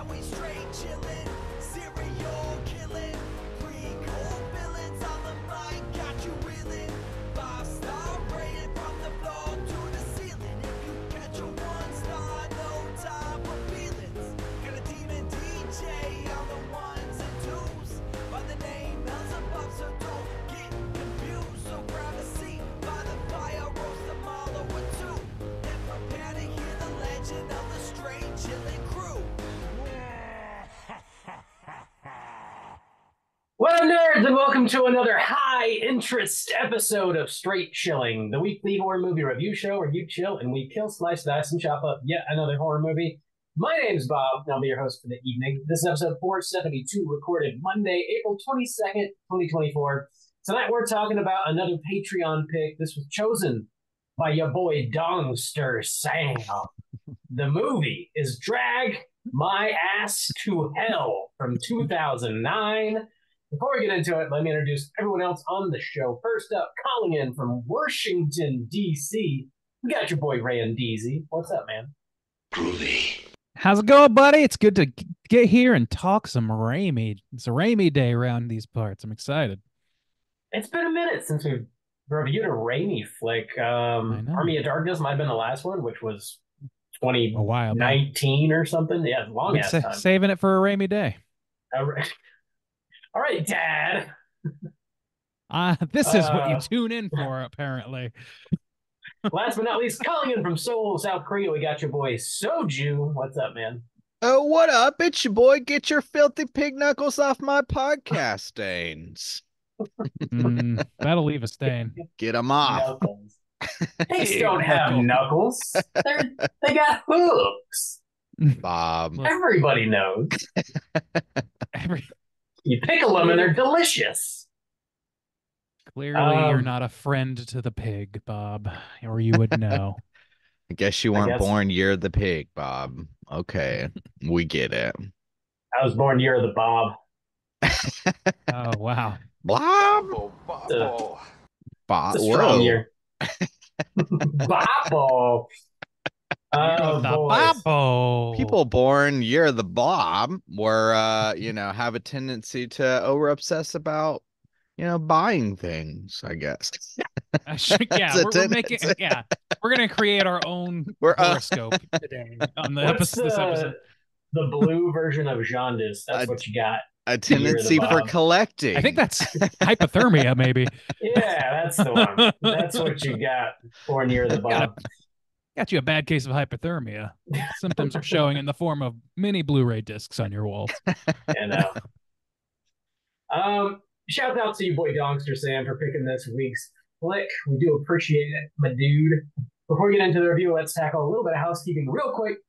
that we straight chillin', serial killing, pre-cool villains on the mic, got you reeling. 5-star rated from the floor to the ceiling. If you catch a 1-star, no time for feelings. Got a demon DJ on the ones and twos by the name Beelzebub, so don't get confused. So grab a seat by the fire, roast a marlow or two, and prepare to hear the legend of the straight chillin' crew. What up, nerds, and welcome to another high-interest episode of Straight Chilling, the weekly horror movie review show where you chill and we kill, slice, dice, and chop up yet another horror movie. My name's Bob, and I'll be your host for the evening. This is episode 472, recorded Monday, April 22nd, 2024. Tonight we're talking about another Patreon pick. This was chosen by your boy Dongster Sam. The movie is Drag My Ass to Hell from 2009. Before we get into it, let me introduce everyone else on the show. First up, calling in from Washington, D.C., we got your boy Rand Deasy. What's up, man? Groovy. How's it going, buddy? It's good to get here and talk some Raimi. It's a Raimi day around these parts. I'm excited. It's been a minute since we've reviewed a Raimi flick. Army of Darkness might have been the last one, which was A while back. 2019 or something. Yeah, long ass time. Saving it for a Raimi day. All right, Dad. This is what you tune in for, apparently. Last but not least, calling in from Seoul, South Korea, we got your boy Soju. What's up, man? Oh, what up? It's your boy. Get your filthy pig knuckles off my podcast stains. That'll leave a stain. Get them off. Knuckles. Pigs don't have knuckles. They got hooks. Bob. Everybody knows. You pickle them and they're delicious. Clearly, you're not a friend to the pig, Bob, or you would know. I guess you weren't born year of the pig, Bob. Okay, we get it. I was born year of the Bob. Oh, wow. Bob? Bob. It's a strong year. Bobbo. Oh, the boys. Bobbo. People born year of the Bob were, have a tendency to over obsess about, buying things, I guess. Yeah, we're gonna create our own horoscope today on the What's this episode. The blue version of jaundice. That's what you got. A tendency for collecting. I think that's hypothermia, maybe. Yeah, that's the one. That's what you got. Born year of the Bob. Got you a bad case of hypothermia. Symptoms are showing in the form of mini Blu-ray discs on your walls. Shout out to you, boy Dongster Sam, for picking this week's flick. We do appreciate it, my dude. Before we get into the review, let's tackle a little bit of housekeeping real quick.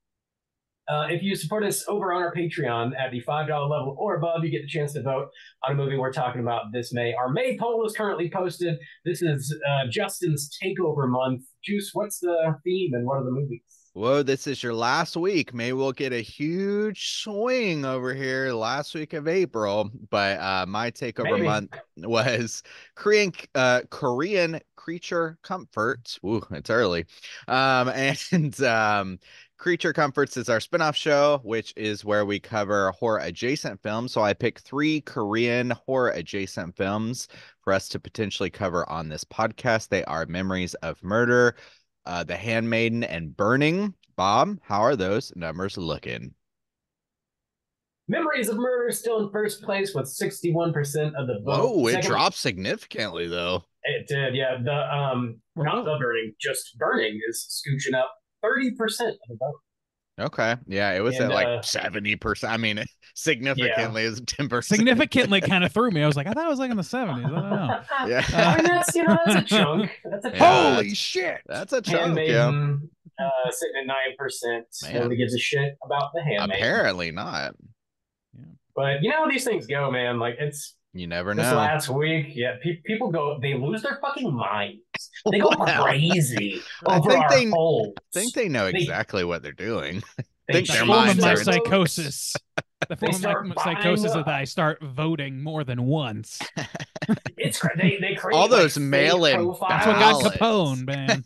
If you support us over on our Patreon at the $5 level or above, you get the chance to vote on a movie we're talking about this May. Our May poll is currently posted. This is Justin's Takeover Month. Juice, what's the theme and what are the movies? Whoa, this is your last week. Maybe we'll get a huge swing over here last week of April. But my Takeover Month was Korean Creature Comforts. Ooh, it's early. Creature Comforts is our spinoff show, which is where we cover horror adjacent films. So I picked 3 Korean horror adjacent films for us to potentially cover on this podcast. They are Memories of Murder, The Handmaiden, and Burning. Bob, how are those numbers looking? Memories of Murder still in first place with 61% of the vote. Whoa, it dropped significantly though. It did, yeah. Not the Burning, just Burning is scooching up 30% of the vote. Okay. Yeah, it was at like 70%. I mean, significantly is 10%. Significantly kind of threw me. I was like, I thought it was like in the 70s. I don't know. Yeah. I mean, that's a chunk. That's a chunk. Holy shit. That's a chunk. Handmaiden, sitting at 9%. Nobody gives a shit about the Handmaiden. Apparently not. Yeah. But you know how these things go, man. Like you never know. This last week, people they lose their fucking minds. They go crazy over our polls. I think they know exactly what they're doing. I think their minds are psychosis. The form of my psychosis is that I start voting more than once. They create all those mail-in. That's what got Capone, man.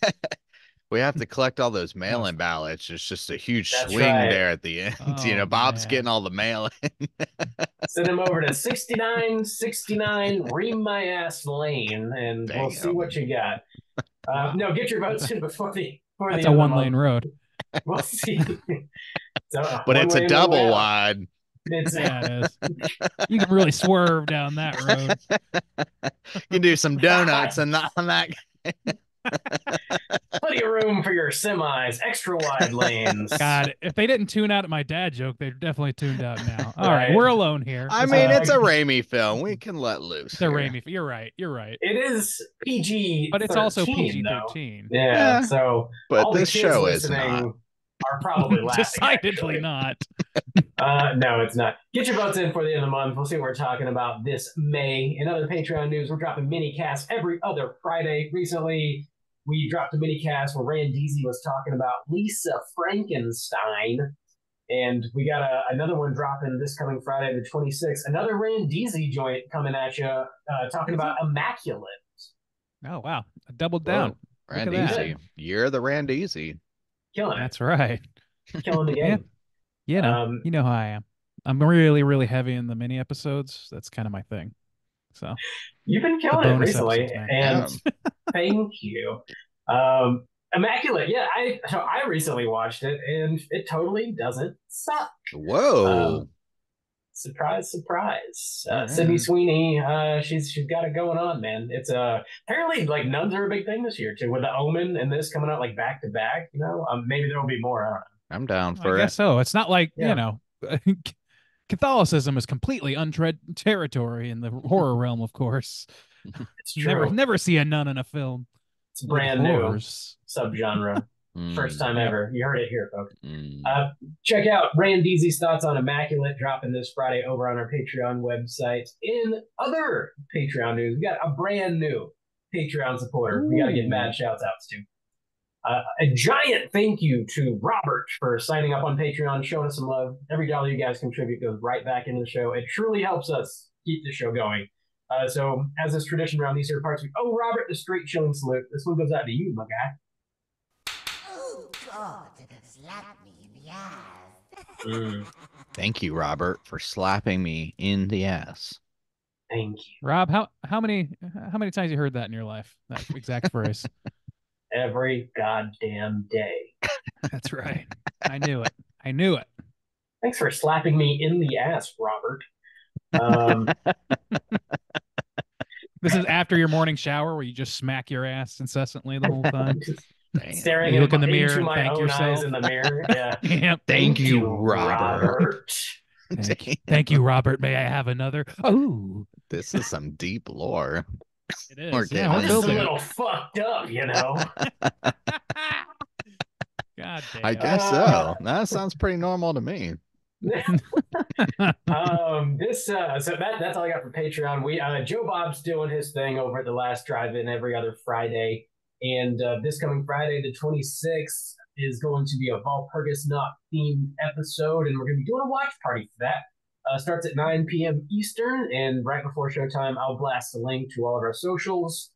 We have to collect all those mail-in ballots. It's just a huge That's swing right. there at the end. Oh, Bob's man. getting all the mail-in. Send them over to 6969 Ream My Ass Lane, and we'll see what you got. Wow. No, get your votes in before That's the a end of the one-lane month. road. We'll see. So, But it's a double wide. It's Yeah, it is. You can really swerve down that road. You can do some donuts and not on that. plenty of room for your semis, extra wide lanes. God, if they didn't tune out at my dad joke, they're definitely tuned out now. All Right. right, we're alone here. I mean, it's a Raimi film. We can let loose. It's a here. Raimi. You're right. You're right. It is PG, But it's also 13, PG-13. Yeah, Yeah, so but all the this kids show is listening not. are probably laughing. Decidedly actually. not. No, it's not. Get your votes in for the end of the month. We'll see what we're talking about this May. In other Patreon news, we're dropping mini casts every other Friday. Recently, we dropped a mini cast where Randeezy was talking about Lisa Frankenstein. And we got another one dropping this coming Friday, the 26th. Another Randeezy joint coming at you, talking about Immaculate. Oh, wow. I doubled down. Whoa. Look at that. Randeezy. You're the Randeezy. Killing it. That's right. Killing the game. You know how I am. I'm really, really heavy in the mini episodes. That's kind of my thing. So you've been killing it recently, episodes, and thank you. Immaculate, yeah. I recently watched it, and it totally doesn't suck. Whoa! Surprise, surprise. Right. Sydney Sweeney, she's got it going on, man. It's apparently like nuns are a big thing this year too, with the Omen and this coming out like back to back. You know, maybe there will be more. I don't know. I'm down for I guess so. It's not like Catholicism is completely untread territory in the horror realm, of course. It's true. Never see a nun in a film. It's brand new subgenre. First time ever. You heard it here, folks. Check out Randeezy's thoughts on Immaculate dropping this Friday over on our Patreon website. In other Patreon news, we got a brand new Patreon supporter. We got to give mad shouts outs to. A giant thank you to Robert for signing up on Patreon, showing us some love. Every dollar you guys contribute goes right back into the show. It truly helps us keep the show going. So, as is tradition around these here parts, we owe Robert the straight chilling salute. This one goes out to you, my guy. Oh, God, slap me in the ass. Thank you, Robert, for slapping me in the ass. Thank you. Rob, how many times you heard that in your life? That exact phrase. Every goddamn day. That's right. I knew it. Thanks for slapping me in the ass, Robert. This is after your morning shower where you just smack your ass incessantly the whole time. Staring you look in the into mirror and my thank own yourself. eyes in the mirror. Yeah. Yep. Thank you, Robert. Thank you, Robert. May I have another? Oh, this is some deep lore. It is. We're This is a little fucked up, you know. God damn. I guess so. That sounds pretty normal to me. So that's all I got for Patreon. We Joe Bob's doing his thing over at the Last Drive-In every other Friday, and this coming Friday, the 26th, is going to be a Walpurgis Knot themed episode, and we're going to be doing a watch party for that. Starts at 9 p.m. Eastern, and right before showtime, I'll blast a link to all of our socials.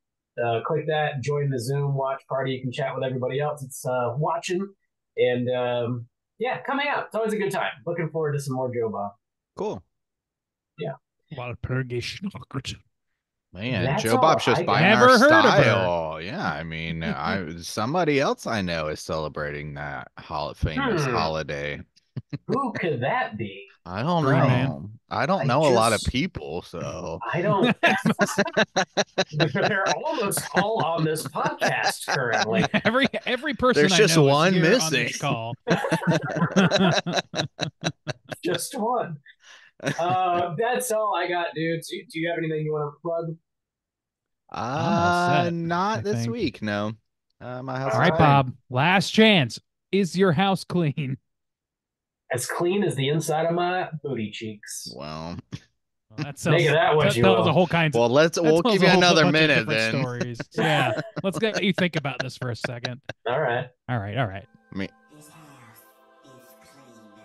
Click that, join the Zoom watch party. You can chat with everybody else that's watching, and yeah, coming out. It's always a good time. Looking forward to some more Joe Bob. Cool. Yeah. Walpurgis Knot. Man, That's Joe Bob's all just I buying Never our heard of her. style. Yeah, I mean, somebody else I know is celebrating that famous holiday. Who could that be? I don't Right, know. man. I don't know a lot of people, so I don't. They're almost all on this podcast currently. Every person There's I just know one is here missing. on this call. Just one. That's all I got, dude. Do you have anything you want to plug? I'm all set, not I this think. week, no. My house All All is right, clean. Bob. Last chance. Is your house clean? As clean as the inside of my booty cheeks. Well, Well, that tells, Make of that what you tells will. a whole kinds. we'll that we'll tells give a you whole another bunch of minute different then. Stories. Yeah, let's let you think about this for a second. All right. All right. His house is clean.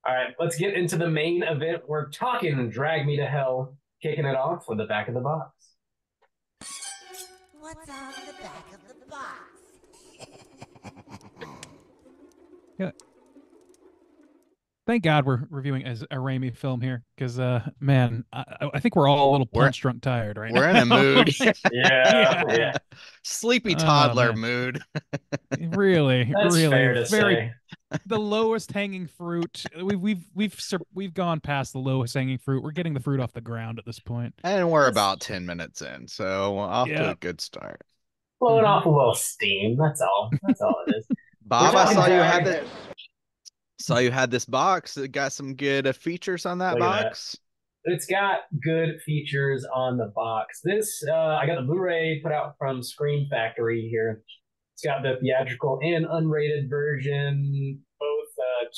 All right. Let's get into the main event. We're talking Drag Me to Hell, kicking it off with the back of the box. What's on the back of the box. Thank God we're reviewing a Raimi film here, because man, I think we're all a little punch drunk tired right now. We're in a mood. Yeah. Sleepy toddler mood. Really, That's really fair to very say. the lowest hanging fruit. We've gone past the lowest hanging fruit. We're getting the fruit off the ground at this point. And we're about 10 minutes in, so we're off to a good start. Blowing off a little steam. That's all. That's all it is. Bob, I saw you had this box. It got some good features on that box. It's got good features on the box. This I got the Blu-ray put out from Scream Factory here. It's got the theatrical and unrated version, both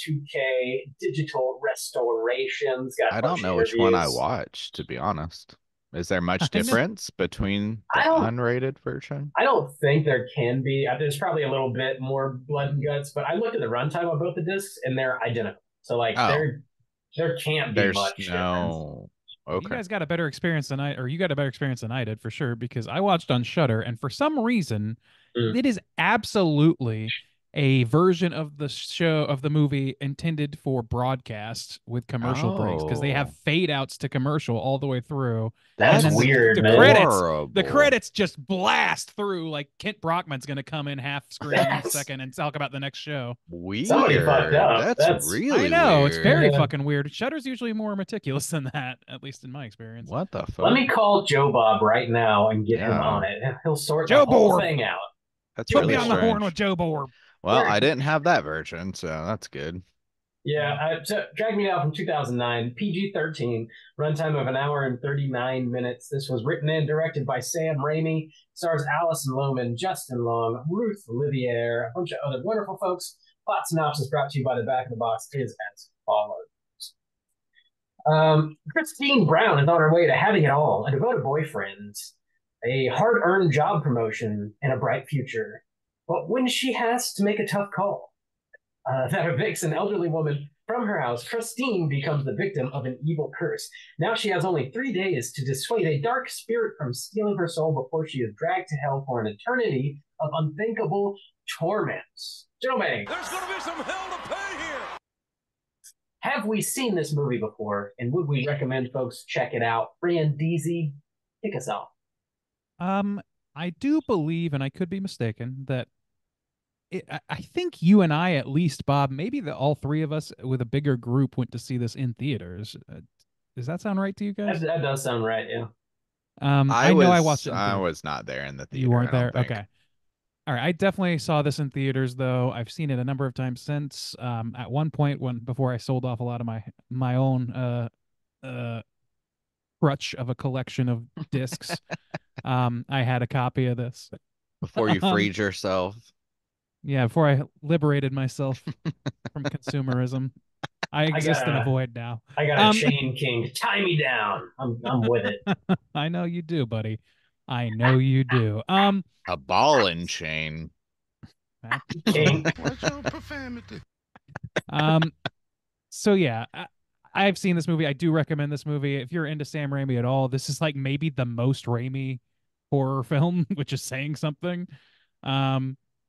2K digital restorations. I don't know which one I watched, to be honest. Is there much difference between the unrated version? I don't think there can be. There's probably a little bit more blood and guts, but I looked at the runtime of both the discs and they're identical. So like there can't be much difference. Okay. You guys got a better experience than you got a better experience than I did for sure, because I watched on Shudder, and for some reason, it is absolutely a version of the movie intended for broadcast with commercial breaks, because they have fade outs to commercial all the way through. That's weird. The credits just blast through, like Kent Brockman's going to come in half screen in a second and talk about the next show. Weird. Somebody fucked up. That's really I know, weird. it's very fucking weird. Shudder's usually more meticulous than that, at least in my experience. What the fuck? Let me call Joe Bob right now and get him on it. He'll sort the whole thing out. That's Put really me on the strange. horn with Joe Borb. Well, I didn't have that version, so that's good. Yeah, Drag Me Down from 2009, PG-13, runtime of 1 hour and 39 minutes. This was written and directed by Sam Raimi, stars Alison Lohman, Justin Long, Ruth Olivier, a bunch of other wonderful folks. Plot synopsis brought to you by the back of the box is as follows. Christine Brown is on her way to having it all, a devoted boyfriend, a hard-earned job promotion, and a bright future. But when she has to make a tough call that evicts an elderly woman from her house, Christine becomes the victim of an evil curse. Now she has only 3 days to dissuade a dark spirit from stealing her soul before she is dragged to hell for an eternity of unthinkable torment. Gentlemen, There's gonna be some hell to pay here. have we seen this movie before, and would we recommend folks check it out? Brandeezy, kick us off. I do believe, and I could be mistaken, that I think you and I, at least, Bob, maybe all three of us with a bigger group went to see this in theaters. Does that sound right to you guys? That does sound right, yeah. I know I watched it. I was not there in the theater. You weren't there? Okay. All right. I definitely saw this in theaters, though. I've seen it a number of times since. At one point, before I sold off a lot of my own crutch of a collection of discs, I had a copy of this. Before you freed yourself. Yeah, before I liberated myself from consumerism. I exist in a void now. I got a chain king. Tie me down. I'm with it. I know you do, buddy. I know you do. A ball and chain. King. What's your profanity? So yeah, I've seen this movie. I do recommend this movie. If you're into Sam Raimi at all, this is like maybe the most Raimi horror film, which is saying something.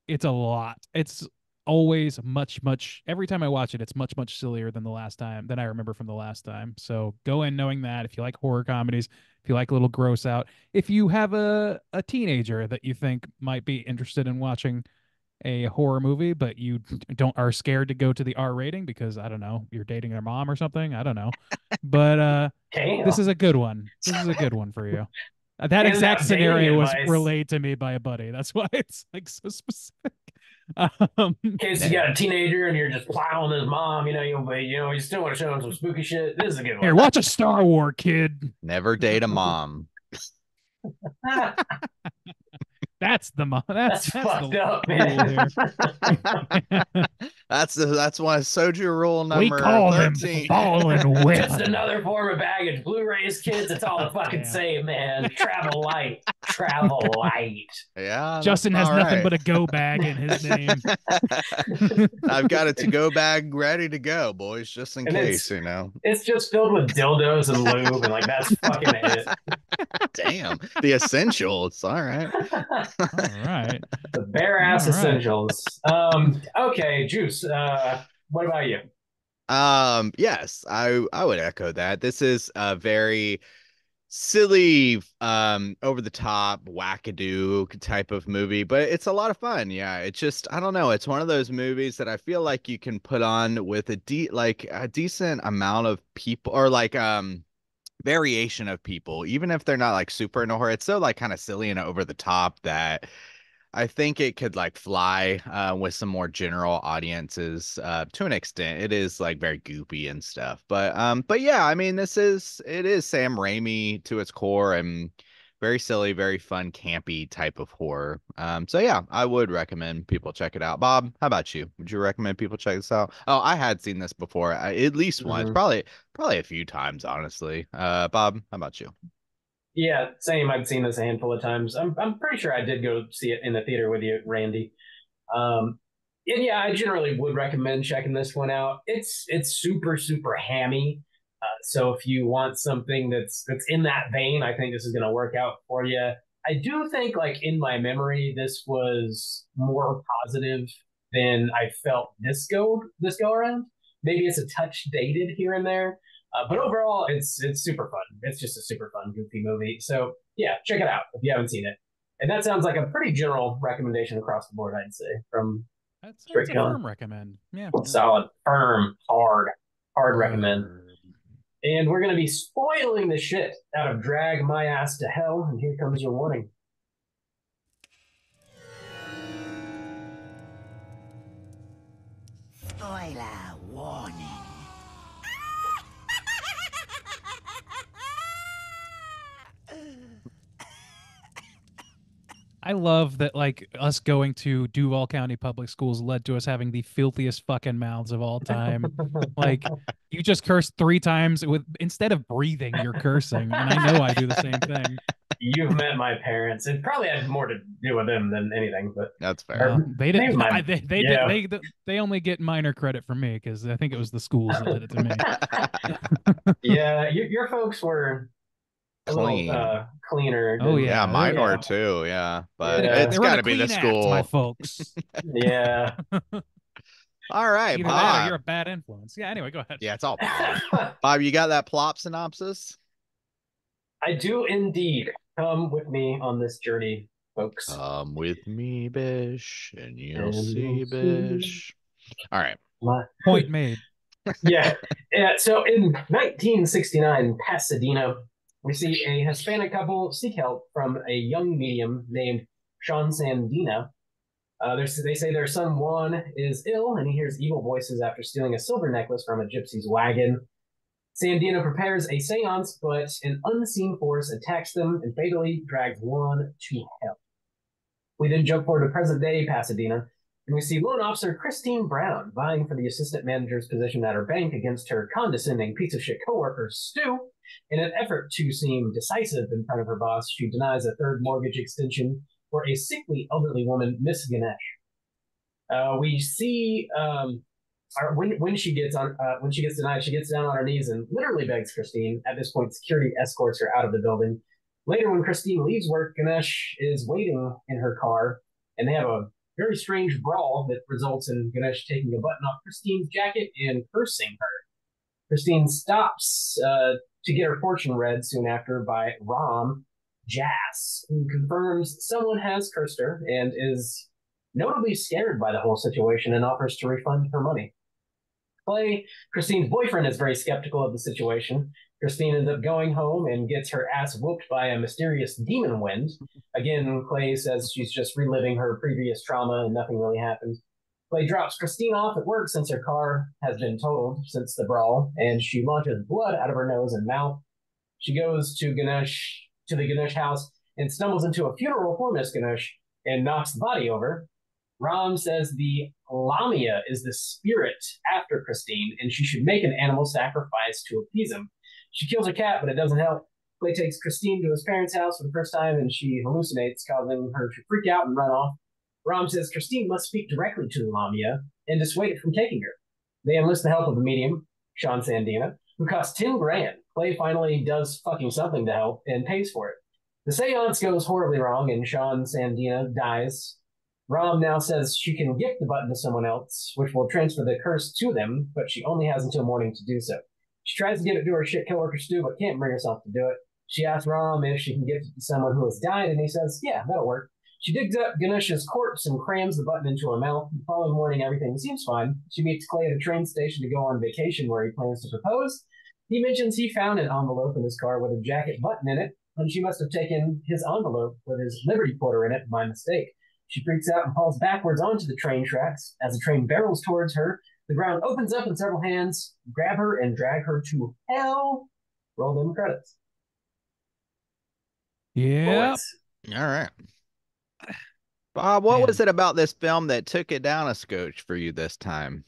It's a lot. It's always much every time I watch it, it's much sillier than I remember from the last time. So go in knowing that. If you like horror comedies, if you like a little gross out, if you have a teenager that you think might be interested in watching a horror movie, but you are scared to go to the R rating because, I don't know, you're dating their mom or something, I don't know, but this is a good one. This is a good one for you. That exact scenario was relayed to me by a buddy. That's why it's like so specific. In case you got a teenager and you're just plowing his mom, you still want to show him some spooky shit. This is a good one. Here, watch a Star Wars, kid. Never date a mom. That's the mom. That's fucked up, man. That's why Soju rule We number call them 13. fallen Just women. another form of baggage. Blu-rays, kids, it's all the fucking Damn. same, man. Travel light. Travel light. Yeah, Justin that's has about nothing right. but a go bag in his name. I've got a to-go bag ready to go, boys, just in And case, you know. it's just filled with dildos and lube, and like that's fucking it. Damn, the essentials. All right. All right. The bare ass All right. essentials. Okay, Juice. What about you? Yes, I would echo that. This is a very silly, over the top, wackadoo type of movie, but it's a lot of fun. Yeah, it's just, I don't know, it's one of those movies that I feel like you can put on with a decent amount of people, or like variation of people, even if they're not like super into horror. It's so like kind of silly and over the top that I think it could like fly with some more general audiences to an extent. It is like very goopy and stuff. But yeah, I mean it is Sam Raimi to its core, and very silly, very fun, campy type of horror. So yeah, I would recommend people check it out. Bob, how about you? Would you recommend people check this out? Oh, I had seen this before, at least once, Mhm. probably a few times, honestly. Bob, how about you? Yeah, same. I've seen this a handful of times. I'm pretty sure I did go see it in the theater with you, Randy. Um, and yeah, I generally would recommend checking this one out. It's super hammy. So if you want something that's in that vein, I think this is going to work out for you. I do think, like in my memory, this was more positive than I felt this go around. Maybe it's a touch dated here and there, but overall, it's super fun. It's just a super fun, goofy movie. So yeah, check it out if you haven't seen it. And that sounds like a pretty general recommendation across the board, I'd say, from That's Straight a Killing. firm recommend. Yeah. Solid, firm, hard recommend. Verb. And we're going to be spoiling the shit out of Drag My Ass to Hell. And here comes your warning. Spoiler warning. I love that, like, us going to Duval County Public Schools led to us having the filthiest fucking mouths of all time. Like, you just cursed 3 times instead of breathing, you're cursing, and I know I do the same thing. You've met my parents. It probably had more to do with them than anything, but That's fair. Or They didn't. maybe my- yeah. They only get minor credit from me because I think it was the schools that did it to me. yeah, your folks were a Clean. little cleaner. Oh, than- Yeah, mine yeah. were too. Yeah, but Yeah. it's They run got a to be the clean act, my school. folks. Yeah. All right, Either that or Bob. you're a bad influence. Yeah. Anyway, go ahead. Yeah, it's all Bob. Bob, you got that plot synopsis? I do indeed. Come with me on this journey, folks. Come with me, Bish, and you'll And see you'll see. Bish. All right. My- Point made. yeah. So in 1969, Pasadena, we see a Hispanic couple seek help from a young medium named Sean Sandina. They say their son Juan is ill, and he hears evil voices after stealing a silver necklace from a gypsy's wagon. Sandina prepares a seance, but an unseen force attacks them and fatally drags Juan to hell. We then jump forward to present day Pasadena, and we see loan officer Christine Brown vying for the assistant manager's position at her bank against her condescending piece of shit coworker Stu. In an effort to seem decisive in front of her boss, she denies a third mortgage extension for a sickly elderly woman, Miss Ganesh. We see when she gets denied, she gets down on her knees and literally begs Christine. At this point, security escorts her out of the building. Later, when Christine leaves work, Ganesh is waiting in her car, and they have a very strange brawl that results in Ganesh taking a button off Christine's jacket and cursing her. Christine stops to get her fortune read soon after by Ram Jass, who confirms someone has cursed her and is notably scared by the whole situation and offers to refund her money. Clay, Christine's boyfriend, is very skeptical of the situation. Christine ends up going home and gets her ass whooped by a mysterious demon wind. Again, Clay says she's just reliving her previous trauma and nothing really happened. Clay drops Christine off at work since her car has been totaled since the brawl, and she launches blood out of her nose and mouth. She goes to the Ganesh house and stumbles into a funeral for Miss Ganesh and knocks the body over. Rom says the Lamia is the spirit after Christine, and she should make an animal sacrifice to appease him. She kills her cat, but it doesn't help. Clay takes Christine to his parents' house for the first time, and she hallucinates, causing her to freak out and run off. Rom says Christine must speak directly to the Lamia and dissuade it from taking her. They enlist the help of the medium, Sean Sandina, who costs 10 grand. Clay finally does fucking something to help and pays for it. The seance goes horribly wrong, and Sean Sandina dies. Rom now says she can gift the button to someone else, which will transfer the curse to them, but she only has until morning to do so. She tries to give it to her shit coworker Stu, but can't bring herself to do it. She asks Rom if she can gift it to someone who has died, and he says, yeah, that'll work. She digs up Ganesha's corpse and crams the button into her mouth. The following morning, everything seems fine. She meets Clay at a train station to go on vacation where he plans to propose. He mentions he found an envelope in his car with a jacket button in it, and she must have taken his envelope with his Liberty Quarter in it by mistake. She freaks out and falls backwards onto the train tracks. As the train barrels towards her, the ground opens up and several hands grab her and drag her to hell. Roll them credits. Yeah. Bullets. All right. Bob, what was it about this film that took it down a scotch for you this time?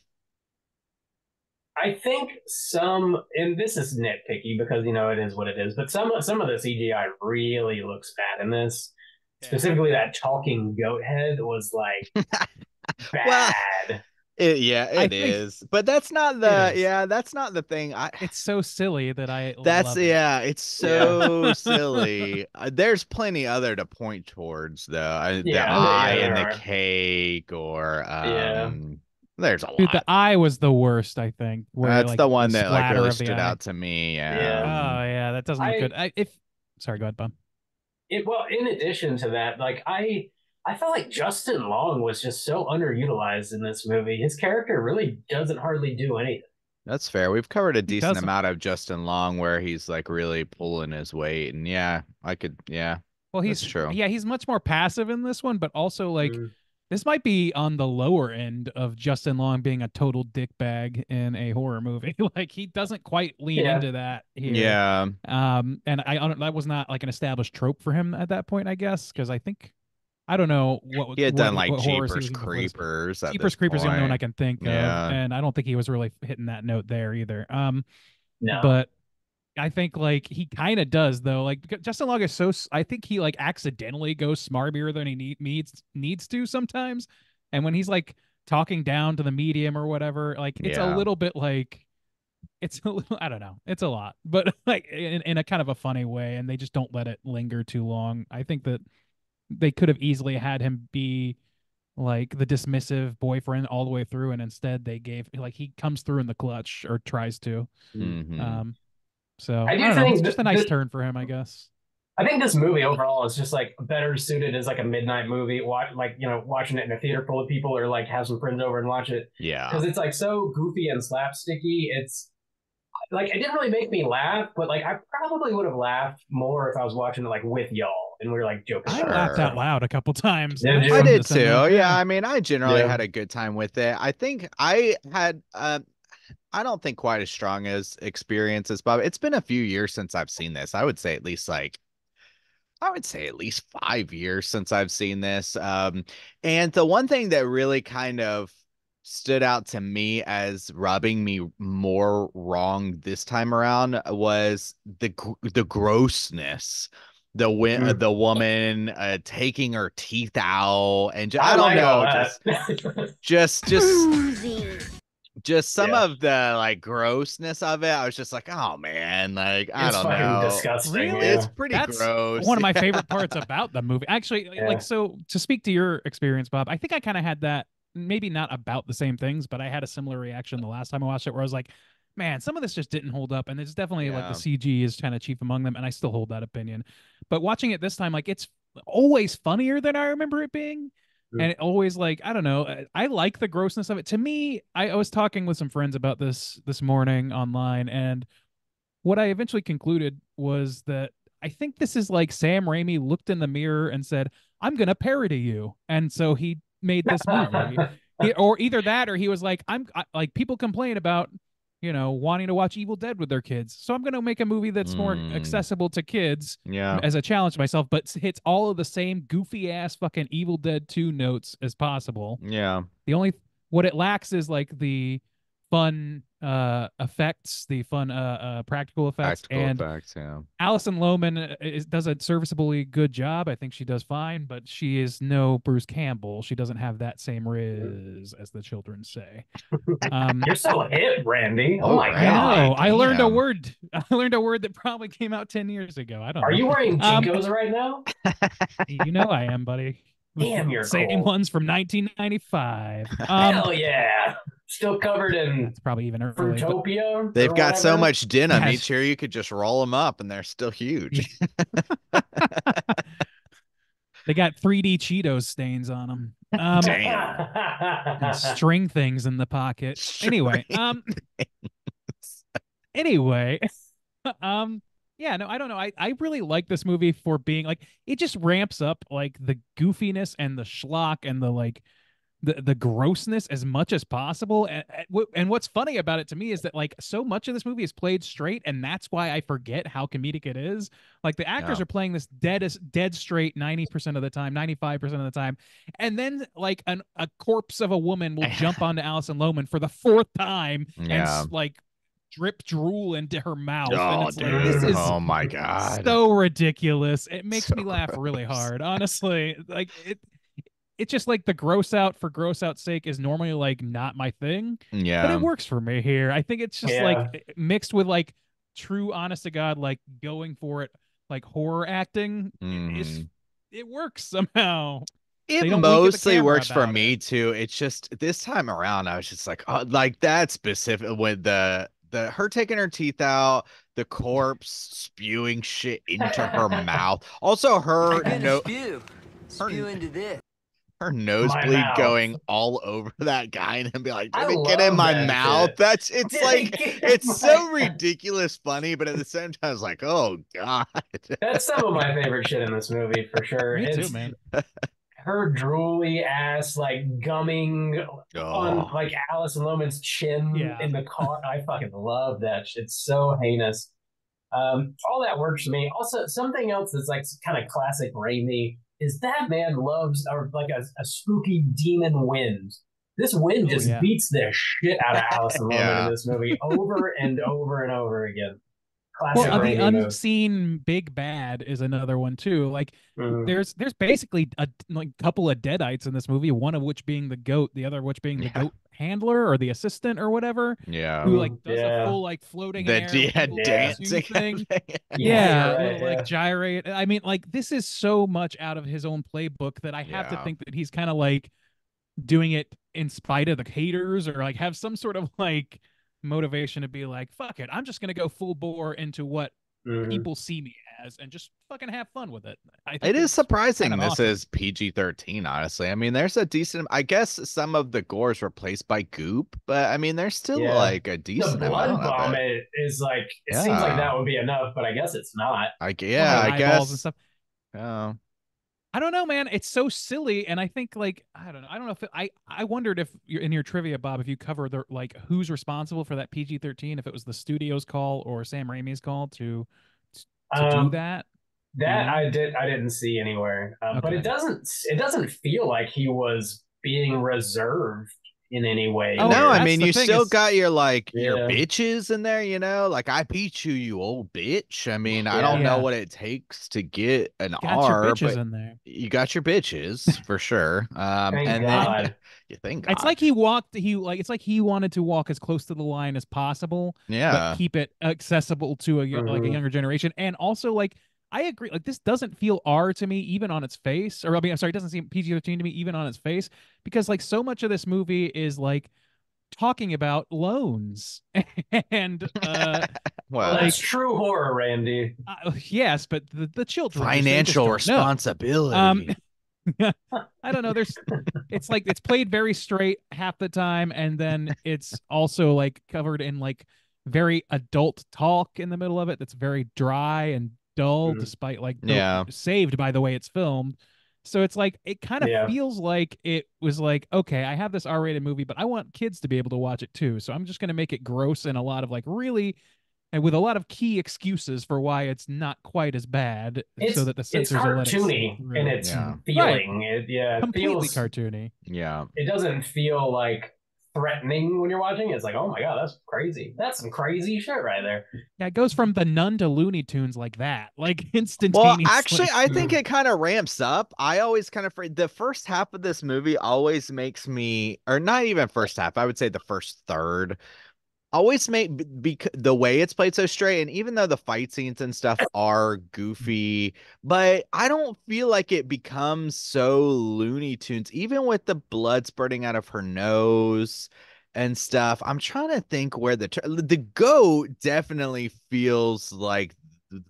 I think some, and this is nitpicky because it is what it is, but some of the CGI really looks bad in this. Yeah. Specifically, that talking goat head was like bad. It is, but that's not the that's not the thing. It's so silly that it's so silly. There's plenty other to point towards though. The eye and the cake, or there's a lot. Dude, the eye was the worst, I think. That's the one that like really stood out to me. Oh yeah, that doesn't look good. Sorry, go ahead, Bob. Well, in addition to that, like I felt like Justin Long was just so underutilized in this movie. His character really doesn't hardly do anything. That's fair. We've covered a decent amount of Justin Long where he's like really pulling his weight, and well, he's true. Yeah, he's much more passive in this one, but also like this might be on the lower end of Justin Long being a total dickbag in a horror movie. Like he doesn't quite lean into that here. Yeah. And that was not like an established trope for him at that point, I guess, because I don't know what he had done like Jeepers Creepers. Jeepers Creepers is the only one I can think of, and I don't think he was really hitting that note there either. No, but I think like he kind of does though. Like Justin Long is I think he like accidentally goes smarmier than he needs to sometimes, and when he's like talking down to the medium or whatever, like it's a little bit like it's a little, I don't know, it's a lot, but like in a kind of a funny way, and they just don't let it linger too long. I think that they could have easily had him be like the dismissive boyfriend all the way through, and instead they gave like he comes through in the clutch or tries to. So I don't know, it's just a nice turn for him, I guess. I think this movie overall is just like better suited as like a midnight movie. Watching it in a theater full of people, or like have some friends over and watch it. Yeah, because it's like so goofy and slapsticky. It's like it didn't really make me laugh, but like I probably would have laughed more if I was watching it like with y'all and we were like joking. I laughed out loud a couple times. I did too. Yeah, I mean, I generally had a good time with it. I think I had I don't think quite as strong as experience as Bob. It's been a few years since I've seen this. I would say at least 5 years since I've seen this. And the one thing that really kind of stood out to me as rubbing me more wrong this time around was the grossness. The woman taking her teeth out, and I don't know, just some of the like grossness of it. I was just like, oh man, like I don't know, disgusting. Really? It's pretty gross. One of my favorite parts about the movie, actually. Like, so to speak to your experience, Bob, I think I kind of had that. Maybe not about the same things, but I had a similar reaction the last time I watched it, where I was like, man, some of this just didn't hold up, and it's definitely like the CG is kind of chief among them, and I still hold that opinion. But watching it this time, like it's always funnier than I remember it being, and it always like I don't know, I like the grossness of it. To me, I was talking with some friends about this morning online, and what I eventually concluded was that I think this is like Sam Raimi looked in the mirror and said, "I'm gonna parody you," and so he made this movie. Or either that, or he was like, like people complain about wanting to watch Evil Dead with their kids. So I'm going to make a movie that's more accessible to kids Yeah. as a challenge to myself, but hits all of the same goofy ass fucking Evil Dead 2 notes as possible. Yeah. The only what it lacks is like the fun effects, the fun practical effects, Practical and effects, yeah. Alison Lohman does a serviceably good job. I think she does fine, but she is no Bruce Campbell. She doesn't have that same riz, as the children say. You're so hip, Randy. Oh, Oh, my Randy. god. No, I learned a damn. word. I learned a word that probably came out 10 years ago. I don't Are know. you wearing Jinkos right now? You know I am, buddy. Damn, you're Same cool. ones from 1995. Hell yeah. Still covered in That's probably even early. But Fruitopia. They've or got so whatever. much denim Yes. each year, you could just roll them up and they're still huge. they got 3D Cheetos stains on them. And string things in the pocket. Anyway, anyway, yeah, no, I don't know. I really like this movie for being like it just ramps up like the goofiness and the schlock and the like the grossness as much as possible. And what's funny about it to me is that like so much of this movie is played straight, and that's why I forget how comedic it is. Like the actors Yeah. are playing this dead straight 90% of the time, 95% of the time, and then like a corpse of a woman will jump onto Alison Lohman for the fourth time Yeah. and like drip drool into her mouth. Oh, and it's dude. like this is Oh my god. so ridiculous. It makes So me laugh really gross. hard, honestly. Like it's just like the gross out for gross out's sake is normally like not my thing, but Yeah. it works for me here. I think it's just Yeah. like mixed with like true honest to god like going for it like horror acting. Mhm. It works somehow. It They don't blink at the mostly camera works for about me too. It's just this time around, I was just like, oh, like that specific with the her taking her teeth out, the corpse spewing shit into her mouth. Also, her spew. Spew into this. her nosebleed mouth. going all over that guy and be like, I did it get in love my that mouth? shit. It's Did it like get in it's my so mouth? ridiculous funny, but at the same time, it's like, oh god. That's some of my favorite shit in this movie for sure. Me too, It's man. her drooly ass like gumming on Oh. like Alison Lohman's chin Yeah. in the car. I fucking love that shit. It's so heinous. All that works for me. Also, something else that's like kind of classic Raimi is that man loves or like a spooky demon wind. This wind Oh, just yeah. beats the shit out of Alison Lohman Yeah. in this movie over and over and over again. Classic Well, the Raimi move. unseen big bad is another one too. Like Mhm. there's basically a like couple of deadites in this movie, one of which being the goat, the other of which being the Yeah. goat handler or the assistant or whatever, Yeah. who like does Yeah. a full like floating The in air with people dancing thing. Yeah, you're right, little, like yeah. gyrate. I mean, like this is so much out of his own playbook that I have to Yeah. think that he's kind of like doing it in spite of the haters or like have some sort of like motivation to be like, fuck it, I'm just gonna go full bore into what Mhm. people see me as and just fucking have fun with it. I think It is it's surprising kind of this awesome. is PG-13, honestly. I mean, there's a decent, I guess some of the gore is replaced by goop, but I mean, there's still Yeah. like a The decent blood amount of it. vomit is like it seems like Yeah. that would be enough, but I guess it's not. I Well, yeah, the I eyeballs and guess. stuff. Yeah. I don't know, man. It's so silly, and I think like I don't know. I don't know if I wondered if you're in your trivia, Bob, if you cover the like who's responsible for that PG-13, if it was the studio's call or Sam Raimi's call to do Um, that. That know? I didn't see anywhere, but Okay. it doesn't feel like he was being reserved in any way. Oh, No, I that's mean, the you thing still is- got your like your Yeah. bitches in there, you know, like I beat you, you old bitch. I mean, I don't Yeah. know what it takes to get an Got your R, bitches but in there. you got your bitches for sure. Thank And God. then you think It's like he walked. It's like he wanted to walk as close to the line as possible, yeah, but keep it accessible to like a Mhm. younger generation. And also, like, I agree. Like, this doesn't feel R to me, even on its face. Or I mean, I'm sorry, it doesn't seem PG-13 to me, even on its face, because like so much of this movie is like talking about loans and well, That's true horror, Randy. yes, but the children just- they just financial don't know. responsibility. I don't know. It's like it's played very straight half the time, and then it's also like covered in like very adult talk in the middle of it. That's very dry and dull, Mhm. despite like Yeah. saved by the way it's filmed. So it's like it kind of Yeah. feels like it was like, okay, I have this R-rated movie, but I want kids to be able to watch it too. So I'm just gonna make it gross and a lot of like really and with a lot of key excuses for why it's not quite as bad, so that the It's censors will let it slip cartoony in through. its Yeah. feeling. It Completely feels cartoony. Yeah. it doesn't feel like threatening when you're watching. It's like, oh my god, that's crazy. That's some crazy shit right there. Yeah, it goes from the Nun to Looney Tunes like that, like Well, instantaneously. actually, I think it kind of ramps up. I always kind of the first half of this movie always makes me, or not even first half, I would say the first third always make the way it's played so straight, and even though the fight scenes and stuff are goofy, but I don't feel like it becomes so Looney Tunes, even with the blood spurting out of her nose and stuff. I'm trying to think where the goat definitely feels like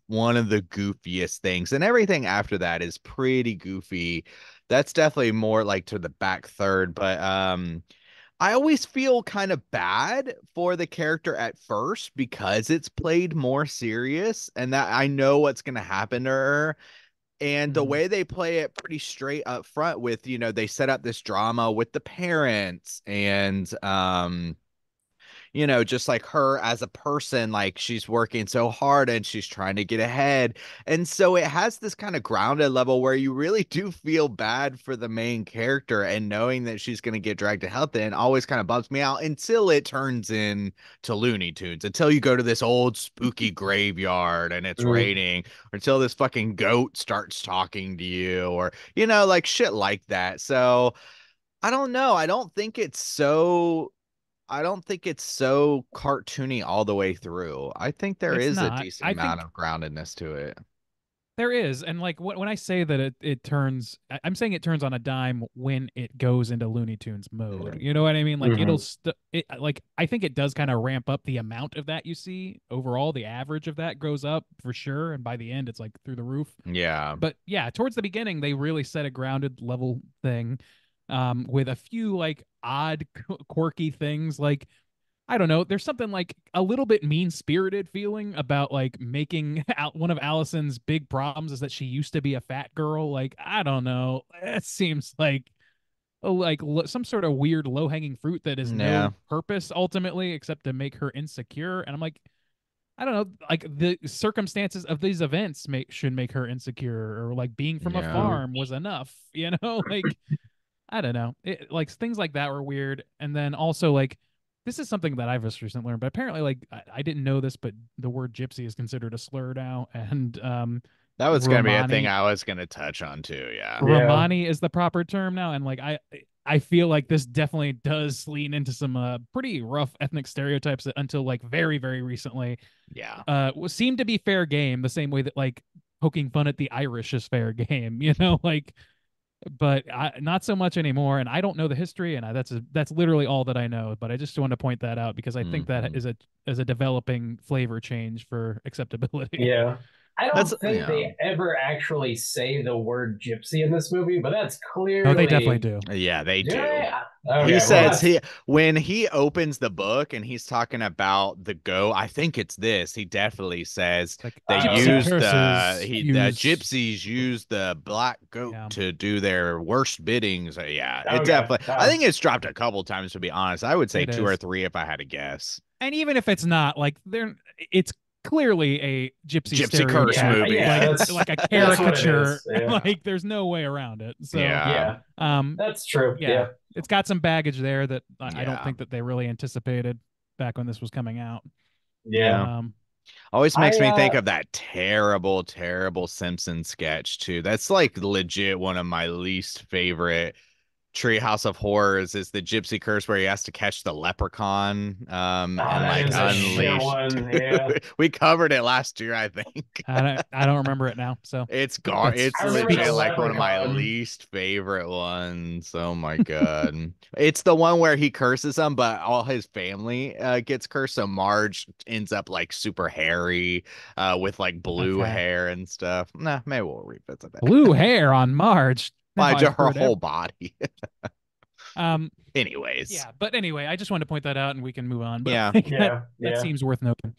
one of the goofiest things, and everything after that is pretty goofy. That's definitely more like to the back third, but I always feel kind of bad for the character at first because it's played more serious and that I know what's going to happen to her. And the way they play it pretty straight up front with, they set up this drama with the parents and, just like her as a person, like she's working so hard and she's trying to get ahead. And so it has this kind of grounded level where you really do feel bad for the main character, and knowing that she's going to get dragged to hell then always kind of bumps me out until it turns into Looney Tunes, until you go to this old spooky graveyard and it's raining, or until this fucking goat starts talking to you, or, like shit like that. So I don't know. I don't think it's so cartoony all the way through. I think there It's is a not. decent I amount think of groundedness to it. there is, and like when I say that it turns, I'm saying it turns on a dime when it goes into Looney Tunes mode. You know what I mean? Like like I think it does kind of ramp up the amount of that you see overall. The average of that goes up for sure, and by the end, it's like through the roof. Yeah. But yeah, towards the beginning, they really set a grounded level thing, with a few like odd, quirky things like. I don't know. There's something like a little bit mean-spirited feeling about like making one of Allison's big problems is that she used to be a fat girl. Like, I don't know. It seems like some sort of weird low-hanging fruit that has Yeah. no purpose ultimately except to make her insecure. And I'm like, I don't know, like the circumstances of these events should make her insecure, or like being from a Yeah. farm was enough, like I don't know. Like things like that were weird. And then also like this is something that I've just recently learned, but apparently like I didn't know this, but the word gypsy is considered a slur now. And That was going to be a Romani thing I was going to touch on too. Yeah. Romani is the proper term now. And like I feel like this definitely does lean into some pretty rough ethnic stereotypes that until like very, very recently Yeah. seemed to be fair game, the same way that like poking fun at the Irish is fair game, like but not so much anymore. And I don't know the history, and that's literally all that I know. But I just want to point that out because I think that is a developing flavor change for acceptability. Yeah. I don't think yeah. they ever actually say the word gypsy in this movie, but that's clearly. Oh, they definitely do. Yeah, they do. Okay, He says when he opens the book and he's talking about the goat, I think it's this. He definitely says Like, they gypsy gypsies use the black goat to do their worst biddings. Yeah, it Okay. definitely. I think it's dropped a couple times, to be honest. I would say It 2 or is. 3 if I had to guess. And even if it's not, like it's clearly a gypsy curse stereotype, movie. Yeah, like a that's what it caricature. is. Yeah. Like there's no way around it. So Yeah. That's true. yeah, it's got some baggage there that I don't Yeah. think that they really anticipated back when this was coming out. Yeah. Always makes me think of that terrible, terrible Simpsons sketch too. That's like legit one of my least favorite Treehouse of Horrors is the Gypsy Curse, where he has to catch the leprechaun and like unleash. Yeah. We covered it last year, I think. I don't remember it now. So It's gone. It's I remember legit the like one of my leprechaun. least favorite ones. Oh my god. It's the one where he curses him, but all his family gets cursed. So Marge ends up like super hairy with like blue Okay. hair and stuff. Nah, maybe we'll revisit that. blue hair on Marge. Now Like I've her heard whole body. Anyways. Yeah, but anyway, I just wanted to point that out, and we can move on. But Yeah. like, Yeah. that seems worth noting.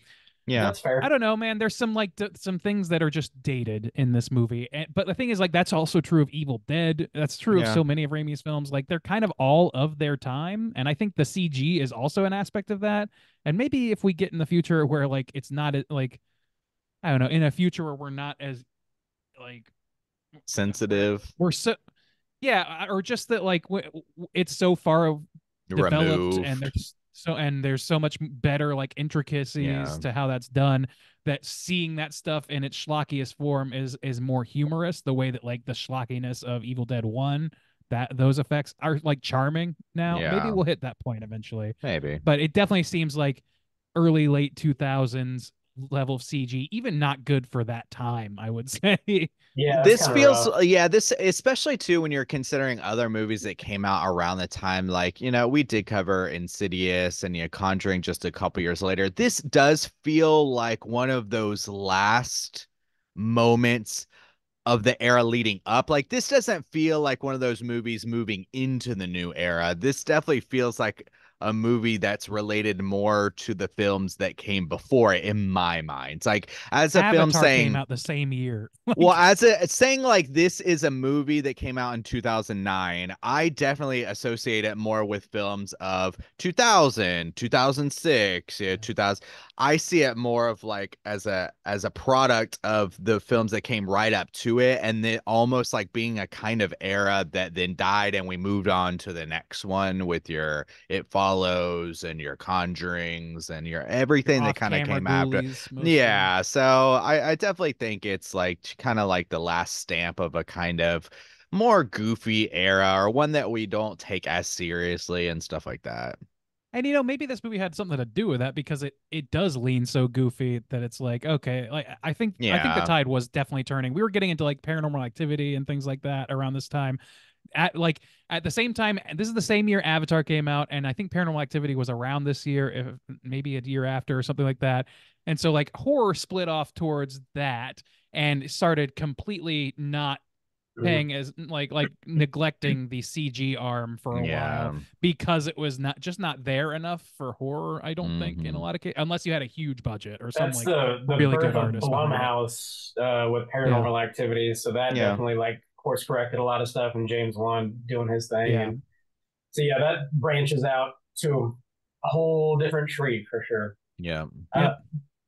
Yeah. That's fair. I don't know, man. There's some like some things that are just dated in this movie, but the thing is, like, that's also true of Evil Dead. That's true of Yeah. so many of Raimi's films. Like, they're kind of all of their time, and I think the CG is also an aspect of that. And maybe if we get in the future where like it's not like, I don't know, in a future where we're not as like Sensitive, we're so, yeah, or just that like it's so far developed, and removed. there's so much better like intricacies Yeah. to how that's done, that seeing that stuff in its schlockiest form is more humorous, the way that like the schlockiness of Evil Dead 1, that those effects are like charming now. Maybe Yeah. we'll hit that point eventually, Maybe. but it definitely seems like early late 2000s level of CG, even not good for that time, I would say. Yeah, it's This kind of feels, rough. yeah, this, especially too when you're considering other movies that came out around the time, like, we did cover Insidious and Conjuring just a couple years later. This does feel like one of those last moments of the era leading up. Like, this doesn't feel like one of those movies moving into the new era. This definitely feels like a movie that's related more to the films that came before it, in my mind. It's like, as a film Avatar came saying, out the same year. well, as a saying like this is a movie that came out in 2009, I definitely associate it more with films of 2000, 2006, yeah, 2000. I see it more of like as a product of the films that came right up to it, and then almost like being a kind of era that then died, and we moved on to the next one with your It Follows and your Conjurings and your everything that kind of Off-camera came after. ghoulies, mostly. Yeah, so I definitely think it's like kind of like the last stamp of a kind of more goofy era, or one that we don't take as seriously and stuff like that. And maybe this movie had something to do with that, because it does lean so goofy that it's like, okay, like I think the Yeah. tide was definitely turning. We were getting into like Paranormal Activity and things like that around this time. At the same time, this is the same year Avatar came out, and I think Paranormal Activity was around this year, if maybe a year after or something like that. And so like horror split off towards that and started completely not paying as like neglecting the CG arm for a while, Yeah. because it was not there enough for horror, I don't think, in a Mhm. lot of cases, unless you had a huge budget or some That's like the really birth good of artist behind it. Blumhouse with Yeah. Paranormal Activities. So that Yeah. definitely like course corrected a lot of stuff, and James Wan doing his thing. Yeah. And so yeah, that branches out to a whole different tree for sure. Yeah. Uh,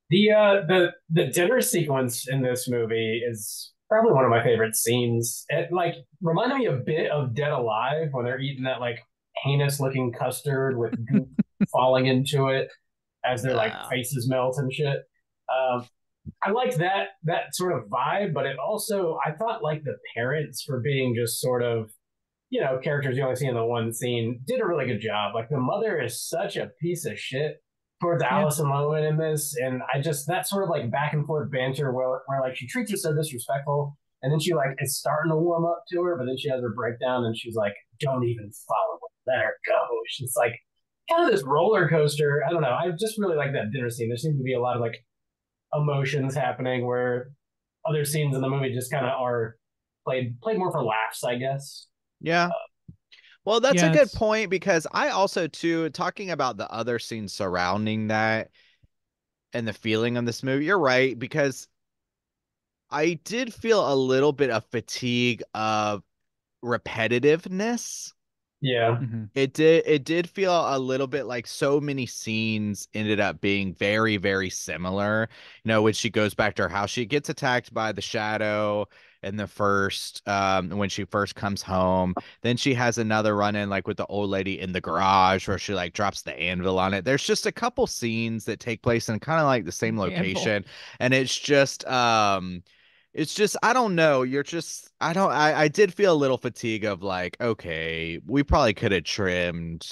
the dinner sequence in this movie is probably one of my favorite scenes. It like reminded me a bit of Dead Alive when they're eating that like heinous looking custard with goop falling into it as their like Ah. faces melt and shit. Um, I liked that sort of vibe, but it also I thought like the parents for being just sort of characters you only see in the one scene did a really good job. Like the mother is such a piece of shit towards Yeah. Allison Lohan in this, and I just that sort of like back and forth banter where like she treats her so disrespectful, and then she like is starting to warm up to her, but then she has her breakdown and she's like, "Don't even follow her, let her go." She's like kind of this roller coaster. I don't know. I just really like that dinner scene. There seems to be a lot of like emotions happening where other scenes in the movie just kind of are played more for laughs, I guess. Yeah. Well, that's a Yeah, good it's point, because I also too, talking about the other scenes surrounding that and the feeling of this movie, you're right, because I did feel a little bit of fatigue of repetitiveness. Yeah. mhm. It did feel a little bit like so many scenes ended up being very, very similar. When she goes back to her house, she gets attacked by the shadow in the first when she first comes home. Then she has another run in like with the old lady in the garage where she like drops the anvil on it. There's just a couple scenes that take place in kind of like the same Anvil. location, and it's just I don't know. You're just I did feel a little fatigue of like, okay, we probably could have trimmed,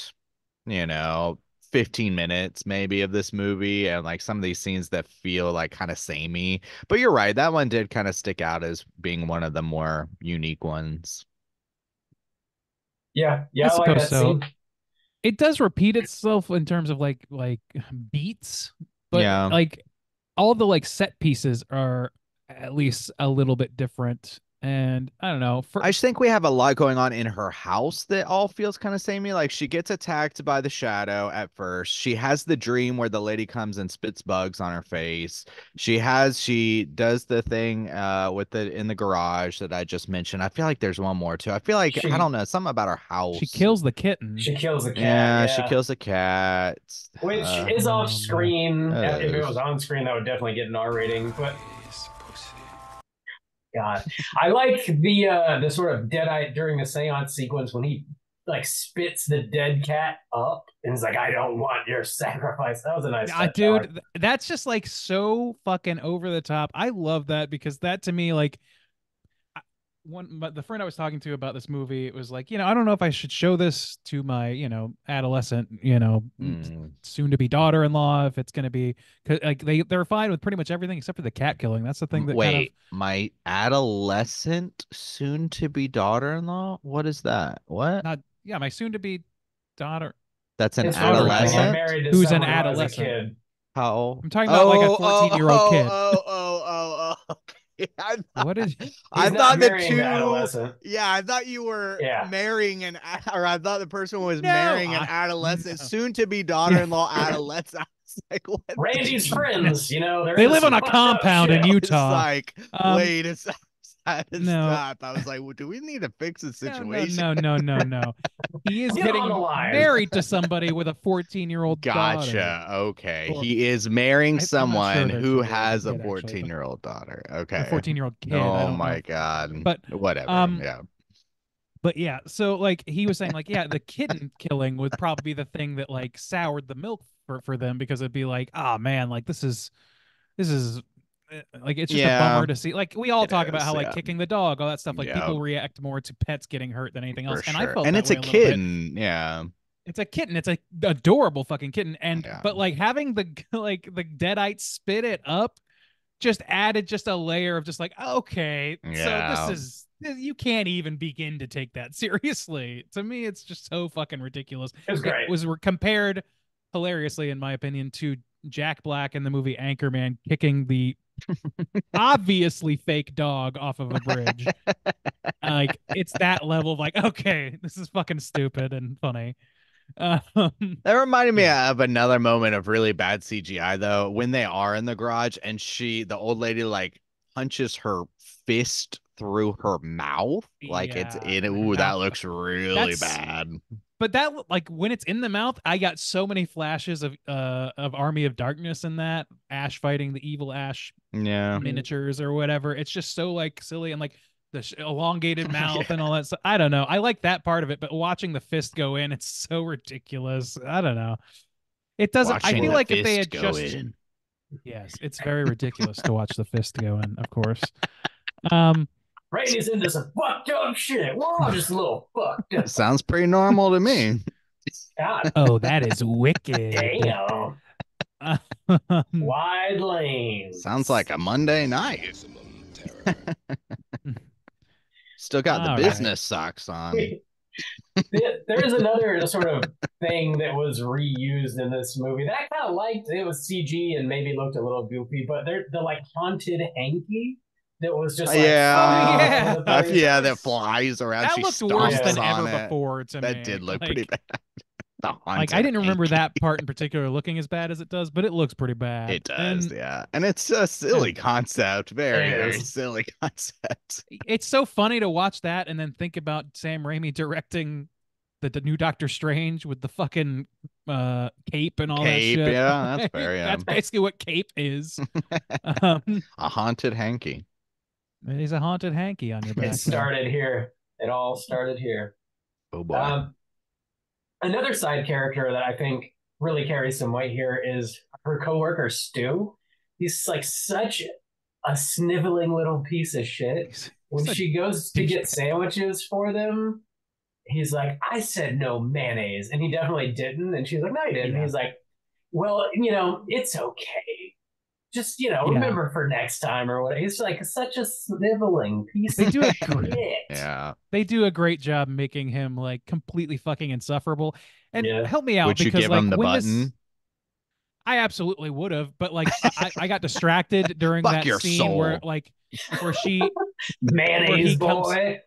you know, 15 minutes maybe of this movie, and like some of these scenes that feel like kind of samey. But you're right, that one did kind of stick out as being one of the more unique ones. Yeah. I Yeah, I like suppose that so. scene. It does repeat itself in terms of like beats, but Yeah. like all the like set pieces are at least a little bit different And I don't know. I just think we have a lot going on in her house that all feels kind of samey. Like she gets attacked by the shadow at first. She has the dream where the lady comes and spits bugs on her face. She does the thing with the in the garage that I just mentioned. I feel like there's one more too. I feel like I don't know, something about her house. She kills the kitten. She kills the cat. Yeah, she kills a cat. Which is off man. screen. That If it is. was on screen, that would definitely get an R rating. But God, I like the sort of deadite during the seance sequence when he like spits the dead cat up and is like, "I don't want your sacrifice." That was a nice touch. Dude, that's just like so fucking over the top. I love that because that to me, like, but the friend I was talking to about this movie, it was like, I don't know if I should show this to my, adolescent, soon to be daughter-in-law, if it's going to be, cause like they're fine with pretty much everything except for the cat killing. That's the thing that Wait, my adolescent soon to be daughter-in-law? What is that? What? my soon to be daughter. That's an It's fine. I get adolescent? married to Who's an someone who has a adolescent? kid. How? I'm talking about like a 14-year-old kid. Okay. What is I He's thought not the marrying two. the adolescent. Yeah, I thought you were Yeah. marrying or I thought the person was No, marrying an adolescent, no. soon to be daughter-in-law adolescent. I was like, what? Randy's friends, They into live on some a fucked up compound shit. in Utah. It's like, wait a second. No. Stop. I was like, well, do we need to fix the situation? No. He is Get getting on the line. married to somebody with a 14-year-old daughter. Gotcha. Okay. Or- He is marrying I'm not sure someone they're who related has a yet, actually, but- 14-year-old daughter. A Okay. 14-year-old kid. I Oh don't my know. God. But, whatever. Yeah. But yeah, so like he was saying, like, yeah, the kitten killing would probably be the thing that like soured the milk for them, because it'd be like, oh man, like this is like it's just a bummer to see. Like we all talk about how like kicking the dog, all that stuff. Like people react more to pets getting hurt than anything else. For And sure. I felt and that it's way a little bit. kitten. Yeah. It's a kitten. It's a adorable fucking kitten. And Yeah. but like having the like the deadite spit it up just added just a layer of just like, okay, Yeah. so this is, you can't even begin to take that seriously. To me, it's just so fucking ridiculous. It was great. It was compared hilariously, in my opinion, to Jack Black in the movie Anchorman kicking the obviously fake dog off of a bridge. Like it's that level of like, okay, this is fucking stupid and funny. That reminded me of another moment of really bad CGI though, when they are in the garage and the old lady like punches her fist through her mouth. Like that looks really bad. But that, like, when it's in the mouth, I got so many flashes of Army of Darkness in that, Ash fighting the evil Ash miniatures or whatever. It's just so like silly and like the elongated mouth and all that stuff. I don't know. I like that part of it, but watching the fist go in, it's so ridiculous. I don't know. It doesn't. I feel like if they had just yes, it's very ridiculous to watch the fist go in. Of course. Randy's into some fucked up shit. We're all just a little fucked up. Sounds pretty normal to me. God. Oh, that is wicked. Damn. Wide lanes. Sounds like a Monday night. Still got the business socks on. There is another sort of thing that was reused in this movie that I kind of liked. It was CG and maybe looked a little goofy, but the like haunted hanky that was just like, that flies around. That she looked worse than on ever it. before to me. That did look pretty bad. Like I didn't remember that part in particular looking as bad as it does, but it looks pretty bad. It does, and it's a silly concept, very silly concept. It's so funny to watch that and then think about Sam Raimi directing the new Doctor Strange with the fucking cape and all that shit. Yeah, that's fair. Yeah, that's basically what cape is. A haunted hanky. It is a haunted hanky on your back. It started here. It all started here. Oh boy. Another side character that I think really carries some weight here is her coworker Stu. He's like such a sniveling little piece of shit. When she goes to get sandwiches for them, he's like, "I said no mayonnaise," and he definitely didn't. And she's like, "No, you didn't." Yeah. He's like, "Well, it's okay. Just remember for next time or what." He's like such a sniveling piece of shit. Yeah, they do a great job making him like completely fucking insufferable. And help me out. Would you give him the button? I absolutely would have, but like I got distracted during that scene where she Mayonnaise comes- boy. where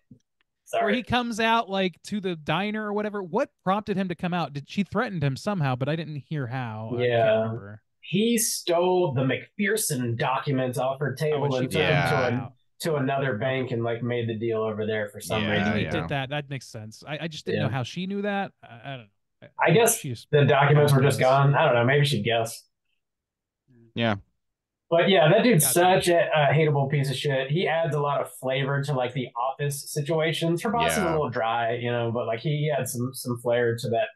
Sorry. he comes out like to the diner or whatever. What prompted him to come out? Did she threatened him somehow? But I didn't hear how. I can't Yeah. remember. He stole the McPherson documents off her table and she and took them Yeah. out. to another bank and like made the deal over there for some Yeah, I reason. knew he yeah. did that. That makes sense. I just didn't Yeah. know how she knew that. I don't know. I guess she's the documents were just does. gone. I don't know. Maybe she'd guess. Yeah. But yeah, that dude's Gotcha. such a hateable piece of shit. He adds a lot of flavor to like the office situations. Her boss is a Yeah. little dry, you know, but like he adds some flair to that.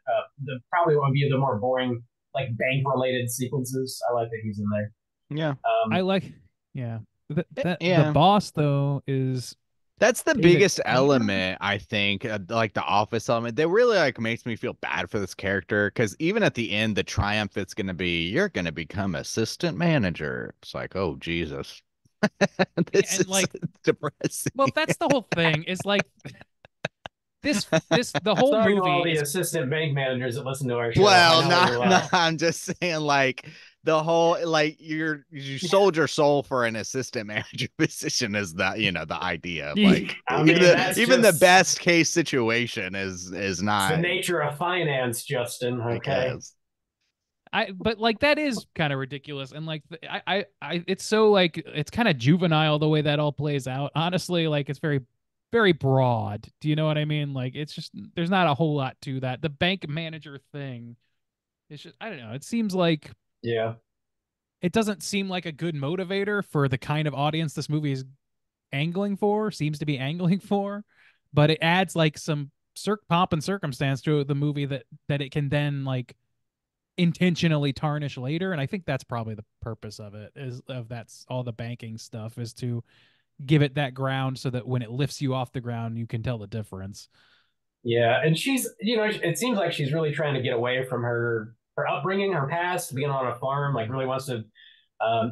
The probably one of the more boring like bank related sequences. I like that he's in there. Yeah. I like. Yeah. Yeah. The boss though is That's the David biggest Ayer? element, I think, like the office element. That really like makes me feel bad for this character because even at the end, the triumph it's gonna be, you're gonna become assistant manager. It's like, oh Jesus, this and is like depressing. well, that's the whole thing. Is like the whole Sorry to all movie the is assistant bank managers that listen to our show. Well, I know you're no, loud. I'm just saying, like the whole, like you sold your soul for an assistant manager position is that the idea of like I mean, that's even the just- best case situation is It's not. the nature of finance, Justin. I Okay. guess. but like that is kind of ridiculous, and like I it's so like it's kind of juvenile the way that all plays out. Honestly, like it's very, very broad. Do you know what I mean? Like it's just there's not a whole lot to that. The bank manager thing, it's just I don't know. It seems like Yeah. it doesn't seem like a good motivator for the kind of audience this movie is seems to be angling for, but it adds like some pomp and circumstance to the movie that it can then like intentionally tarnish later. And I think that's probably the purpose of it, is of that's all the banking stuff, is to give it that ground so that when it lifts you off the ground, you can tell the difference. Yeah, and she's, it seems like she's really trying to get away from her upbringing, her past, being on a farm, like really wants to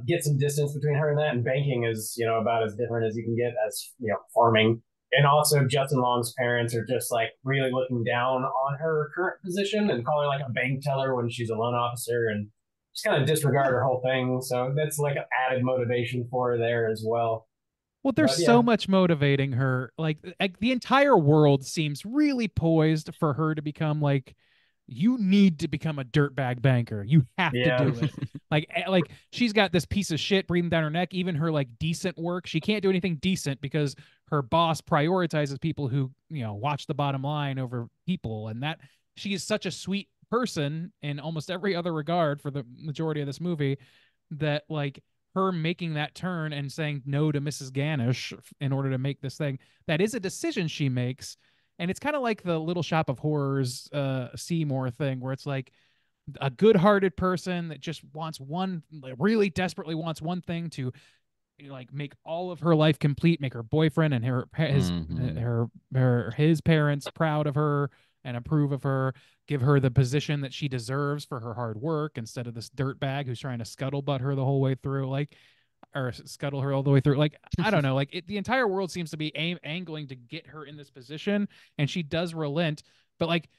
get some distance between her and that. And banking is, about as different as you can get as, farming. And also Justin Long's parents are just like really looking down on her current position and call her like a bank teller when she's a loan officer and just kind of disregard her whole thing. So that's like an added motivation for her there as well. Well, there's But, yeah. so much motivating her. Like the entire world seems really poised for her to become like, you need to become a dirtbag banker. You have Yeah. to do it. like she's got this piece of shit breathing down her neck. Even her like decent work, she can't do anything decent because her boss prioritizes people who watch the bottom line over people, and that she is such a sweet person in almost every other regard for the majority of this movie that like her making that turn and saying no to Mrs. Ganesh in order to make this thing, that is a decision she makes. And it's kind of like the Little Shop of Horrors Seymour thing, where it's like a good-hearted person that just wants really desperately wants one thing to like make all of her life complete, make her boyfriend and his parents proud of her and approve of her, give her the position that she deserves for her hard work instead of this dirtbag who's trying to scuttlebutt her the whole way through, or scuttle her all the way through. Like, I don't know, like the entire world seems to be angling to get her in this position, and she does relent. But like,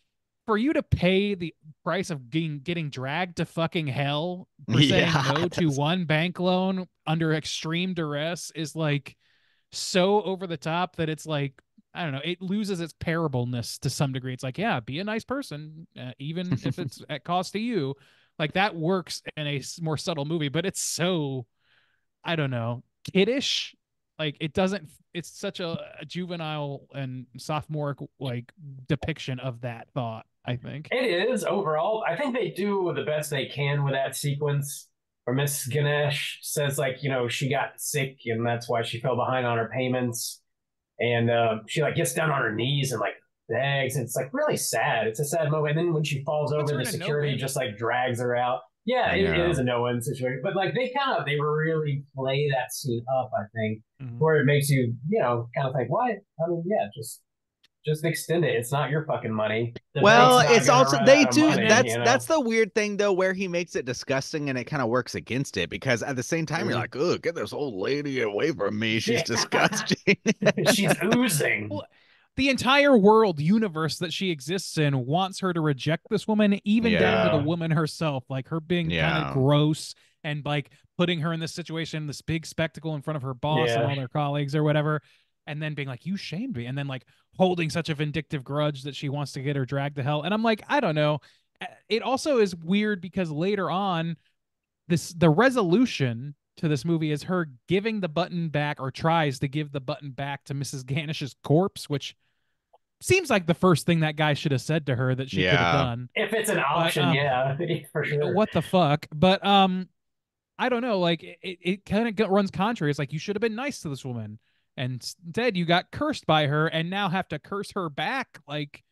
for you to pay the price of getting dragged to fucking hell for saying no to one bank loan under extreme duress is like so over the top that it's like, I don't know, it loses its parableness to some degree. It's like, yeah, be a nice person, even if it's at cost to you. Like that works in a more subtle movie, but it's so, I don't know, kiddish. Like it doesn't, it's such a juvenile and sophomoric like depiction of that thought, I think. It is overall. I think they do the best they can with that sequence where Miss Ganesh says like, she got sick and that's why she fell behind on her payments. And she like gets down on her knees and like begs. And it's like really sad. It's a sad moment. And then when she falls over, the security just like drags her out. Yeah, it is a no-win situation. But like they really play that scene up, I think, where it makes you, kind of think, what? I mean, yeah, just extend it. It's not your fucking money. Well, it's also they do money, that's the weird thing though, where he makes it disgusting and it kind of works against it, because at the same time you're like, oh, get this old lady away from me. She's disgusting. She's oozing. Well, the entire world universe that she exists in wants her to reject this woman, even down to the woman herself, like her being kind of gross and like putting her in this situation, this big spectacle in front of her boss and Yeah. all their colleagues or whatever, and then being like, you shamed me, and then like holding such a vindictive grudge that she wants to get her dragged to hell. And I'm like, I don't know. It also is weird because later on, the resolution to this movie is her giving the button back, or tries to give the button back to Mrs. Ganish's corpse, which seems like the first thing that guy should have said to her that she could have Yeah. done. If it's an option, yeah, for sure. What the fuck? But I don't know. Like it kind of runs contrary. It's like you should have been nice to this woman, and instead you got cursed by her, and now have to curse her back. Like,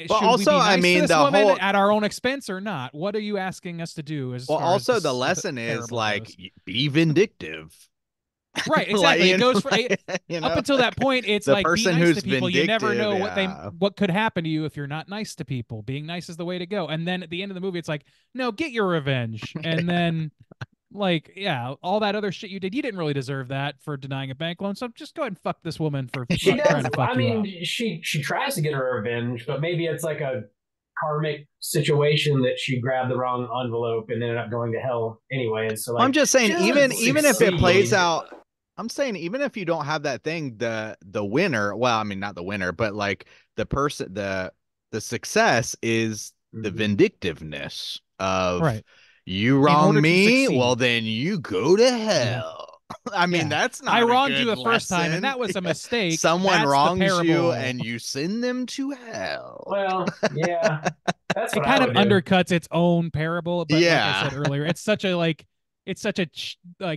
Well, should we also, be I nice mean, to this the woman whole- at our own expense or not? What are you asking us to do? As Well, far as also this the lesson is parable like goes? be vindictive. Right, Like, exactly. you It goes know, for you up know, until that point. It's the like be person nice who's to people. You never know vindictive, what could happen to you if you're not nice to people. Being nice is the way to go. And then at the end of the movie, it's like, no, get your revenge. And then, like, yeah, all that other shit you did, you didn't really deserve that for denying a bank loan. So just go ahead and fuck this woman for She trying does. to fuck I you up. mean, she tries to get her revenge, but maybe it's like a karmic situation that she grabbed the wrong envelope and ended up going to hell anyway. So like, I'm just saying, she doesn't even if it plays succeed. out, I'm saying even if you don't have that thing, the winner, well, I mean not the winner, but like the person, the success is the Mhm. vindictiveness of Right. you order wrong to me, succeed. well then you go to hell. I mean, Yeah. that's not I a wronged good you the first time, and lesson. that was a mistake. Someone That's the wrongs you parable. and you send them to hell. Well, yeah, that's It what kind I of would do. undercuts its own parable, but like Yeah. I said earlier, it's such a like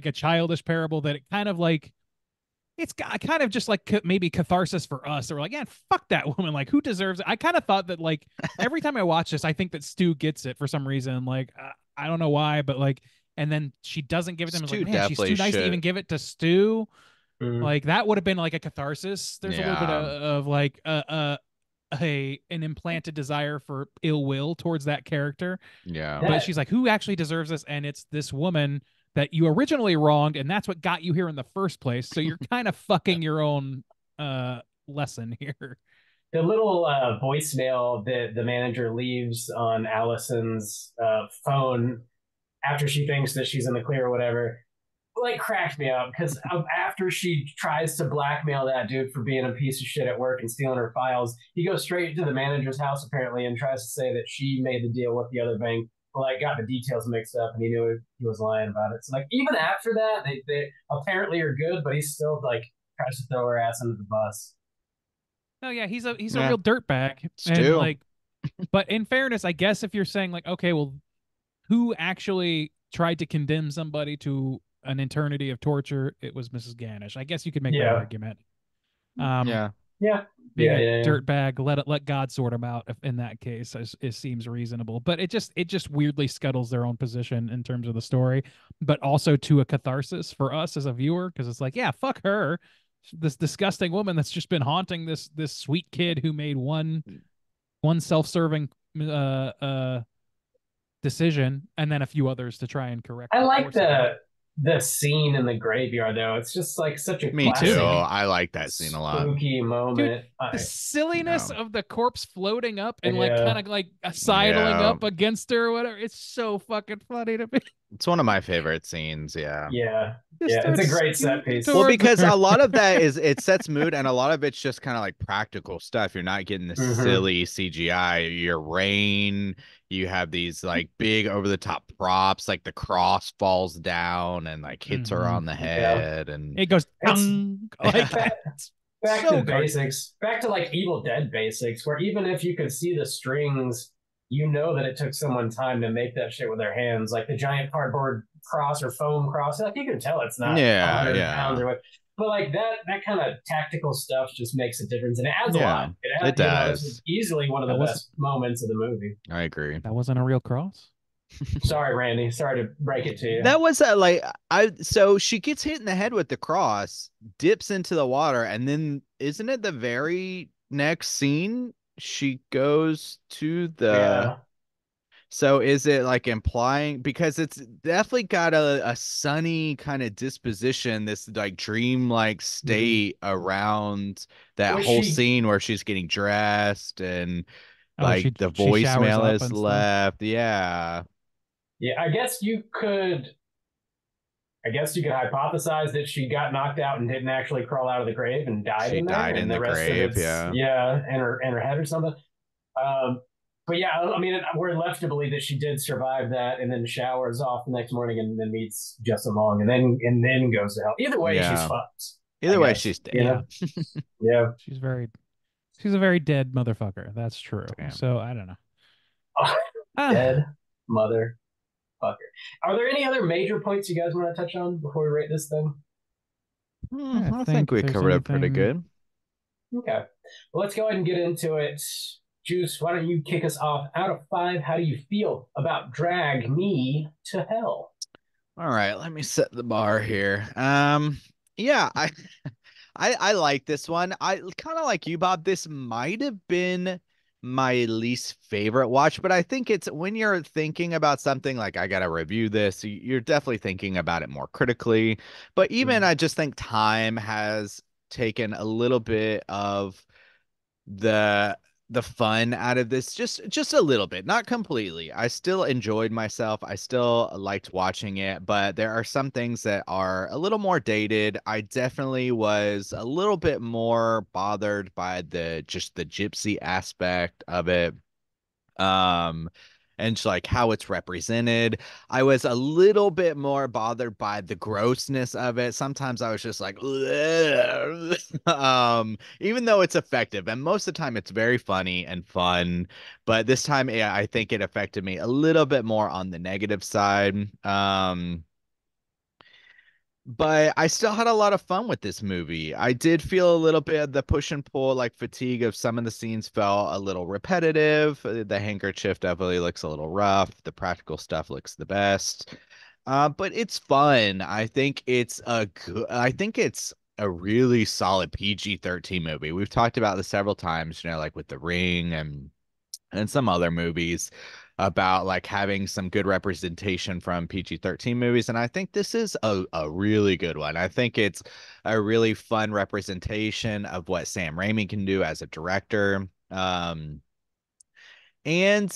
a childish parable that it kind of like it's kind of just like maybe catharsis for us. That we're like, yeah, fuck that woman. Like, who deserves it? I kind of thought that like every time I watch this, I think that Stu gets it for some reason. Like, I don't know why, but like, and then she doesn't give it to him. It's Stu like, man, she's too definitely nice to should. even give it to Stu. Mhm. Like that would have been like a catharsis. There's a little bit Yeah. of like an implanted desire for ill will towards that character. Yeah. That- But she's like, who actually deserves this? And it's this woman that you originally wronged, and that's what got you here in the first place. So you're kind of fucking your own lesson here. The little voicemail that the manager leaves on Allison's phone after she thinks that she's in the clear or whatever, like cracked me up because after she tries to blackmail that dude for being a piece of shit at work and stealing her files, he goes straight to the manager's house apparently and tries to say that she made the deal with the other bank. Well, like got the details mixed up and he knew he was lying about it. So like even after that, they apparently are good, but he still like tries to throw her ass under the bus. Oh yeah, he's a Yeah. real dirtbag. And Stu. like, but in fairness, I guess if you're saying like, okay, well, who actually tried to condemn somebody to an eternity of torture? It was Mrs. Ganish. I guess you could make that Yeah. argument. Yeah. Yeah. Being Yeah, a yeah, yeah. dirtbag, let God sort him out. In that case, it seems reasonable. But it just weirdly scuttles their own position in terms of the story, but also to a catharsis for us as a viewer because it's like, yeah, fuck her, this disgusting woman that's just been haunting this sweet kid who made one self-serving decision and then a few others to try and correct. I the like course of it. the scene in the graveyard though. It's just like such a Me classic, too. I like that scene a lot. spooky moment. The silliness Yeah. of the corpse floating up and like Yeah. kind of like sidling Yeah. up against her or whatever. It's so fucking funny to me. It's one of my favorite scenes. Yeah. Yeah. Just Yeah, it's a starts great set scooting piece. Well, towards because her. a lot of that is it sets mood, and a lot of it's just kind of like practical stuff. You're not getting the Mhm. silly CGI. Your rain. You have these like big over the top props, like the cross falls down and like hits her Mhm. on the head, and It goes It's- dong, like Back so to good. basics. Back to like Evil Dead basics, where even if you could see the strings, you know that it took someone time to make that shit with their hands. Like the giant cardboard cross or foam cross. Like you can tell it's not Yeah, 100 yeah. pounds or what. But like that kind of tactical stuff just makes a difference, and it adds a Yeah, lot. it does. It's easily one of the That was- best moments of the movie. I agree. that wasn't a real cross. Sorry, Randy. Sorry to break it to you. That was like so she gets hit in the head with the cross, dips into the water, and then isn't it the very next scene she goes to the Yeah. So is it like implying, because it's definitely got a sunny kind of disposition, this like dream-like state around that Was whole she- scene where she's getting dressed and Oh, like she- the she showers voicemail up is and stuff. left. Yeah. Yeah, I guess you could I guess you could hypothesize that she got knocked out and didn't actually crawl out of the grave and died She in there, died in and the the rest of grave, it's yeah. in her head or something. But yeah, I mean, we're left to believe that she did survive that, and then showers off the next morning, and then meets Justin Long, and then goes to hell. Either way, she's Yeah. fucked. Either I way, guess, she's dead. you know? Yeah. She's a very dead motherfucker. That's true. Damn. So I don't know. Dead motherfucker. Are there any other major points you guys want to touch on before we rate this thing? I think we there's covered it pretty anything- good. Okay. Well, let's go ahead and get into it. Juice, why don't you kick us off? Out of 5, how do you feel about Drag Me to Hell? All right, let me set the bar here. Yeah, I like this one. I kind of like you, Bob. This might have been my least favorite watch, but I think it's when you're thinking about something like I gotta review this, you're definitely thinking about it more critically. But even I just think time has taken a little bit of the fun out of this, just a little bit, not completely. I still enjoyed myself. I still liked watching it, but there are some things that are a little more dated. I definitely was a little bit more bothered by the gypsy aspect of it. And just like how it's represented. I was a little bit more bothered by the grossness of it. Sometimes I was just like, even though it's effective, and most of the time it's very funny and fun, but this time, yeah, I think it affected me a little bit more on the negative side. But I still had a lot of fun with this movie. I did feel a little bit of the push and pull, like fatigue of some of the scenes felt a little repetitive. The handkerchief definitely looks a little rough. The practical stuff looks the best. But it's fun. I think it's a really solid PG-13 movie. We've talked about this several times, like with The Ring and some other movies about like having some good representation from PG-13 movies. And I think this is a really good one. I think it's a really fun representation of what Sam Raimi can do as a director. And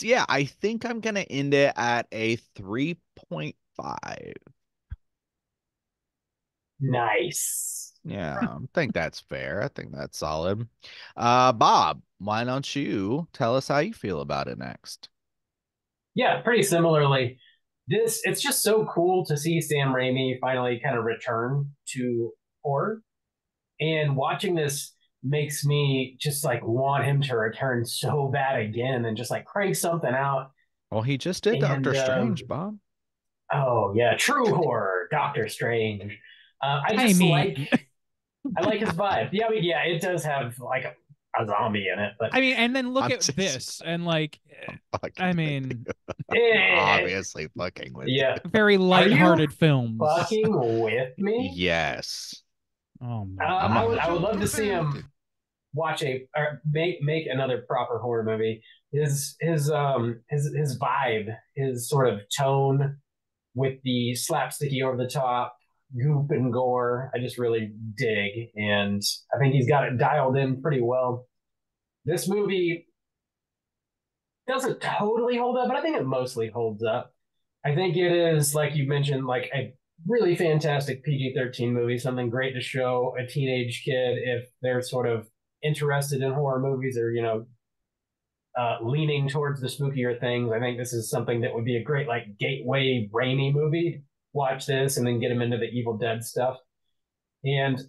yeah, I think I'm going to end it at a 3.5. Nice. Yeah, I think that's fair. I think that's solid. Bob, why don't you tell us how you feel about it next? Yeah, pretty similarly. It's just so cool to see Sam Raimi finally kind of return to horror. And watching this makes me just like want him to return so bad again and just like crank something out. Well, he just did Doctor Strange, Bob. Oh yeah, true horror, Doctor Strange. I like his vibe. Yeah, I mean, yeah, it does have like a zombie in it, but I mean, and then look I'm at just- this, and like, I mean, Obviously fucking with you. yeah, very lighthearted films. fucking with me. Yes. Oh my! I would love to see him watch or make another proper horror movie. His vibe, his sort of tone with the slapsticky over the top goop and gore, I just really dig, and I think he's got it dialed in pretty well. This movie doesn't totally hold up, but I think it mostly holds up. I think it is, like you mentioned, like a really fantastic PG-13 movie, something great to show a teenage kid if they're sort of interested in horror movies or, leaning towards the spookier things. I think this is something that would be a great, like, gateway Raimi movie. Watch this and then get them into the Evil Dead stuff. And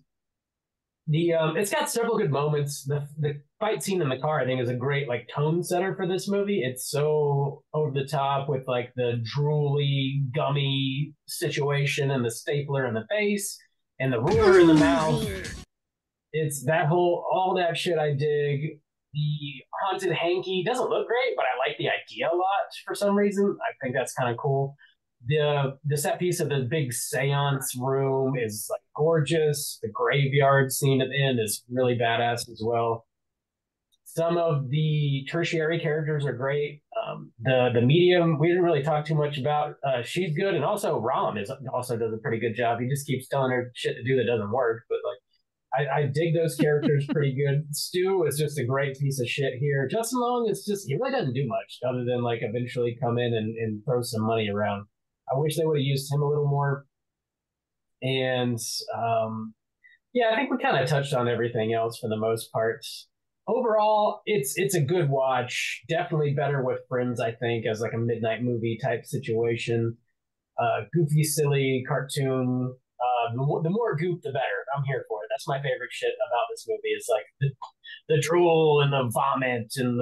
it's got several good moments. The fight scene in the car, I think, is a great like tone setter for this movie. It's so over the top with like the drooly, gummy situation and the stapler in the face and the ruler in the mouth. It's all that shit I dig. The haunted hanky doesn't look great, but I like the idea a lot for some reason. I think that's kind of cool. The set piece of the big seance room is like gorgeous. The graveyard scene at the end is really badass as well. Some of the tertiary characters are great. The medium we didn't really talk too much about. She's good, and also Rom also does a pretty good job. He just keeps telling her shit to do that doesn't work, but like I dig those characters pretty good. Stu is just a great piece of shit here. Justin Long is just he really doesn't do much other than like eventually come in and throw some money around. I wish they would have used him a little more. And yeah, I think we kind of touched on everything else for the most part. Overall, it's a good watch. Definitely better with friends, I think, as like a midnight movie type situation. Goofy, silly cartoon. The more goop, the better. I'm here for it. That's my favorite shit about this movie. It's like the drool and the vomit and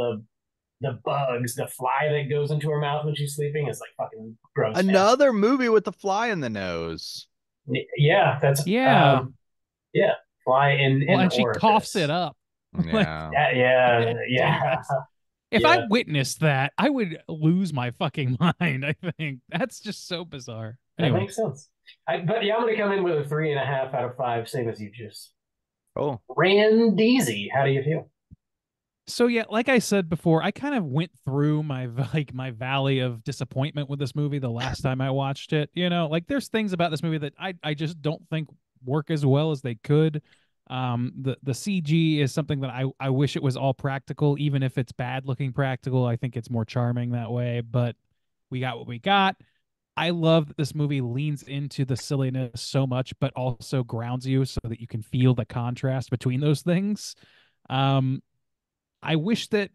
the bugs, the fly that goes into her mouth when she's sleeping is like fucking gross. Another movie with the fly in the nose. Yeah, that's Yeah. yeah, fly in Well, an and she coughs orifice. it up. Like, Yeah. Yeah. if Yeah. I witnessed that, I would lose my fucking mind. I think that's just so bizarre. That Anyway, makes sense. But yeah, I'm gonna come in with a 3.5 out of 5, same as you just. Oh, Randeezy, how do you feel? so yeah, like I said before, I kind of went through my my valley of disappointment with this movie the last time I watched it. You know, like there's things about this movie that I just don't think work as well as they could. The CG is something that I wish it was all practical, even if it's bad looking practical. I think it's more charming that way, but we got what we got. I love that this movie leans into the silliness so much, but also grounds you so that you can feel the contrast between those things. Um, I wish that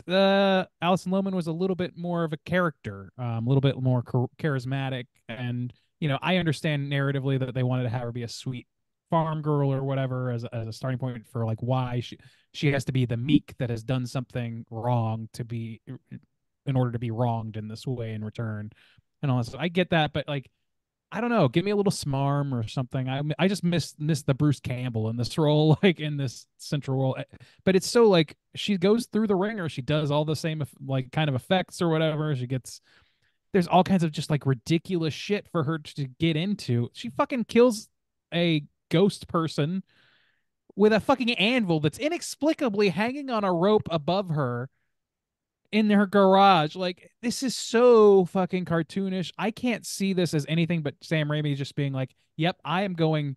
Alison Lohman was a little bit more of a character, a little bit more charismatic, and I understand narratively that they wanted to have her be a sweet farm girl or whatever as a starting point for like why she has to be the meek that has done something wrong to be in order to be wronged in this way in return, and all this. I get that, but like I don't know, give me a little smarm or something. I just miss the Bruce Campbell in this role, like in this central role. But it's so like she goes through the ringer, she does all the same like kind of effects or whatever. She gets there's all kinds of just like ridiculous shit for her to get into. She fucking kills a ghost person with a fucking anvil that's inexplicably hanging on a rope above her in her garage. Like, this is so fucking cartoonish. I can't see this as anything but Sam Raimi just being like, "Yep, I am going."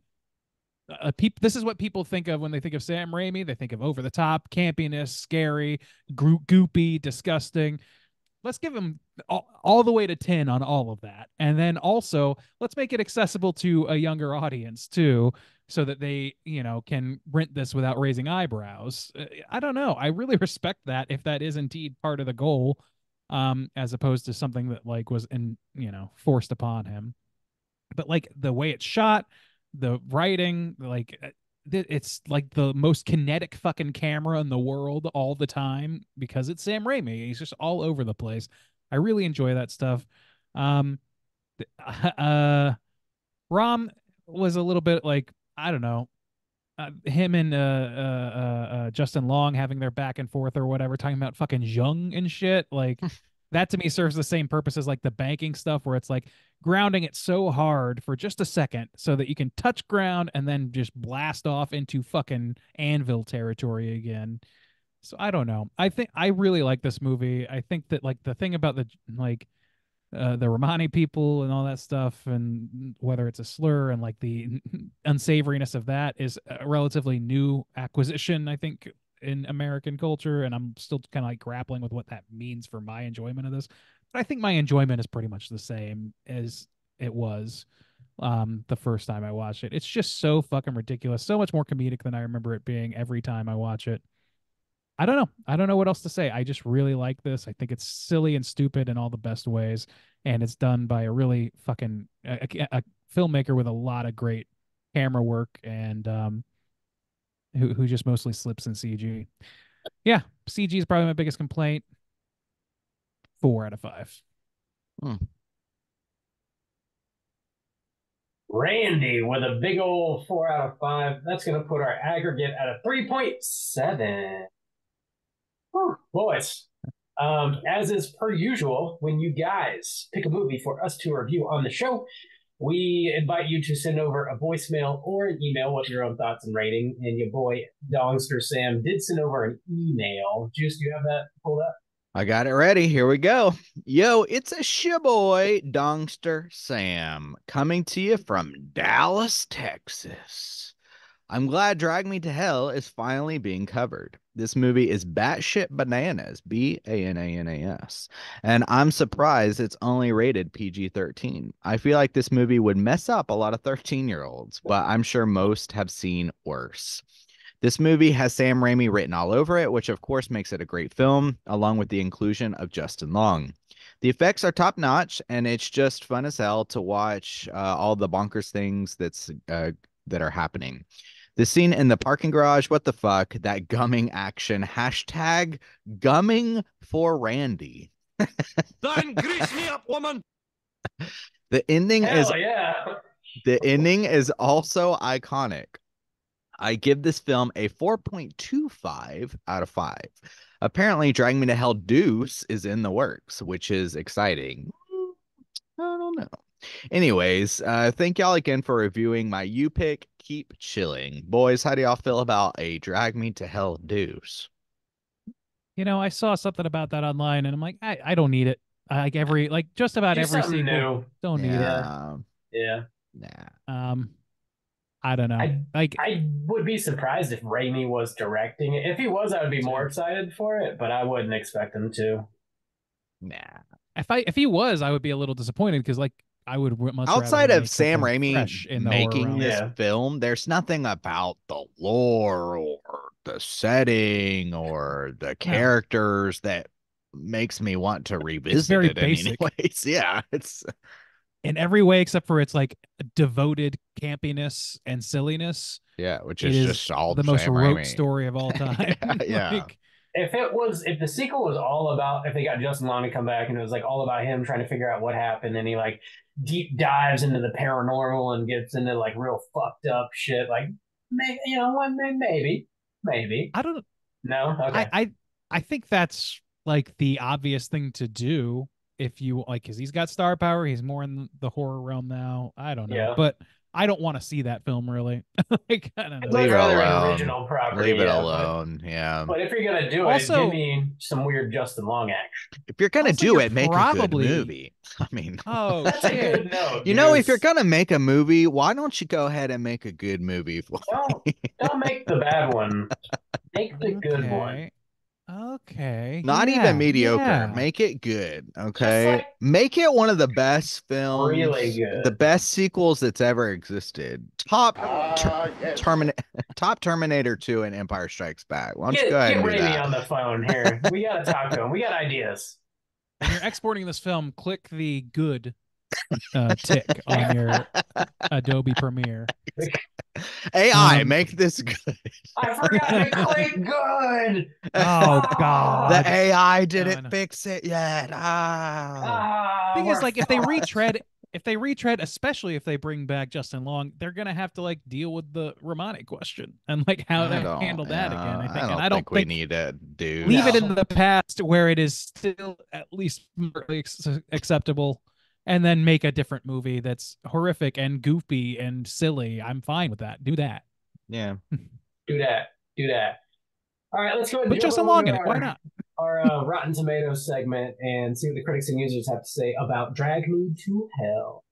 This is what people think of when they think of Sam Raimi. They think of over the top, campiness, scary, goopy, disgusting. Let's give him all the way to 10 on all of that, and then also let's make it accessible to a younger audience too, so that they can rent this without raising eyebrows. I don't know, I really respect that if that is indeed part of the goal, as opposed to something that like was forced upon him. But like the way it's shot, the writing, like it's like the most kinetic fucking camera in the world all the time because it's Sam Raimi. He's just all over the place. I really enjoy that stuff. Um, Rom was a little bit like, I don't know, him and Justin Long having their back and forth or whatever, talking about fucking Jung and shit. Like that to me serves the same purpose as like the banking stuff, where it's like grounding it so hard for just a second so that you can touch ground and then just blast off into fucking anvil territory again. So I don't know. I think I really like this movie. I think that like the thing about the Romani people and all that stuff, and whether it's a slur and like the unsavoriness of that is a relatively new acquisition, I think, in American culture. And I'm still kind of like grappling with what that means for my enjoyment of this. But I think my enjoyment is pretty much the same as it was the first time I watched it. It's just so fucking ridiculous, so much more comedic than I remember it being every time I watch it. I don't know. I don't know what else to say. I just really like this. I think it's silly and stupid in all the best ways, and it's done by a really fucking a filmmaker with a lot of great camera work, and who just mostly slips in CG. Yeah, CG is probably my biggest complaint. 4 out of 5. Hmm. Randy with a big old 4 out of 5. That's going to put our aggregate at a 3.7. Whew, boys, as is per usual, when you guys pick a movie for us to review on the show, we invite you to send over a voicemail or an email with your own thoughts and rating. And your boy, Dongster Sam, did send over an email. Juice, do you have that pulled up? I got it ready. Here we go. Yo, it's a shiboy, Dongster Sam, coming to you from Dallas, Texas. I'm glad Drag Me to Hell is finally being covered. This movie is batshit bananas, Bananas, and I'm surprised it's only rated PG-13. I feel like this movie would mess up a lot of 13-year-olds, but I'm sure most have seen worse. This movie has Sam Raimi written all over it, which of course makes it a great film, along with the inclusion of Justin Long. The effects are top notch, and it's just fun as hell to watch all the bonkers things that are happening. The scene in the parking garage, what the fuck? That gumming action. Hashtag gumming for Randy. Then grease me up, woman. The ending is Hell yeah. the ending is also iconic. I give this film a 4.25 out of 5. Apparently, Drag Me to Hell Deuce is in the works, which is exciting. I don't know. Anyways, thank y'all again for reviewing my U pick. Keep chilling. Boys, how do y'all feel about a Drag Me to Hell Deuce? You know, I saw something about that online, and I'm like, I don't need it. Just about Do every something sequel, new. don't need it. Yeah. Yeah. Nah. I don't know. I would be surprised if Raimi was directing it. If he was, I would be more excited for it, but I wouldn't expect him to. Nah. If he was, I would be a little disappointed because I would much Outside rather of make Sam something Raimi fresh in the horror making realm. this Yeah. film, there's nothing about the lore or the setting or the characters that makes me want to revisit very it basic. in any ways. Yeah, it's In every way except for its like devoted campiness and silliness. which It is is just all the most Sam rote Raimi. story of all time. Yeah. If the sequel was all about, if they got Justin Long to come back and it was like all about him trying to figure out what happened, and he like deep dives into the paranormal and gets into like real fucked up shit, like maybe. I don't No, okay. I think that's like the obvious thing to do if you like, because he's got star power. He's more in the horror realm now. I don't know, Yeah. but I don't want to see that film really. Like, I don't know. I'd Leave it rather an alone. original property. Leave it yeah, alone. Yeah. But if you're gonna do Also- it, give me some weird Justin Long action. If you're gonna Also, do you're it, make probably- a good movie. I mean, Oh That's a shit! good note. you know, if Deuce. you're gonna make a movie, why don't you go ahead and make a good movie for don't make the bad one. Make the good one. Okay. Not yeah, even mediocre. yeah. Make it good. Okay. like- Make it one of the best films, Really good. the best sequels that's ever existed. Top Terminator 2 and Empire Strikes Back. Why don't you Get go ahead and do Raimi that? on the phone here. We gotta talk to him. We got ideas. When you're exporting this film, click the good tick on your Adobe Premiere. AI, make this good. I forgot to click good. Oh God! The AI didn't no. fix it yet. Thing is, we're like, if they fucked. retread, especially if they bring back Justin Long, they're gonna have to like deal with the Romatic question and like how to handle that again. I think, and I don't we think need to do. leave it No. in the past where it is still at least moderately acceptable, and then make a different movie that's horrific and goofy and silly. I'm fine with that. Do that. Yeah. Do that. All right, let's go ahead and Put jump Justin over Long to in it. Why not? Our Rotten Tomatoes segment and see what the critics and users have to say about Drag Me to Hell.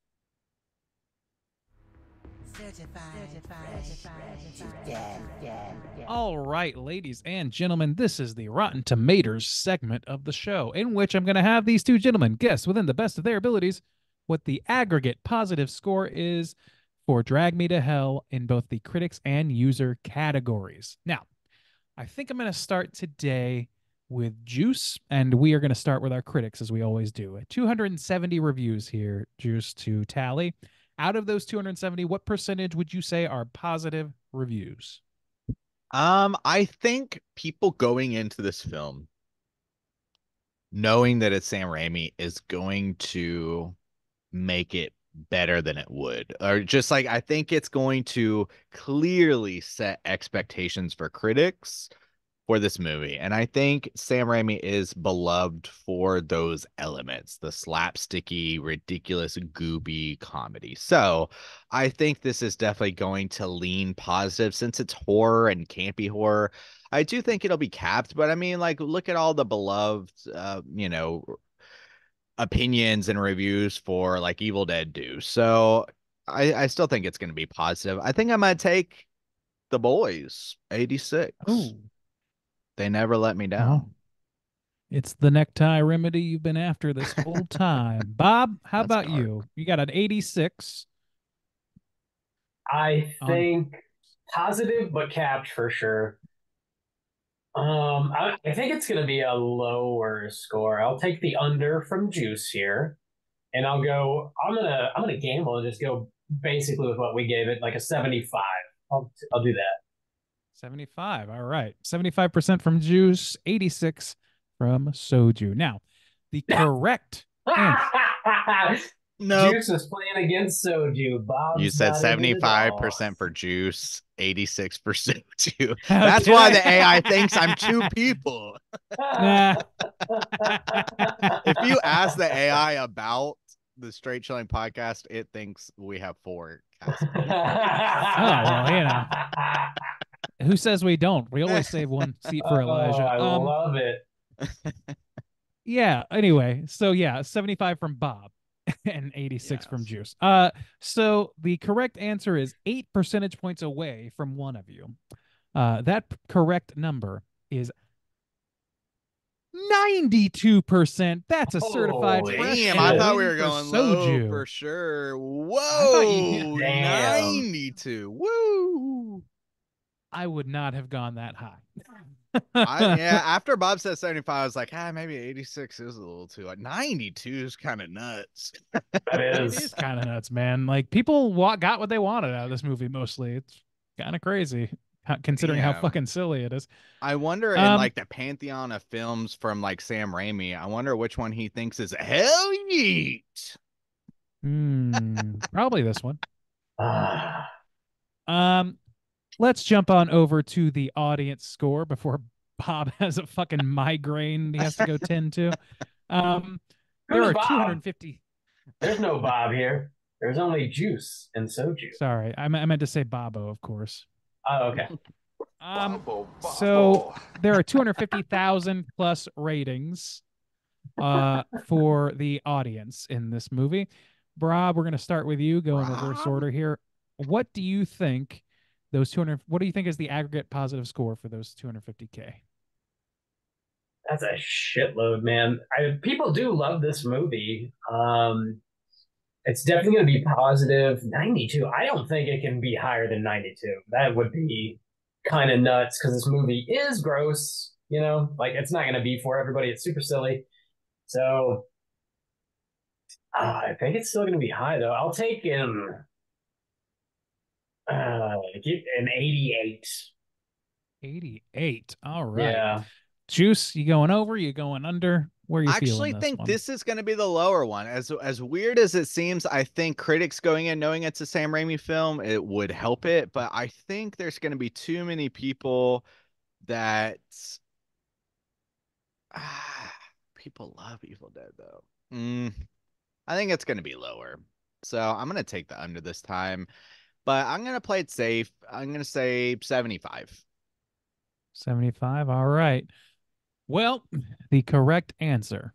All right, ladies and gentlemen, this is the Rotten Tomatoes segment of the show, in which I'm going to have these two gentlemen guess within the best of their abilities what the aggregate positive score is for Drag Me to Hell in both the critics and user categories. Now, I think I'm going to start today with Juice, and we are going to start with our critics as we always do. 270 reviews here, Juice, to tally. Out of those 270, what percentage would you say are positive reviews? I think people going into this film knowing that it's Sam Raimi is going to make it better than it would. Or just like I think it's going to clearly set expectations for critics for this movie. And I think Sam Raimi is beloved for those elements, the slapsticky, ridiculous, gooby comedy. So I think this is definitely going to lean positive since it's horror and campy horror. I do think it'll be capped, but I mean, like, look at all the beloved, opinions and reviews for like Evil Dead do. So I still think it's going to be positive. I think I'm going to take The Boys, 86. Oh, They never let me down. well, it's the necktie remedy you've been after this whole time. Bob, how That's about dark. you? You got an 86 I on. think positive, but capped for sure. I think it's gonna be a lower score. I'll take the under from Juice here, and I'll go. I'm gonna gamble and just go basically with what we gave it, like a 75. I'll do that. 75. All right. 75% from Juice, 86 from Soju. Now, the correct answer. Nope. Juice is playing against Soju. Bob's You said not in it at all. 75% for Juice, 86 for Soju. That's why the AI thinks I'm two people. Nah. If you ask the AI about the Straight Chilling podcast, it thinks we have 4 cast members. well, you know. Who says we don't? We always save one seat for Elijah. I love it. Yeah. Anyway, so yeah, 75 from Bob and 86 from Yes. Juice. So the correct answer is 8 percentage points away from one of you. That correct number is 92%. That's a certified Holy fresh Damn, and I a thought we win were for going low Soju. for sure. thought you'd Whoa, get- Damn. 92. Woo. I would not have gone that high. Yeah, after Bob said 75, I was like, maybe 86 is a little too. Like 92 is kind of nuts. That It is. is kind of nuts, man. Like people got what they wanted out of this movie mostly. It's kind of crazy considering how Damn. fucking silly it is. I wonder in Um, like the pantheon of films from like Sam Raimi, I wonder which one he thinks is hell yeet. Probably this one. Ah. Let's jump on over to the audience score before Bob has a fucking migraine he has to go tend to. There Who's are Bob? 250. There's no Bob here. There's only Juice and Soju. Sorry, I meant to say Bobo, of course. Oh, okay. So there are 250,000 plus ratings for the audience in this movie. Bob, we're going to start with you, go in reverse Rob? order here. What do you think what do you think is the aggregate positive score for those 250K? That's a shitload, man. People do love this movie. It's definitely going to be positive. 92. I don't think it can be higher than 92. That would be kind of nuts because this movie is gross. You know, like it's not going to be for everybody. It's super silly. So I think it's still going to be high though. I'll take an 88. 88. All right. Yeah. Juice, you going over? You going under? Where are you I actually feeling think one? this is going to be the lower one. As weird as it seems, I think critics going in knowing it's a Sam Raimi film, it would help it. But I think there's going to be too many people that people love Evil Dead though. I think it's going to be lower. So I'm going to take the under this time. But I'm going to play it safe. I'm going to say 75. 75. All right. Well, the correct answer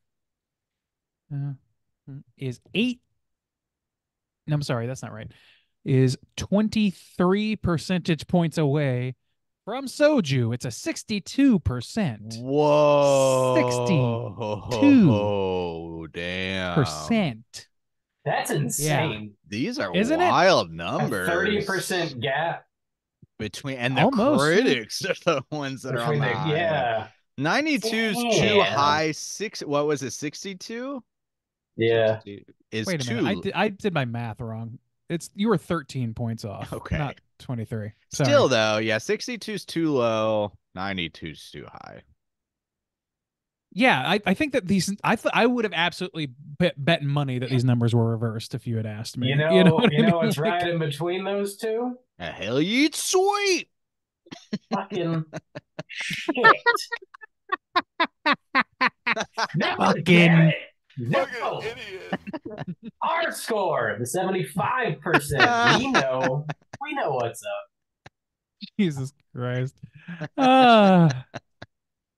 is 8. No, I'm sorry, that's not right. Is 23 percentage points away from Soju. It's a 62%. Whoa. Damn. Percent. That's insane. These are Isn't it? wild A numbers. 30% gap between, and the Almost, yeah. critics are the ones that are on between the the high. yeah. 92's too Damn. high. What was it? 62? Yeah. 62 is Wait a too. minute. I did my math wrong. You were 13 points off. Okay. Not 23. Sorry. Still though, yeah, 62's too low. 92's too high. Yeah, I think that I would have absolutely bet money that these numbers were reversed if you had asked me. You know what I mean? what's Like, right in between those two? A hell you sweet. Fucking shit. No, Fucking- damn it. No. Our score, the 75%. We know what's up. Jesus Christ.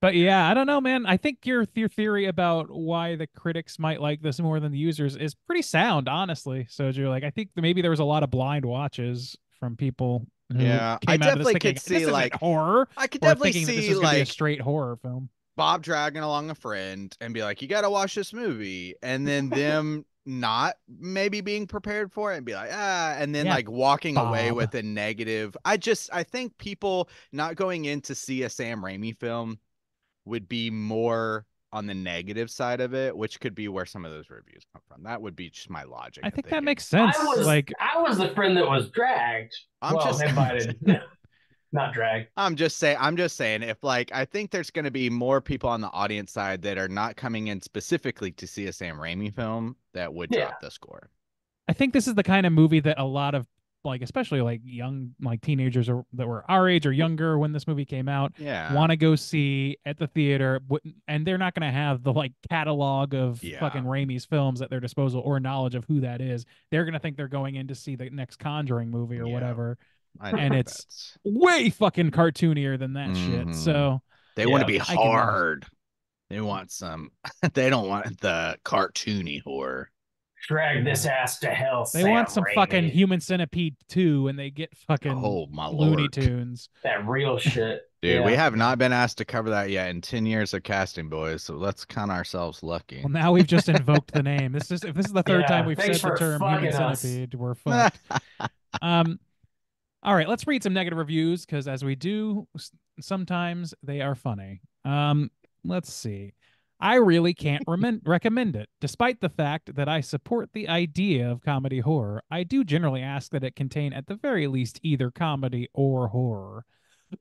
But yeah, I don't know, man. I think your theory about why the critics might like this more than the users is pretty sound, honestly. Soju, like I think maybe there was a lot of blind watches from people who Yeah, I came out of this definitely thinking, could this see isn't like horror, I could or definitely thinking that this see is going to be a like straight horror film. Bob dragging along a friend and be like, "You got to watch this movie," and then them not maybe being prepared for it and be like, and then Yeah, like walking away Bob. with a negative. I think people not going in to see a Sam Raimi film would be more on the negative side of it, which could be where some of those reviews come from. That would be just my logic. I of think that thinking. makes sense. I was the friend that was dragged. I'm well, just- invited, not dragged. I'm just saying if like I think there's going to be more people on the audience side that are not coming in specifically to see a Sam Raimi film that would Yeah. drop the score. I think this is the kind of movie that a lot of like, especially like young, like teenagers that were our age or younger when this movie came out, Yeah. want to go see at the theater, and they're not going to have the like catalog of fucking Raimi's films at their disposal or knowledge of who that is. They're going to think they're going in to see the next Conjuring movie or whatever, and it's way fucking cartoonier than that shit. So they want to be I can hard. They want some. They don't want the cartoony horror. Drag this ass to hell. They Sam want some Raimi. fucking Human Centipede 2, and they get fucking my Looney Lord. Tunes. That real shit. Dude, we have not been asked to cover that yet in 10 years of casting, boys. So let's count ourselves lucky. Well, now we've just invoked the name. If this is the third time we've said thanks the for term Human fucking us. Centipede, we're fucked. All right, let's read some negative reviews because as we do, sometimes they are funny. Let's see. I really can't recommend it. Despite the fact that I support the idea of comedy horror, I do generally ask that it contain at the very least either comedy or horror.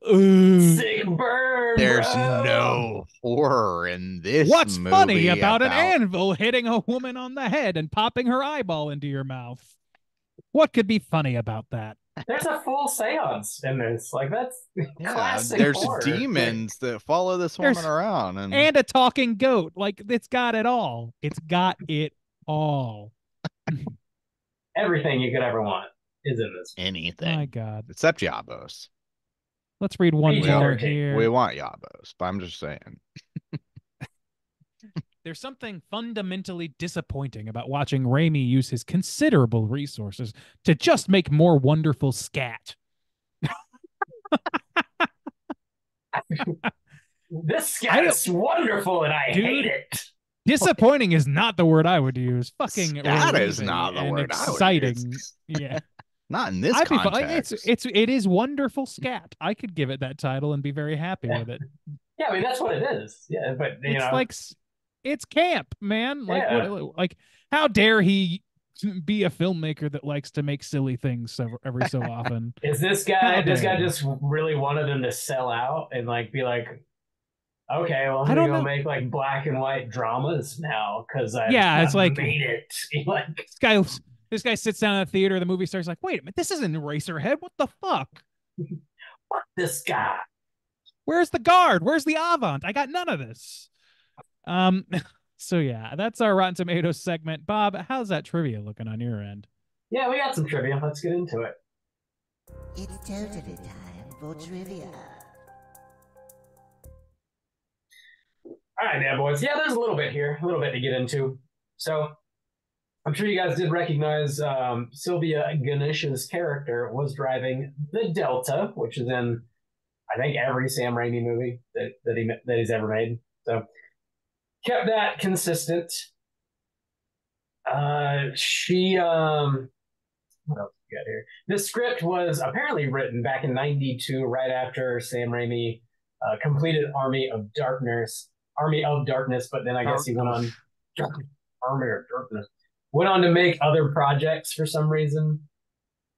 Sick burn. There's bro. no horror in this. What's movie funny about an anvil hitting a woman on the head and popping her eyeball into your mouth? What could be funny about that? There's a full seance in this. Like that's classic. There's horror. demons that follow this woman around, and a talking goat. Like it's got it all. It's got it all. Everything you could ever want is in this. Anything. My God. Except Yabos. Let's read one more PG-13. here. We want Yabos, but I'm just saying. There's something fundamentally disappointing about watching Raimi use his considerable resources to just make more wonderful scat. This scat is wonderful, and I Dude, hate it. Disappointing is not the word I would use. Fucking Scat is amazing not the and word I would exciting. use. Yeah. Not in this I'd be context. it is wonderful scat. I could give it that title and be very happy with it. Yeah, I mean that's what it is. Yeah, but you It's know, like it's camp, man. Like Yeah. like how dare he be a filmmaker that likes to make silly things every so often? is this guy? How This dare guy you. just really wanted him to sell out and like be like, okay, well, I I'm don't gonna go know. make like black and white dramas now because I It's like made it. Like this guy sits down in the theater. The movie starts like, wait a minute, this isn't Eraserhead. What the fuck? fuck this guy. Where's the guard? Where's the Avant? I got none of this. So yeah, that's our Rotten Tomatoes segment. Bob, how's that trivia looking on your end? Yeah, we got some trivia. Let's get into it. It's totally time for trivia. All right, now, boys. Yeah, there's a little bit here, a little bit to get into. So, I'm sure you guys did recognize Sylvia Ganesha's character was driving the Delta, which is in, I think, every Sam Raimi movie that he's ever made. So, kept that consistent. What else we got here? This script was apparently written back in '92, right after Sam Raimi completed Army of Darkness, but then I guess he went on Army of Darkness. Went on to make other projects for some reason.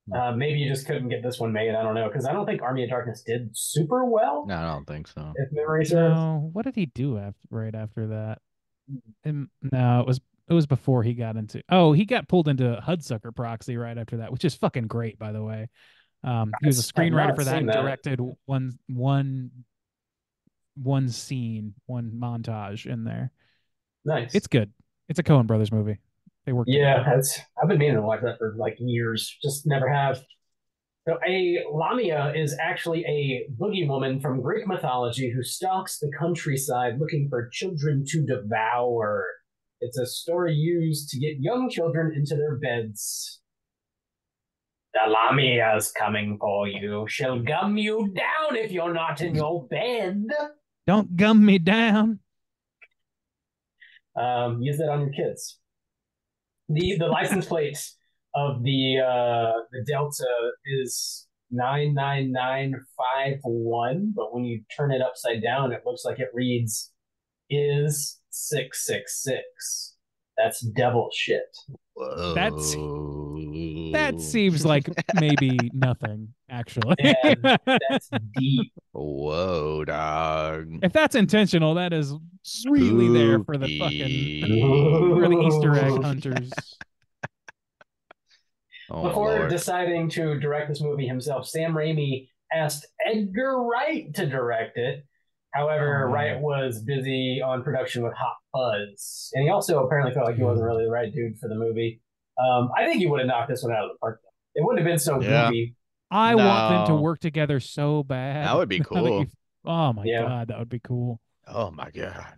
Maybe you just couldn't get this one made. I don't know, because I don't think Army of Darkness did super well. No, I don't think so. If memory serves. No, what did he do right after that? No, it was before he got into. Oh, he got pulled into Hudsucker Proxy right after that, which is fucking great, by the way. He was a I've screenwriter not for that. seen And that. directed one scene, one montage in there. Nice. It's good. It's a Coen Brothers movie. They work. Yeah, I've been meaning to watch that for like years, just never have. So a Lamia is actually a boogie woman from Greek mythology who stalks the countryside looking for children to devour. It's a story used to get young children into their beds. The Lamia's coming for you. She'll gum you down if you're not in your bed. Don't gum me down. Use that on your kids. The license plate of the Delta is 99951, but when you turn it upside down, it looks like it reads is 666. That's devil shit. That seems like maybe nothing, actually. Man, that's deep. Whoa, dog. If that's intentional, that is really there for the fucking for the Easter egg hunters. Oh, Before Lord. deciding to direct this movie himself, Sam Raimi asked Edgar Wright to direct it. However, Oh, man. Wright was busy on production with Hot Fuzz, and he also apparently felt like he wasn't really the right dude for the movie. I think he would have knocked this one out of the park. It wouldn't have been so Yeah. goofy. I want them to No. work together so bad. That would be now cool. you've- Oh my Yeah. god, that would be cool. Oh my God.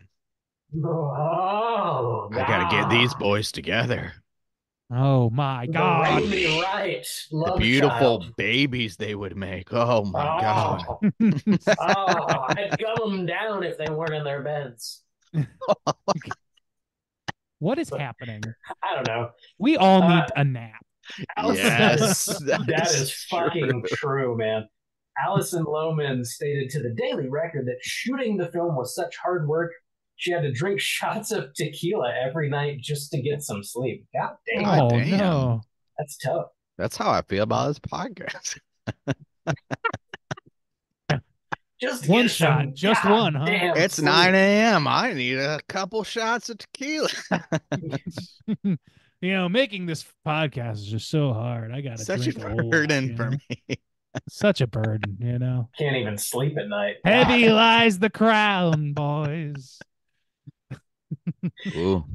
Oh, I gotta get these God. boys together. Oh my The god. Raimi Wright The love beautiful child. babies they would make. Oh my God. Oh, oh, I'd gum them down if they weren't in their beds. What is happening? I don't know. We all need a nap. Yes, That is true. fucking true, man. Alison Lohman stated to the Daily Record that shooting the film was such hard work, she had to drink shots of tequila every night just to get some sleep. God damn, God Oh damn. no. that's tough. That's how I feel about this podcast. Just One get shot, some just one, huh? goddamn It's sleep. 9 a.m. I need a couple shots of tequila. Making this podcast is just so hard. I gotta Such a drink a lot, burden for me. Such a burden. Can't even sleep at night. Heavy lies the crown, boys. Ooh.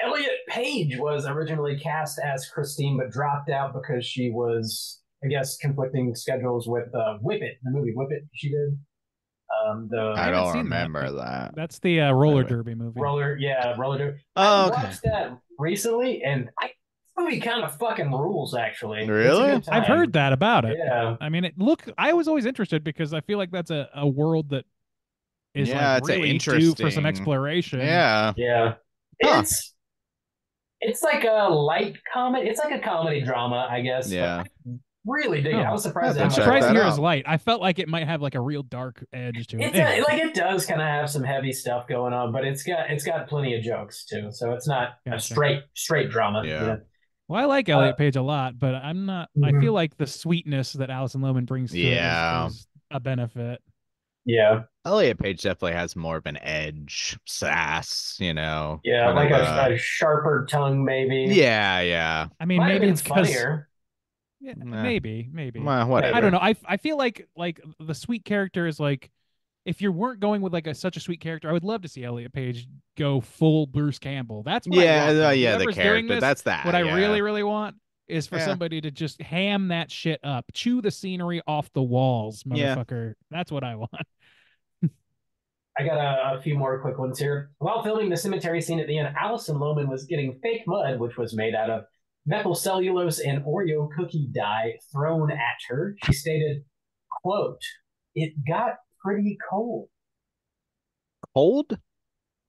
Elliot Page was originally cast as Christine, but dropped out because she was, I guess, conflicting schedules with Whip It, the movie Whip It she did. I haven't don't seen that, remember but- that. That's the roller Wait. derby movie. roller derby. Oh, I okay. watched that recently, and this movie kind of fucking rules, actually. It's a Really? good I've time. heard that about it. Yeah. I mean, I was always interested because I feel like that's a world that is Yeah, like it's a really due for some interesting- exploration. Yeah. Yeah. Huh. It's like a light comedy. It's like a comedy drama, I guess. but Yeah. I really dig it. I was surprised at I'm how Check much surprised that to hear out. it's light. I felt like it might have like a real dark edge to it. it does kind of have some heavy stuff going on, but it's got plenty of jokes too. So it's not a Gotcha. straight drama. Yeah. Well, I like Elliot Page a lot, but I'm not. I Mhm. feel like the sweetness that Alison Lohman brings to Yeah. it is a benefit. Yeah. Elliot Page definitely has more of an edge, sass, Yeah. kind Like of a sharper tongue, maybe. yeah. I mean, Might have maybe been it's because funnier. Nah. maybe. Well, whatever. I don't know. I feel like the sweet character is like, if you weren't going with like such a sweet character, I would love to see Elliot Page go full Bruce Campbell. That's what I Yeah, want, though. yeah, the Whoever's doing character. this, That's that. what I yeah. really, really want is for Yeah. somebody to just ham that shit up, chew the scenery off the walls, Yeah. motherfucker. That's what I want. I got a few more quick ones here. While filming the cemetery scene at the end, Alison Lohman was getting fake mud, which was made out of methyl cellulose and Oreo cookie dye, thrown at her. She stated, quote, "It got pretty cold." Cold?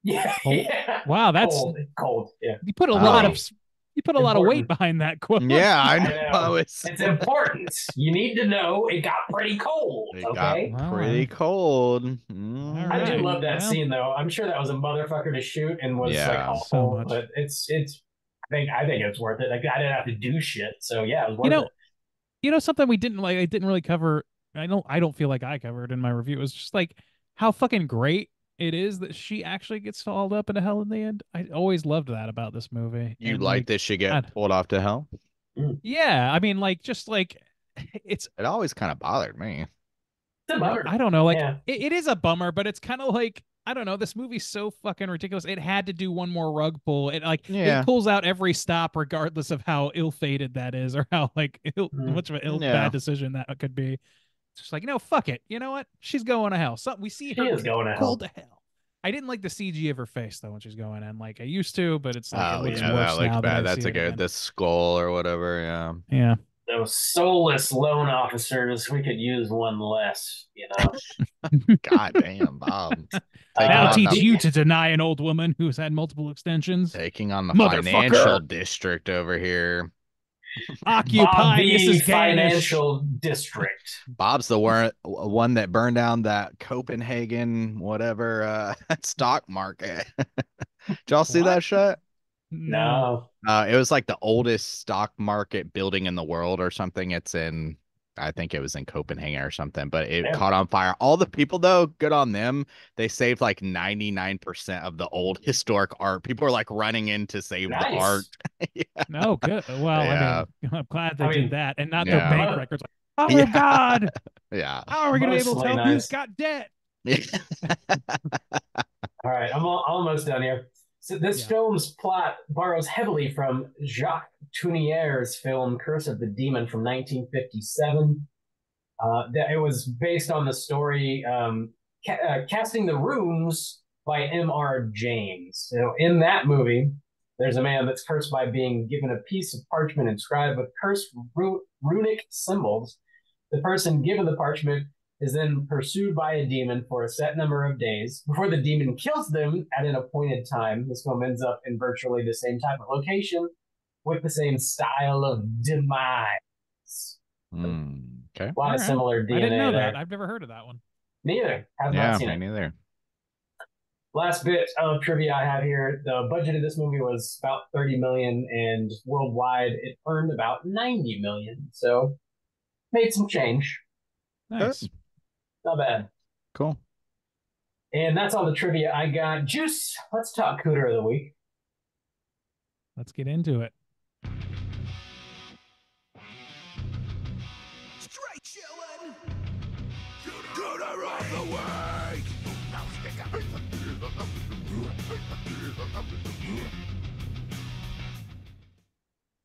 Yeah. Cold? Yeah. Wow, that's Cold. Yeah. you put a Oh. lot of weight Important. behind that quote. Yeah, I I know. know. It's, It's important. You need to know it got pretty cold. it Okay. got Wow. pretty cold. I do Right, love that well. scene though. I'm sure that was a motherfucker to shoot and was like Yeah. awful, So much. but it's. I think it's worth it. Like I didn't have to do shit, so yeah, it was worth it. Something we didn't like. I didn't really cover. I don't feel like I covered in my review. It was just like how fucking great it is that she actually gets hauled up into hell in the end. I always loved that about this movie. You And, like this should get God. pulled off to hell? Yeah, I mean, like, just like it's. It always kind of bothered me. It's a bummer. I don't know. Like, Yeah. it is a bummer, but it's kind of like I don't know. This movie's so fucking ridiculous. It had to do one more rug pull. Yeah. It pulls out every stop, regardless of how ill-fated that is, or how like Mhm. much of an Yeah. bad decision that could be. It's just like, fuck it. You know what? She's going to hell. So we see She her is going to hell. cold to hell. I didn't like the CG of her face though when she's going in, like I used to, but it's like Oh it looks yeah, worse that now looks that I bad. That's see a it good again. the skull or whatever. Yeah. Yeah. That those soulless loan officers. We could use one less, you know. God damn, Bob. That'll on teach the- you to deny an old woman who's had multiple extensions. Taking on the Motherfucker. financial district over here. Bob Occupy the Mrs. Gainish. Financial District. Bob's the one that burned down that Copenhagen whatever stock market. Did y'all see that What? shit? No. It was like the oldest stock market building in the world or something. I think it was in Copenhagen or something, but it Yeah. caught on fire. All the people though, good on them. They saved like 99% of the old historic art. People are like running in to save the Nice. art. Yeah. No, good. Well, Yeah. I mean, I'm glad they I mean, did that and not yeah. their bank records. Oh Yeah. God, Yeah. how are we gonna be able to Mostly tell nice. who's got debt? All right, I'm almost done here. So this Yeah. film's plot borrows heavily from Jacques Tournier's film Curse of the Demon from 1957. It was based on the story Casting the Runes by M.R. James. So in that movie, there's a man that's cursed by being given a piece of parchment inscribed with cursed runic symbols. The person given the parchment is then pursued by a demon for a set number of days. Before the demon kills them at an appointed time, this film ends up in virtually the same type of location with the same style of demise. Okay. A lot All of right. similar DNA I didn't know there. that. I've never heard of that one. Neither. Have Yeah, not seen me it. neither. Last bit of trivia I have here. The budget of this movie was about 30 million, and worldwide it earned about 90 million. So made some change. Nice. Not bad. Cool. And that's all the trivia I got. Juice, let's talk Cooter of the Week. Let's get into it. Straight chillin'. Cooter of the week.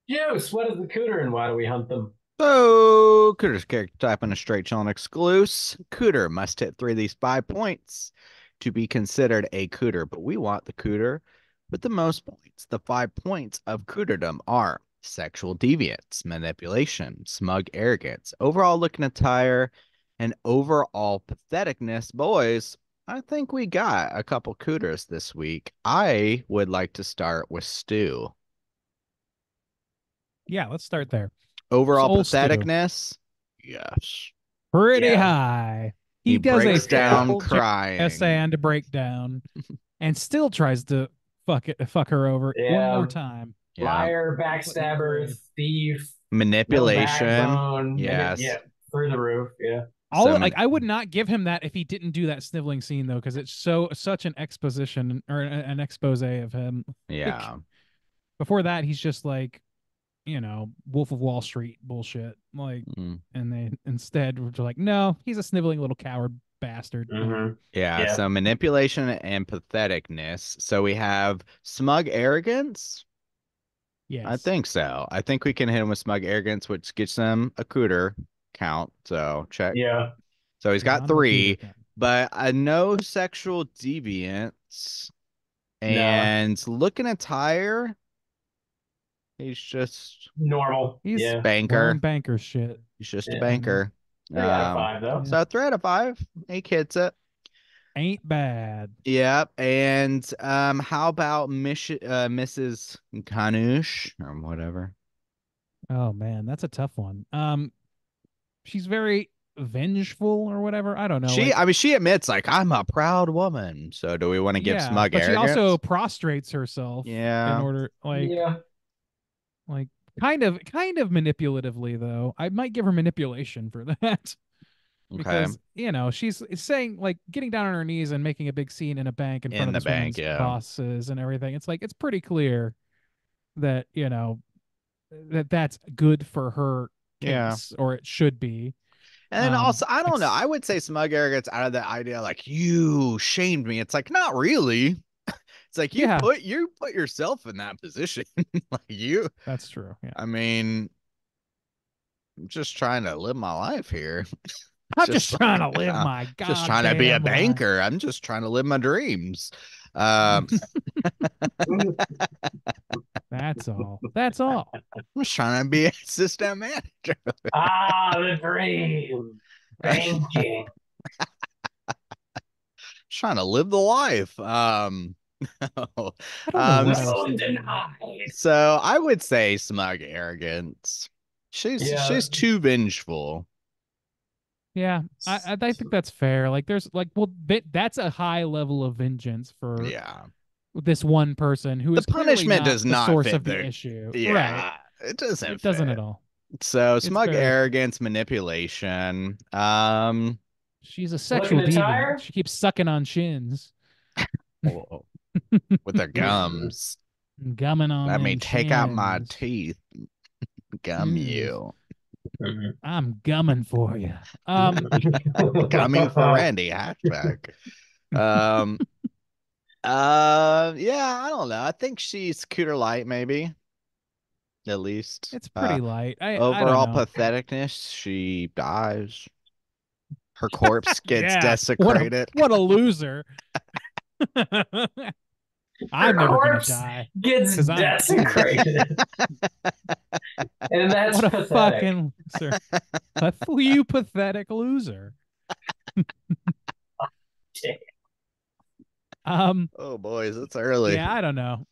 Juice, what is the Cooter and why do we hunt them? So, Cooter's character type in a straight chilling exclusive. Cooter must hit 3 of these 5 points to be considered a Cooter, but we want the Cooter with the most points. The 5 points of Cooterdom are sexual deviance, manipulation, smug arrogance, overall looking attire, and overall patheticness. Boys, I think we got a couple Cooters this week. I would like to start with Stu. Yeah, let's start there. Overall old Stu. patheticness, yes. Pretty Yeah. high. He does breaks a down full crying. essay on to break down, and still tries to fuck her over one Yeah. more time. Yeah. Liar, backstabber, thief, no Manipulation. backbone. Yes. Yeah, through the roof. Yeah. All So like I would not give him that if he didn't do that sniveling scene though, because it's such an exposition or an expose of him. Yeah. Before that, he's just like, Wolf of Wall Street bullshit. Like, Mm. and they instead were just like, no, he's a sniveling little coward bastard. Mm-hmm. Yeah. Yeah. So manipulation and patheticness. So we have smug arrogance. Yes, I think so. I think we can hit him with smug arrogance, which gets them a Cooter count. So check. Yeah. So he's got Non-Cooter 3, count. but no sexual deviance. No. And looking attire, he's just Normal. He's yeah. banker. wearing banker shit. He's just a Yeah. banker. 3 out of 5, though. So 3 out of 5. He hits it. Ain't bad. Yep. And how about Mrs. Kanush or whatever? Oh man, that's a tough one. She's very vengeful or whatever. I don't know. She, like- I mean, she admits like I'm a proud woman. So do we want to give yeah, smug but arrogance? she also prostrates herself Yeah. in order, like, Yeah. like kind of manipulatively though. I might give her manipulation for that. Okay. Because she's saying like getting down on her knees and making a big scene in a bank in front In of the this bank, woman's yeah. bosses and everything. It's like it's pretty clear that that's good for her Yeah. case, or it should be. And also, I don't know. it's- I would say smug arrogance out of the idea like you shamed me. It's like not really. It's like you Yeah. put yourself in that position. Like you. That's true. Yeah. I mean, I'm just trying to live my life here. I'm just just trying to live my god. Just trying to be a banker. I'm just trying to live my dreams. That That's all. That's all. I'm just trying to be assistant manager. The dream. Banking. Trying to live the life. I don't know um, what I was No thinking. deny. so I would say smug arrogance. She's Yeah. she's too vengeful. Yeah, I think that's fair. Like, there's like, well, that's a high level of vengeance for Yeah. this one person who The is clearly punishment not does the not source fit of the the- issue. Yeah. Right. It doesn't It doesn't fit. at all. So It's smug very- arrogance, manipulation. She's a sexual Licking the tire? deviant. She keeps sucking on shins, With their gums. gumming on Let me them take out my shins. teeth. Gum Mm. you. I'm gumming for you. Coming for Randy. Hatchback. Yeah, I don't know. I think she's Cooter Light, maybe. At least. It's pretty light. I Overall don't know. patheticness, she dies. Her corpse gets Yeah, desecrated. What a loser. I'm never gonna corpse die. Gets 'Cause I'm- desecrated. And that's What a pathetic. fucking loser. You pathetic loser. Oh boys, it's early. Yeah, I don't know.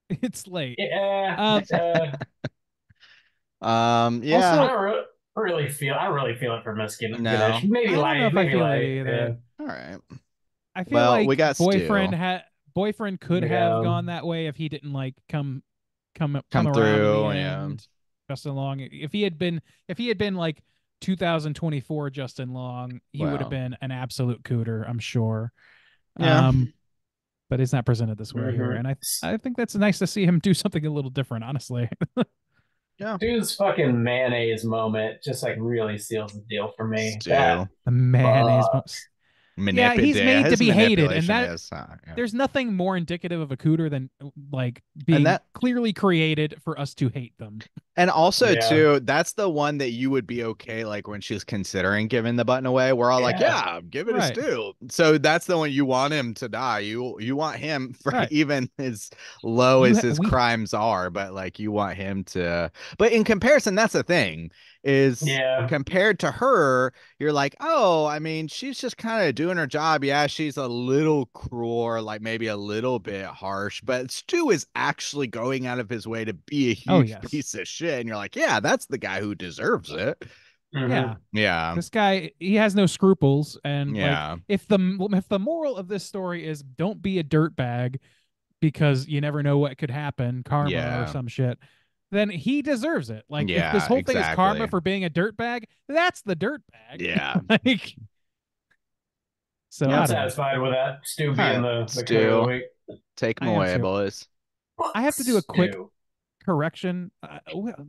It's late. Yeah. Yeah. I Also- don't really feel it for Miss Ganesh. No. Maybe I don't light. know if I maybe feel light. it either. All right. I feel Well, like we got boyfriend Stu. boyfriend could Yeah. have gone that way if he didn't like come around through, in the yeah. end. Justin Long. If he had been like 2024 Justin Long, he would Wow. have been an absolute cooter, I'm sure. Yeah. But it's not presented this way here, Mhm. and I think that's nice to see him do something a little different, honestly. Dude's fucking mayonnaise moment just like really seals the deal for me. Stu. That- The mayonnaise. Fuck. Yeah, he's made to His be hated, and manipulation that is, yeah. there's nothing more indicative of a cooter than like being that- clearly created for us to hate them. And also Yeah. too, that's the one that you would be okay like when she's considering giving the button away. We're all like, Yeah. yeah, give it Right. a Stu. So that's the one you want him to die. You want him for Right. even as low You as ha- his we- crimes are, but like you want him to. But in comparison, that's the thing is Yeah. compared to her, you're like, oh, I mean, she's just kind of doing her job. Yeah, she's a little cruel or like maybe a little bit harsh, but Stu is actually going out of his way to be a huge Oh, yes. piece of shit. And you're like, yeah, that's the guy who deserves it. Mhm. Yeah, Yeah. this guy, he has no scruples, and like, Yeah. if the moral of this story is don't be a dirtbag because you never know what could happen, karma Yeah. or some shit, then he deserves it. Like, if Yeah, this whole thing is karma exactly. for being a dirtbag, that's the dirtbag. Yeah. Like, so I'm I don't know. satisfied with that. Stu being Alright, the kid of the Stu. week. Take him I am away, too. boys. I have to do a quick Stu. correction.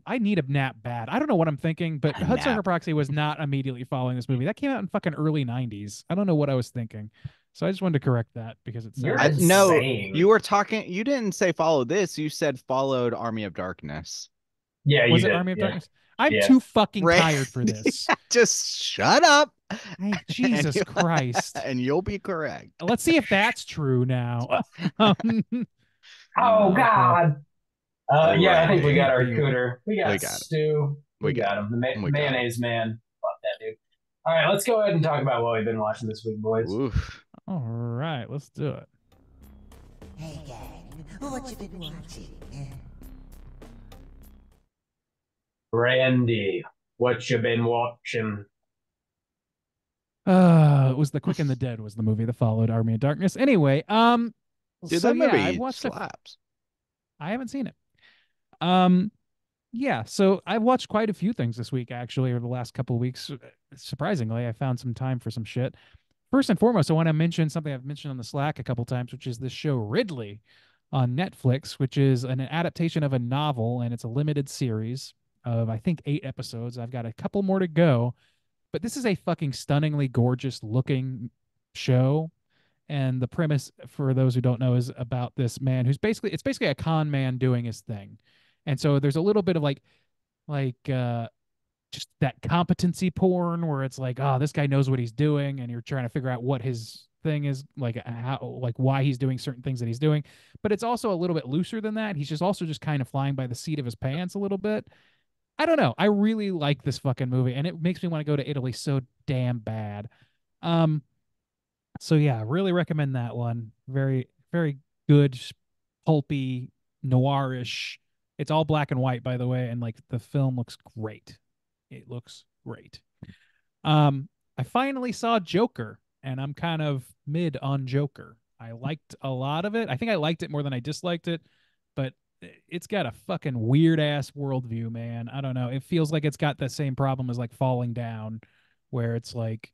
I need a nap bad. I don't know what I'm thinking, but A Hudsucker nap. Proxy was not immediately following this movie. That came out in fucking early 90s. I don't know what I was thinking. So I just wanted to correct that because it's You're No, insane. you were talking. You didn't say follow this. You said followed Army of Darkness. Yeah, you was it did. Army of Yeah. Darkness? I'm Yeah. too fucking Right. tired for this. Just shut up. Jesus you- Christ. And you'll be correct. Let's see if that's true now. Um, Oh God. Yeah, I think we got our Randy. cooter. We got We got him. Stu. We got him. The We got him. mayonnaise man. Fuck that dude. All right, let's go ahead and talk about what we've been watching this week, boys. Oof. all right, let's do it. Hey gang, what you been watching? Randy, what you been watching? It was The Quick and the Dead was the movie that followed Army of Darkness. Anyway, Dude, so that yeah, movie I watched slaps. I haven't seen it. Yeah, so I watched quite a few things this week actually, or the last couple of weeks. Surprisingly, I found some time for some shit. First and foremost, I want to mention something I've mentioned on the Slack a couple times, which is this show Ridley on Netflix, which is an adaptation of a novel, and it's a limited series of I think 8 episodes. I've got a couple more to go, but this is a fucking stunningly gorgeous looking show. And the premise, for those who don't know, is about this man who's basically a con man doing his thing. And so there's a little bit of like just that competency porn where it's like, oh, this guy knows what he's doing, and you're trying to figure out what his thing is, like how, like why he's doing certain things that he's doing. But it's also a little bit looser than that. He's just also just kind of flying by the seat of his pants a little bit. I don't know. I really like this fucking movie, and it makes me want to go to Italy so damn bad. Um, so yeah, really recommend that one. Very, very good, pulpy, noirish. It's all black and white, by the way, and like the film looks great. It looks great. I finally saw Joker, and I'm kind of mid on Joker. I liked a lot of it. I think I liked it more than I disliked it, but it's got a fucking weird ass worldview, man. I don't know. It feels like it's got the same problem as like Falling Down, where it's like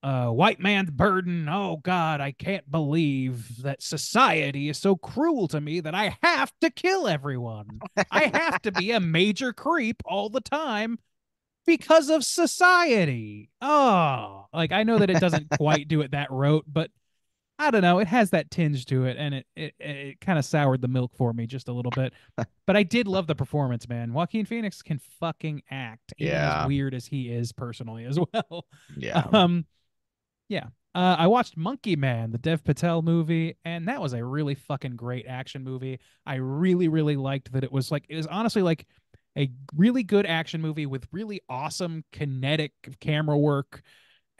white man's burden. Oh God, I can't believe that society is so cruel to me that I have to kill everyone. I have to be a major creep all the time because of society. Oh, like I know that it doesn't quite do it that rote, but I don't know. It has that tinge to it, and it kind of soured the milk for me just a little bit. But I did love the performance, man. Joaquin Phoenix can fucking act, even as Yeah. weird as he is personally as well. Yeah. Yeah. I watched Monkey Man, the Dev Patel movie, and that was a really fucking great action movie. I really, really liked that it was honestly like a really good action movie with really awesome kinetic camera work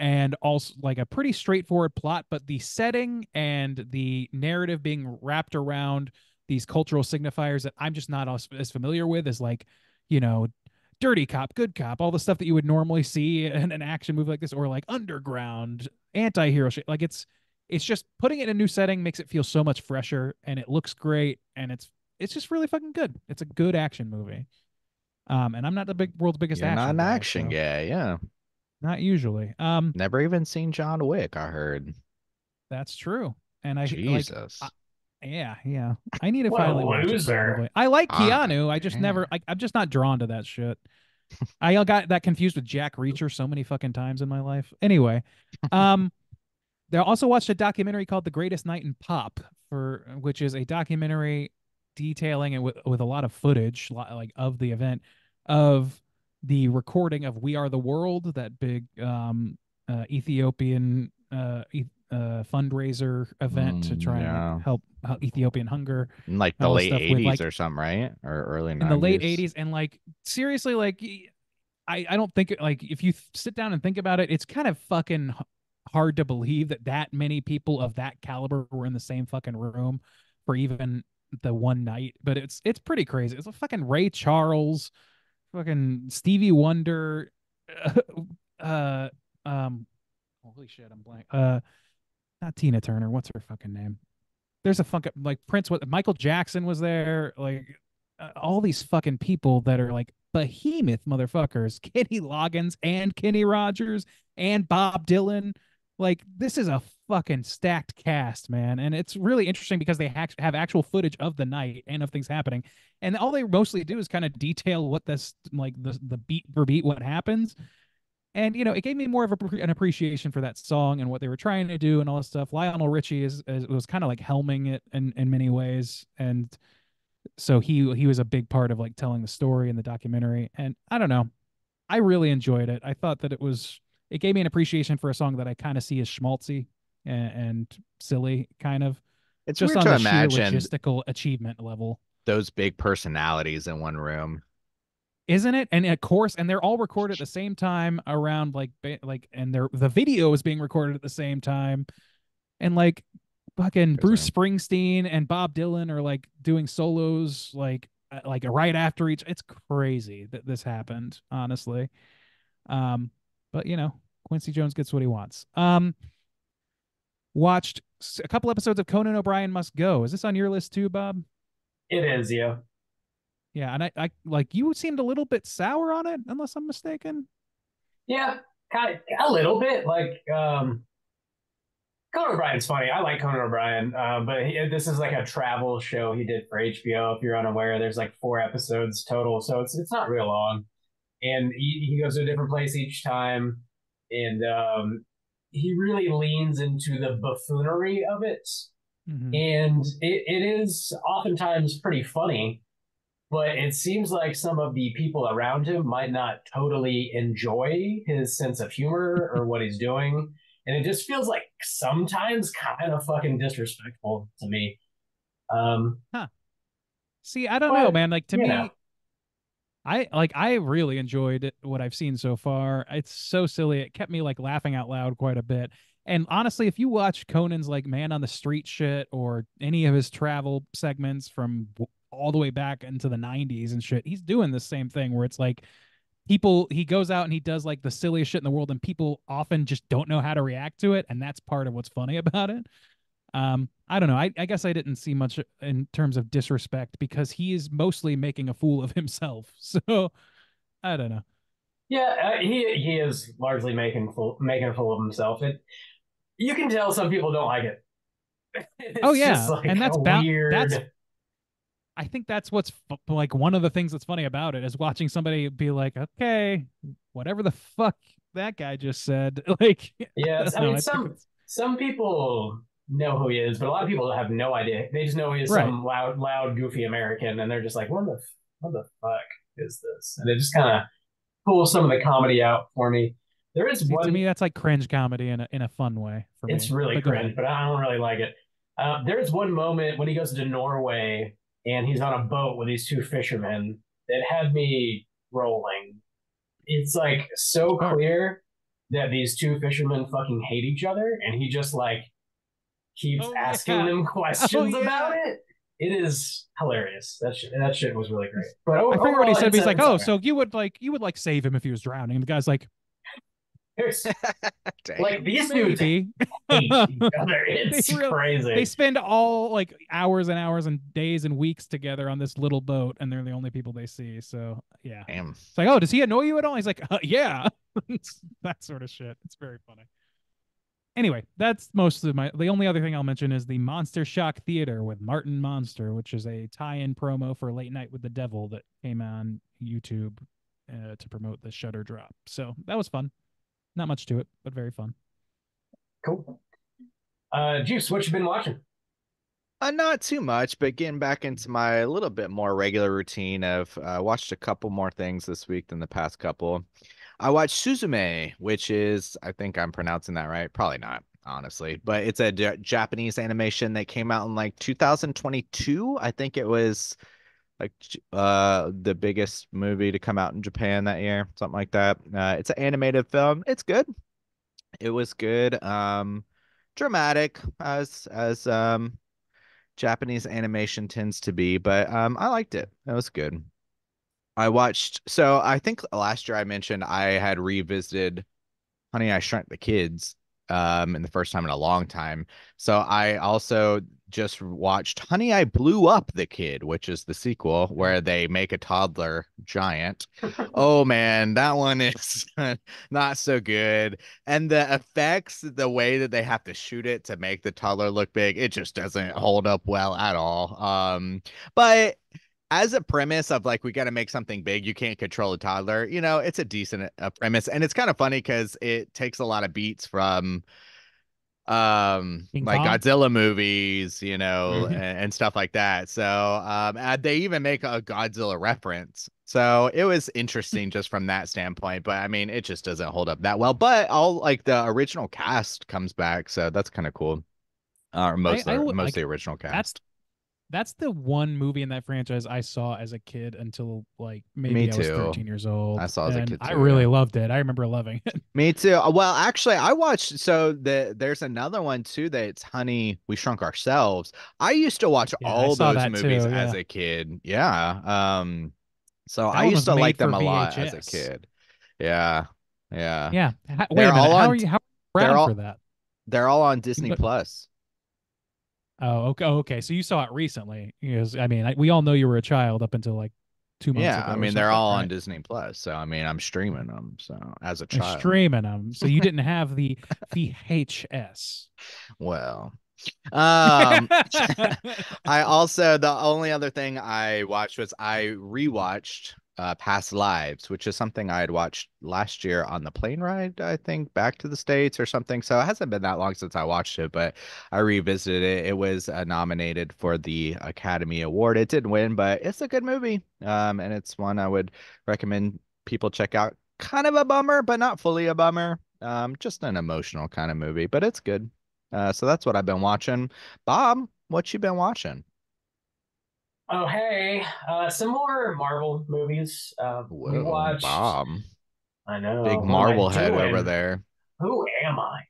and also like a pretty straightforward plot, but the setting and the narrative being wrapped around these cultural signifiers that I'm just not as familiar with as like, you know, dirty cop, good cop, all the stuff that you would normally see in an action movie like this, or like underground anti-hero shit. Like it's just putting it in a new setting makes it feel so much fresher, and it looks great, and it's just really fucking good. It's a good action movie. And I'm not the world's biggest You're not action an guy, action so guy, yeah. not usually. Never even seen John Wick, I heard. That's true. And Jesus. yeah. I need to What a finally watch it loser. probably. I like Ah, Keanu. I just yeah. never I'm just not drawn to that shit. I got that confused with Jack Reacher so many fucking times in my life. Anyway, they also watched a documentary called The Greatest Night in Pop, which is a documentary detailing it with a lot of footage like of the event, of the recording of We Are the World, that big Ethiopian fundraiser event to try and yeah. like help Ethiopian hunger In like and the all this late stuff 80s with like or something, right? Or early 90s. in the late 80s. And like seriously, like I don't think like if you sit down and think about it, it's kind of fucking hard to believe that many people of that caliber were in the same fucking room for even the one night. But it's pretty crazy. It's a fucking Ray Charles, fucking Stevie Wonder, uh, holy shit, I'm blank. Not Tina Turner. What's her fucking name? There's a fucking like Prince. Michael Jackson was there. Like all these fucking people that are like behemoth motherfuckers. Kenny Loggins and Kenny Rogers and Bob Dylan. Like this is a fucking stacked cast, man, and it's really interesting because they have actual footage of the night and of things happening, and all they mostly do is kind of detail what this like the beat for beat what happens. And you know, it gave me more of an appreciation for that song and what they were trying to do and all this stuff. Lionel Richie was kind of like helming it in many ways, and so he was a big part of like telling the story in the documentary. And I don't know, I really enjoyed it. I thought that it gave me an appreciation for a song that I kind of see as schmaltzy and silly, kind of It's just weird on to the sheer imagine logistical achievement level. those big personalities in one room. Isn't it? And of course, and they're all recorded at the same time around and the video is being recorded at the same time, and like fucking Bruce Springsteen and Bob Dylan are like doing solos like right after each. It's crazy that this happened, honestly. But you know, Quincy Jones gets what he wants. Watched a couple episodes of Conan O'Brien Must Go. Is this on your list too, Bob? It is, yeah. Yeah, and I like you seemed a little bit sour on it, unless I'm mistaken. Yeah, kind of, a little bit. Like, Conan O'Brien's funny. I like Conan O'Brien, but this is like a travel show he did for HBO. If you're unaware, there's like 4 episodes total, so it's not real long. And he goes to a different place each time, and he really leans into the buffoonery of it. Mm-hmm. And it is oftentimes pretty funny, but it seems like some of the people around him might not totally enjoy his sense of humor or what he's doing. and it just feels like sometimes kind of fucking disrespectful to me. See, I don't know, But man. Like to you me, know, I really enjoyed what I've seen so far. It's so silly. It kept me like laughing out loud quite a bit. And honestly, if you watch Conan's like Man on the Street shit or any of his travel segments from all the way back into the 90s and shit, he's doing the same thing where it's like he goes out and he does like the silliest shit in the world and people often just don't know how to react to it, and that's part of what's funny about it. I don't know. I guess I didn't see much in terms of disrespect because he is mostly making a fool of himself. So I don't know. yeah, he is largely making a fool of himself. You can tell some people don't like it. Oh It's just yeah, like and a that's weird. I think that's what's like one of the things that's funny about it is watching somebody be like, okay, whatever the fuck that guy just said. Like, I Yes, don't I know. mean I think it's some people know who he is, but a lot of people have no idea. They just know he is right. some loud, goofy American, and they're just like, what the fuck is this? And it just kind of pulls some of the comedy out for me. There is See, to one. me, that's like cringe comedy in a fun way for It's me. really But go ahead. cringe, but I don't really like it. There's one moment when he goes to Norway and he's on a boat with these two fishermen that had me rolling. It's like Which so part? clear that these two fishermen fucking hate each other, and he just like keeps Oh asking yeah. them Oh questions about yeah. it. It is hilarious. That shit was really great. But I forget what he overall, said, but he's like, it's "Oh, all right. so you would like save him if he was drowning?" And the guy's like, There's like Damn. these dudes "Maybe." hate each other. They It's real they crazy. spend all like hours and hours and days and weeks together on this little boat, and they're the only people they see. So yeah, Damn. it's like, "Oh, does he annoy you at all?" He's like, "Yeah." It's that sort of shit. It's very funny. Anyway, that's most of my. The only other thing I'll mention is the Monster Shock Theater with Martin Monster, which is a tie-in promo for Late Night with the Devil that came on YouTube to promote the Shutter drop. So that was fun. Not much to it, but very fun. Cool. Juice, what you been watching? Not too much, but getting back into my little bit more regular routine of watched a couple more things this week than the past couple. I watched Suzume, which is, I think I'm pronouncing that right. Probably not, honestly, but it's a Japanese animation that came out in like 2022. I think it was like the biggest movie to come out in Japan that year, something like that. It's an animated film. It's good. It was good. Dramatic as Japanese animation tends to be, but I liked it. It was good. I watched, so I think last year I mentioned I had revisited Honey, I Shrunk the Kids, and the first time in a long time. So I also just watched Honey, I Blew Up the Kid, which is the sequel where they make a toddler giant. Oh man, that one is not so good. And the effects, the way that they have to shoot it to make the toddler look big, it just doesn't hold up well at all. But as a premise of like we got to make something big, you can't control a toddler, it's a decent premise, and it's kind of funny because it takes a lot of beats from King like Kong. Godzilla movies, and, Mhm. and stuff like that. So and they even make a Godzilla reference, so it was interesting just from that standpoint. But I mean, it just doesn't hold up that well, but all like the original cast comes back, so that's kind of cool. Or most of Like the original that's cast. that's the one movie in that franchise I saw as a kid until like Me maybe I was too. 13 years I old, saw as a and kid I too, yeah. really loved it. I remember loving it. Me too. Well, actually, I watched there's another one too that's Honey, We Shrunk Ourselves. I used to watch Yeah, I all saw those that movies too. as Yeah, a kid. Yeah. So that I one used was to like made for them a lot as a VHS. kid. Yeah. Yeah. Yeah. Wait They're a minute. all on How are you they're around for all that? they're all on Disney Plus. Oh, okay. Okay. So you saw it recently. Because I mean, we all know you were a child up until like 2 months Yeah, ago I or mean they're something, all on right? Disney Plus. So I mean I'm streaming them so as a And child. streaming them. So you didn't have the VHS. Well, Um, I also the only other thing I watched was I rewatched Past Lives, which is something I had watched last year on the plane ride, I think, back to the States or something. So it hasn't been that long since I watched it, but I revisited it. It was nominated for the Academy Award. It didn't win, but it's a good movie. And it's one I would recommend people check out. Kind of a bummer, but not fully a bummer. Just an emotional kind of movie, but it's good. So that's what I've been watching. Bob, what you been watching? Oh, hey, some more Marvel movies. We Whoa, watched. Bob, I big know. What am I Marvel head over doing? there. Who am I?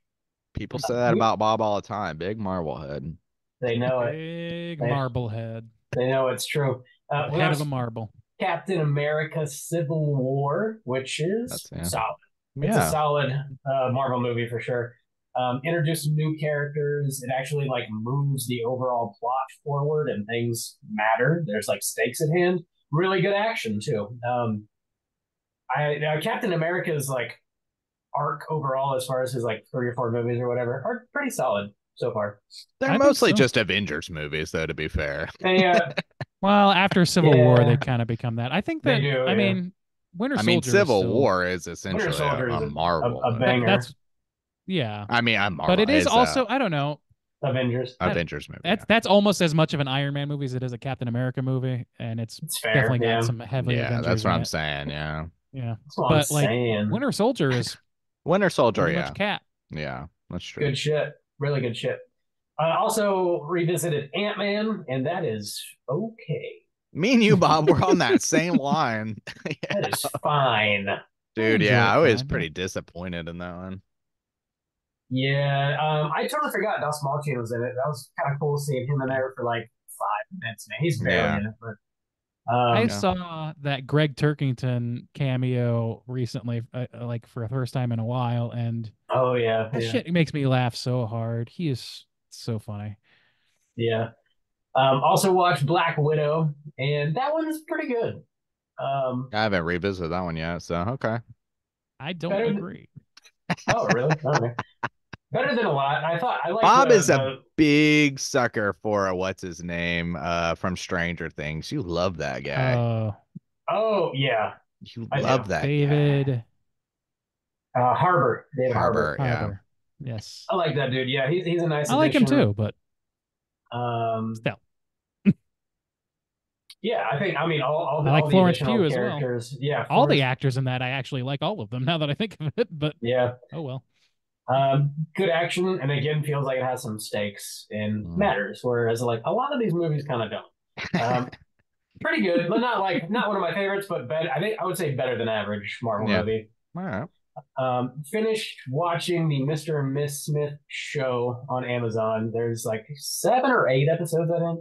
People say that We, about Bob all the time. Big Marvel head. they know it. Big They, marble head. they know it's true. The We head of a watched marble. Captain America: Civil War, which is That's yeah. solid. It's a Yeah. solid Marvel movie for sure. Introduced some new characters. It actually like moves the overall plot forward, and things matter. There's like stakes at hand. Really good action too. Captain America's like arc overall, as far as his like 3 or 4 movies or whatever, are pretty solid so far. They're I think mostly so. just Avengers movies, though, to be fair. And yeah, Well, after Civil War, Yeah. they kind of become that. I think They that, do, I yeah. mean, Winter I mean, Soldier is Civil still, War is Winter essentially Soldier a is Marvel a movie. banger. that's, yeah. I mean, I'm But Marvel. it is It's also, I don't know, Avengers. Avengers movie. that's almost as much of an Iron Man movie as it is a Captain America movie, and it's It's fair. definitely got Yeah, some heavy Yeah, Avengers that's what in I'm it. saying. Yeah. Yeah. that's what But I'm like saying. Winter Soldier is Winter Soldier, pretty yeah. much Cap. Yeah, that's true. Good shit. Really good shit. I also revisited Ant-Man, and that is okay. Me and you, Bob, we're on that same line. That is fine. Dude, enjoy yeah, it I was fine, yeah. pretty disappointed in that one. Yeah, I totally forgot Dos Malchian was in it. That was kind of cool seeing him in there for like 5 minutes. Man, he's barely Yeah. in it, but I Yeah. saw that Greg Turkington cameo recently, like for the first time in a while, and oh yeah, that yeah, shit makes me laugh so hard. He is so funny. yeah. Also watched Black Widow, and that one's pretty good. I haven't revisited that one yet, so okay. I don't Better than- agree. Oh, really? Okay. Better than a lot. I thought I like Bob is a big sucker for what's his name from Stranger Things. You love that guy. Oh yeah, You I love do. that guy. David Harbour. David Harbour. Yeah. Harbour. Yes. I like that dude. Yeah, he's a nice I like him addition. too, but still. Yeah, I mean all I like all the Florence additional Pugh as well. characters. Yeah, All the Florence- actors in that, I actually like all of them now that I think of it, but Yeah, oh well. good action, and again feels like it has some stakes and Mm. matters. Whereas like a lot of these movies kind of don't. Pretty good, but not one of my favorites, but better. I think I would say better than average Marvel Yeah. movie. All right. Finished watching the Mr. and Miss Smith show on Amazon. There's like 7 or 8 episodes, I think.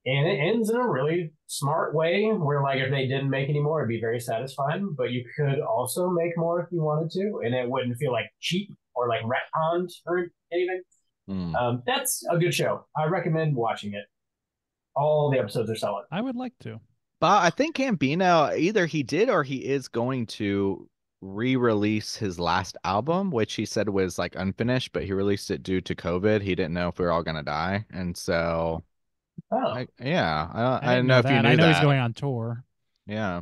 And it ends in a really smart way where, like, if they didn't make any more, it'd be very satisfying. But you could also make more if you wanted to, and it wouldn't feel like cheap or like retconned or anything. Mm. That's a good show. I recommend watching it. All the episodes are solid. I would like to. But I think Gambino either he did or he is going to re-release his last album, which he said was like unfinished, but he released it due to COVID. He didn't know if we were all gonna die, and so Oh, I I don't didn't know if you that. knew I know that. he's going on tour. Yeah.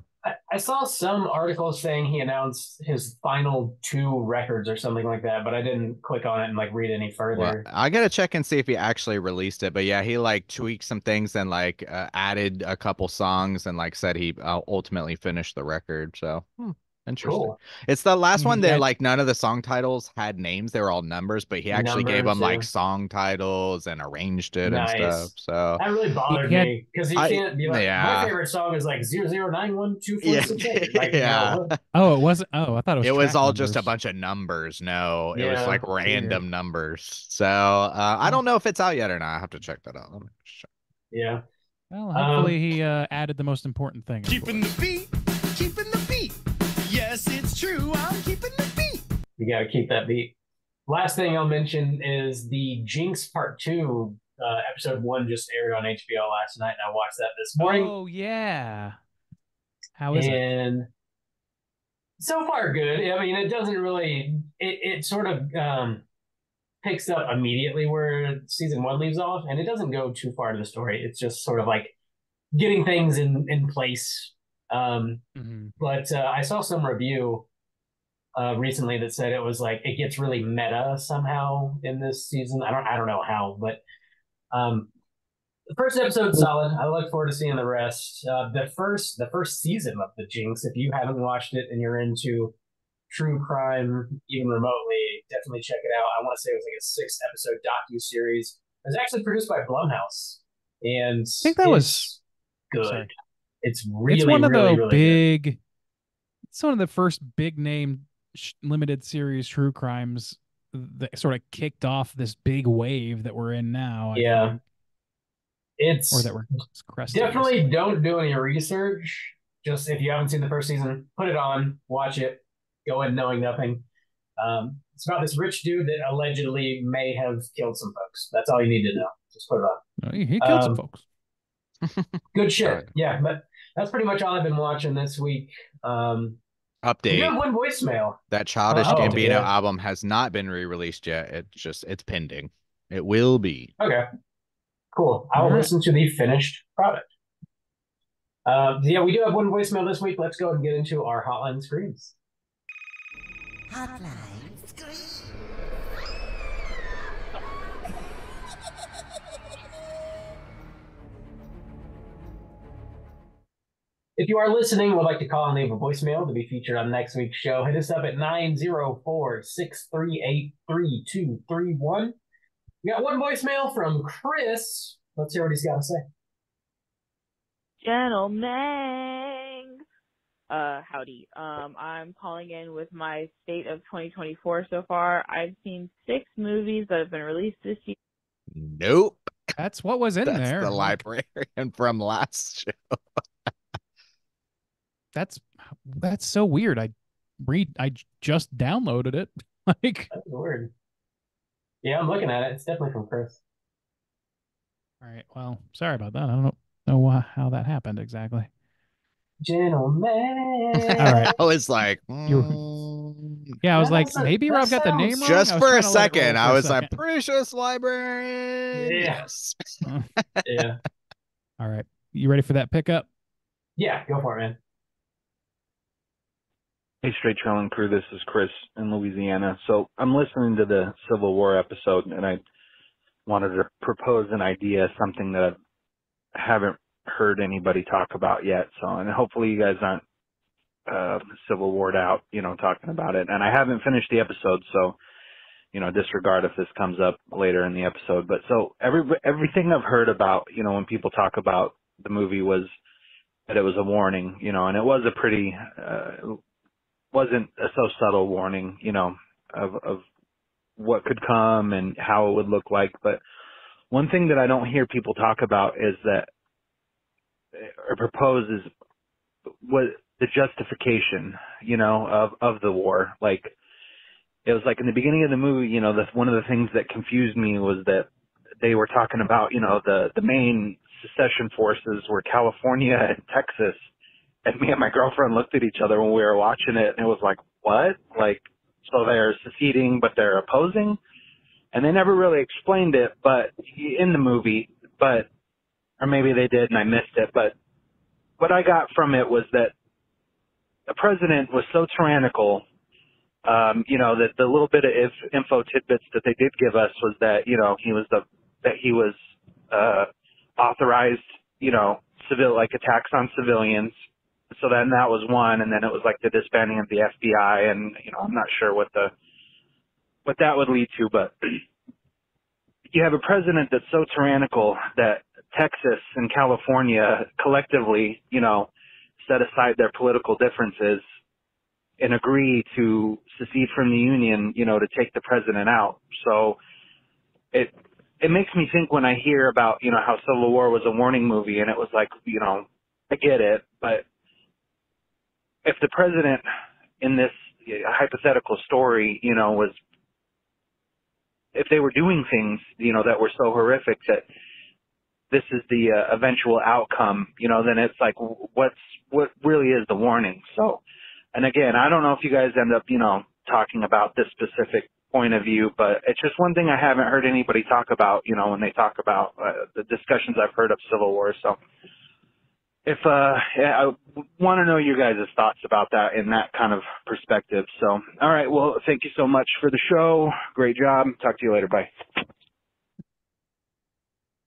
I saw some articles saying he announced his final 2 records or something like that, but I didn't click on it and like read any Well, further. I gotta check and see if he actually released it, but yeah, he like tweaked some things and like added a couple songs and like said he ultimately finished the record. So interesting. Cool. It's the last one Yeah. that like none of the song titles had names; they were all numbers, but he actually gave Numbers, them like yeah. song titles and arranged it and Nice. stuff. So That really bothered He had- me because you I- can't be like, yeah. my favorite song is like 0091246. Like, Yeah. no. Oh, it wasn't. Oh, I thought it was. it was track all just a numbers. bunch of numbers. No, it was Yeah, like weird. random numbers. So I don't know if it's out yet or not. I have to check that out. Let me just check. Yeah. Well, hopefully he added the most important thing. Keeping the beat, keeping the beat. Yes, it's true, I'm keeping the beat. You got to keep that beat. Last thing I'll mention is the Jinx Part 2. Episode 1 just aired on HBO last night, and I watched that this morning. Oh yeah. How is it? And so far, good. I mean, it doesn't really. It sort of picks up immediately where season 1 leaves off, and it doesn't go too far to the story. It's just sort of like getting things in place. Mhm. But I saw some review recently that said it was like it gets really meta somehow in this season. I don't know how, but the first episode's solid. I look forward to seeing the rest. The first season of the Jinx, if you haven't watched it and you're into true crime even remotely, definitely check it out. I want to say it was like a 6 episode docu-series. It was actually produced by Blumhouse, and I think that was good. sorry. It's really, It's one of really, the really good. big. It's one of the first big name limited series true crimes that sort of kicked off this big wave that we're in now. I Yeah. think. It's Or that we're cresting. definitely don't do any research. Just if you haven't seen the first season, put it on, watch it, go in knowing nothing. It's about this rich dude that allegedly may have killed some folks. That's all you need to know. Just put it on. No, he killed some folks. Good shit. Yeah, but that's pretty much all I've been watching this week. We do Update. have one voicemail. That Childish Oh, Gambino yeah. album has not been re-released yet. It's pending. It will be. Okay. Cool. I will All right. listen to the finished product. Yeah, we do have one voicemail this week. Let's go and get into our hotline screens. Hotline screen. If you are listening and would like to call and leave a voicemail to be featured on next week's show, hit us up at 904-638-3231. We got one voicemail from Chris. Let's hear what he's got to say. Gentlemen, howdy. I'm calling in with my state of 2024 so far. I've seen 6 movies that have been released this year. Nope. That's what was in That's there. the librarian from last show. That's so weird. I just downloaded it. Like, That's weird. Yeah, I'm looking at it. It's definitely from Chris. all right. Well, sorry about that. I don't know how that happened exactly. Gentlemen. All right. I was like, Yeah, I was That like, doesn't- maybe that Rob got the name sounds- wrong. just I was for a trying to let it roll second, for I a was like, second. precious librarian. Yeah. Yes. Yeah. All right. You ready for that pickup? Yeah, go for it, man. Hey, Straight Traveling Crew, this is Chris in Louisiana. So I'm listening to the Civil War episode, and I wanted to propose an idea, something that I haven't heard anybody talk about yet. So, and hopefully you guys aren't Civil Warred out, talking about it. And I haven't finished the episode, so, disregard if this comes up later in the episode. But so everything I've heard about, when people talk about the movie was that it was a warning, and it was a pretty... wasn't a so subtle warning, of what could come and how it would look like. But one thing that I don't hear people talk about is that, or propose, is what the justification, of the war. Like, it was like in the beginning of the movie, one of the things that confused me was that they were talking about, the main secession forces were California and Texas. And me and my girlfriend looked at each other when we were watching it, and it was like, what? Like, so they're seceding, but they're opposing? And they never really explained it, but in the movie, or maybe they did and I missed it, but what I got from it was that the president was so tyrannical, that the little bit of info tidbits that they did give us was that, he was authorized, like attacks on civilians. So then that was one, and then it was like the disbanding of the FBI, and I'm not sure what that would lead to, but you have a president that's so tyrannical that Texas and California collectively, set aside their political differences and agree to secede from the Union, to take the president out. So it makes me think when I hear about, how Civil War was a warning movie, and it was like, I get it, but if the president in this hypothetical story, if they were doing things, that were so horrific that this is the eventual outcome, then it's like, what really is the warning? So, and again, I don't know if you guys end up, talking about this specific point of view, but it's just one thing I haven't heard anybody talk about, when they talk about the discussions I've heard of Civil War. So, I want to know your guys' thoughts about that in that kind of perspective. So, all right. Well, thank you so much for the show. Great job. Talk to you later. Bye.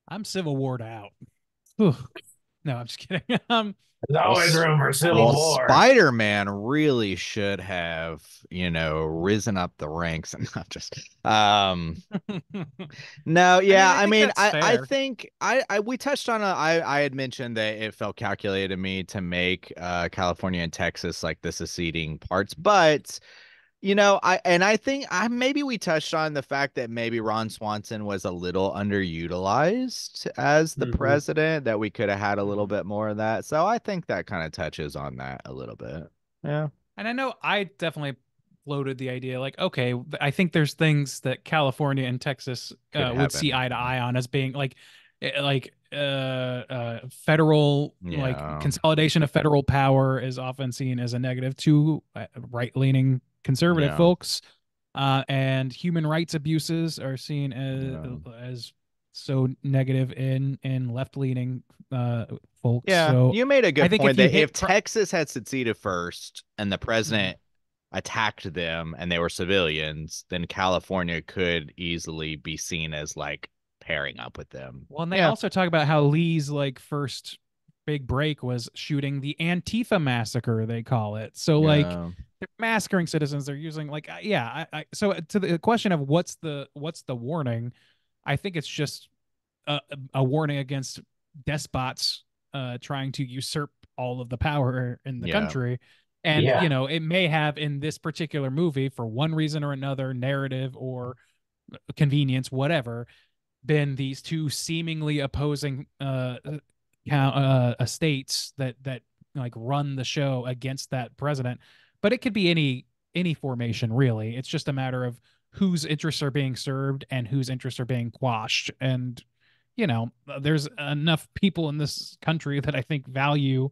I'm Civil Warred out. Whew. No, I'm just kidding. There's always room for Civil Well, War. Spider-Man really should have, risen up the ranks and not just no, yeah, I think that's I fair. think we touched on I had mentioned that it felt calculated to me to make California and Texas like the seceding parts, but I think maybe we touched on the fact that maybe Ron Swanson was a little underutilized as the Mhm. president, that we could have had a little bit more of that. So I think that kind of touches on that a little bit. Yeah. And I know I definitely floated the idea like, okay, I think there's things that California and Texas Could would see happen. eye to eye on as being federal Yeah. consolidation of federal power is often seen as a negative to right-leaning conservative Yeah. folks, and human rights abuses are seen as so negative in left-leaning folks. Yeah, So you made a I good think point if you that if hit Texas had seceded first and the president attacked them and they were civilians, then California could easily be seen as like pairing up with them. Well, and they Yeah. also talk about how Lee's first big break was shooting the Antifa massacre, they call it. So Yeah. they're massacring citizens. They're using so to the question of what's the warning, I think it's just a warning against despots trying to usurp all of the power in the Yeah. country. And Yeah. it may have in this particular movie, for one reason or another, narrative or convenience, whatever, been these two seemingly opposing states that run the show against that president. But it could be any formation, really. It's just a matter of whose interests are being served and whose interests are being quashed. And there's enough people in this country that I think value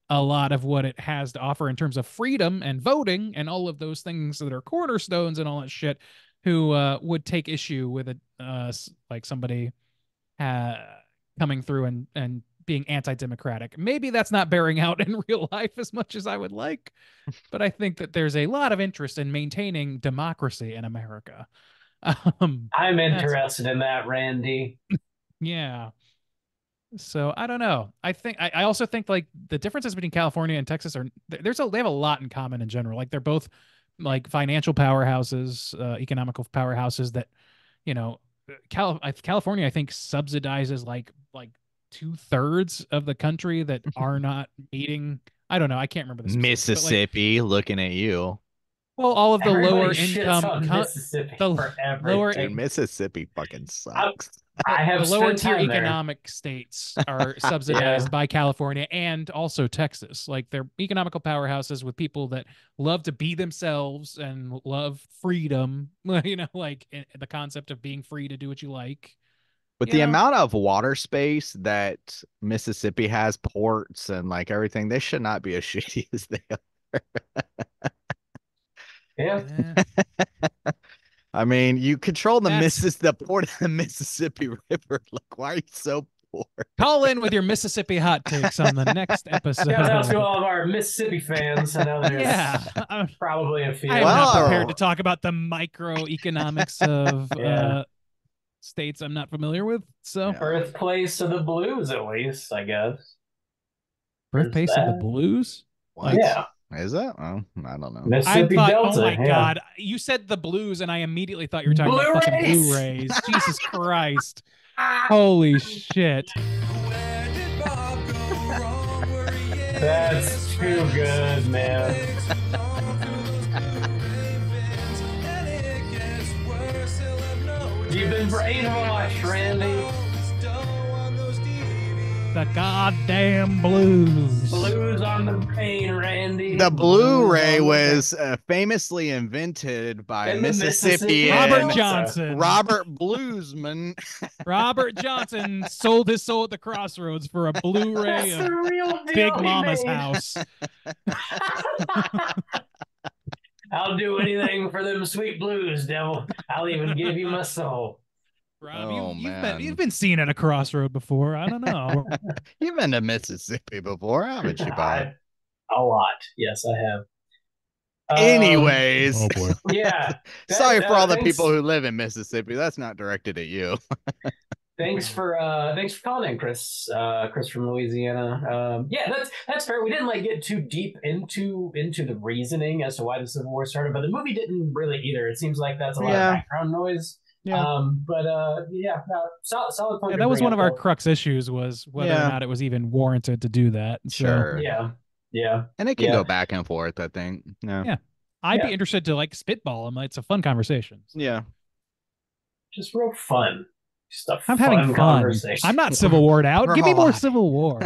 a lot of what it has to offer in terms of freedom and voting and all of those things that are cornerstones and all that shit, who would take issue with it, somebody coming through and being anti-democratic. Maybe that's not bearing out in real life as much as I would like, but I think that there's a lot of interest in maintaining democracy in America. I'm interested in that, Randy. Yeah. So I don't know. I also think the differences between California and Texas they have a lot in common in general. Like they're both financial powerhouses, economical powerhouses that, California I think subsidizes like 2/3 of the country that are not meeting. I don't know. I can't remember the specifics, Mississippi, looking at you. Well, all of the Everybody lower shits income, on Mississippi the for lower everything. Dude, Mississippi fucking sucks. I have the lower spent tier time there. economic states are subsidized by California and also Texas. Like they're economical powerhouses with people that love to be themselves and love freedom. The concept of being free to do what you like. With the amount of water space that Mississippi has, ports and everything, they should not be as shitty as they are. Yeah. I mean, you control the port of the Mississippi River. Why are you so poor? Call in with your Mississippi hot takes on the next episode. Shout out to all of our Mississippi fans. I know there's probably a few. I'm not prepared to talk about the microeconomics of states I'm not familiar with. So birthplace of the blues, at least, I guess. Birthplace of the blues? What? Yeah. Is that? Oh, I don't know. Mississippi Delta. Oh my God. You said the blues, and I immediately thought you were talking about fucking Blu-rays. Jesus Christ. Holy shit. That's too good, man. You've been brainwashed, Randy. The goddamn blues. Blues on the brain, Randy. The Blu-ray was famously invented by Mississippian Robert Johnson. Robert Bluesman. Robert Johnson sold his soul at the crossroads for a Blu-ray of Big Mama's House. I'll do anything for them sweet blues, devil. I'll even give you my soul. Rob, you've been seen at a crossroad before. I don't know. You've been to Mississippi before, haven't you, Bob? A lot. Yes, I have. Anyways. Oh boy. Yeah. Sorry for all the people who live in Mississippi. That's not directed at you. Thanks for calling in, Chris. Chris from Louisiana. Yeah, that's fair. We didn't like get too deep into the reasoning as to why the Civil War started, but the movie didn't really either. It seems like that's a lot of background noise. Yeah. Solid point. Yeah, that was one of our crux issues, was whether or not it was even warranted to do that. So, Sure. Yeah. And it can go back and forth, I think. Yeah. I'd be interested to like spitball them. It's a fun conversation. Yeah. Just real fun. Just a I'm having fun. Conversation. I'm not Civil War'd out. Give me more Civil War.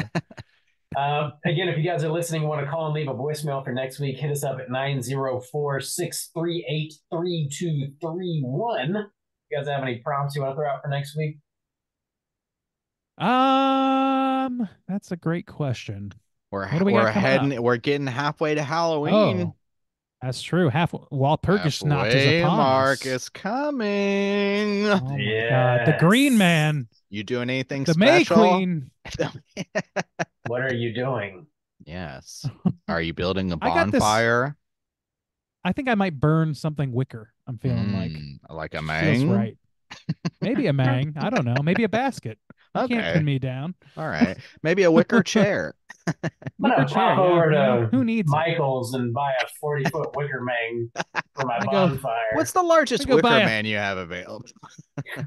Again, if you guys are listening and want to call and leave a voicemail for next week, hit us up at 904-638-3231. You guys have any prompts you want to throw out for next week? That's a great question. We're getting halfway to Halloween. Oh, that's true. Walt Turkish Nacht is upon Mark us. is coming. Oh my God. The Green Man. You doing anything the special? May Queen. What are you doing? Yes. Are you building a bonfire? I think I might burn something wicker. I'm feeling like a mang. Feels right. Maybe a mang. I don't know. Maybe a basket. You can't pin me down. All right. Maybe a wicker chair. I'm gonna pop over to who needs Michael's and buy a 40-foot wicker mang for my bonfire. What's the largest wicker man you have available?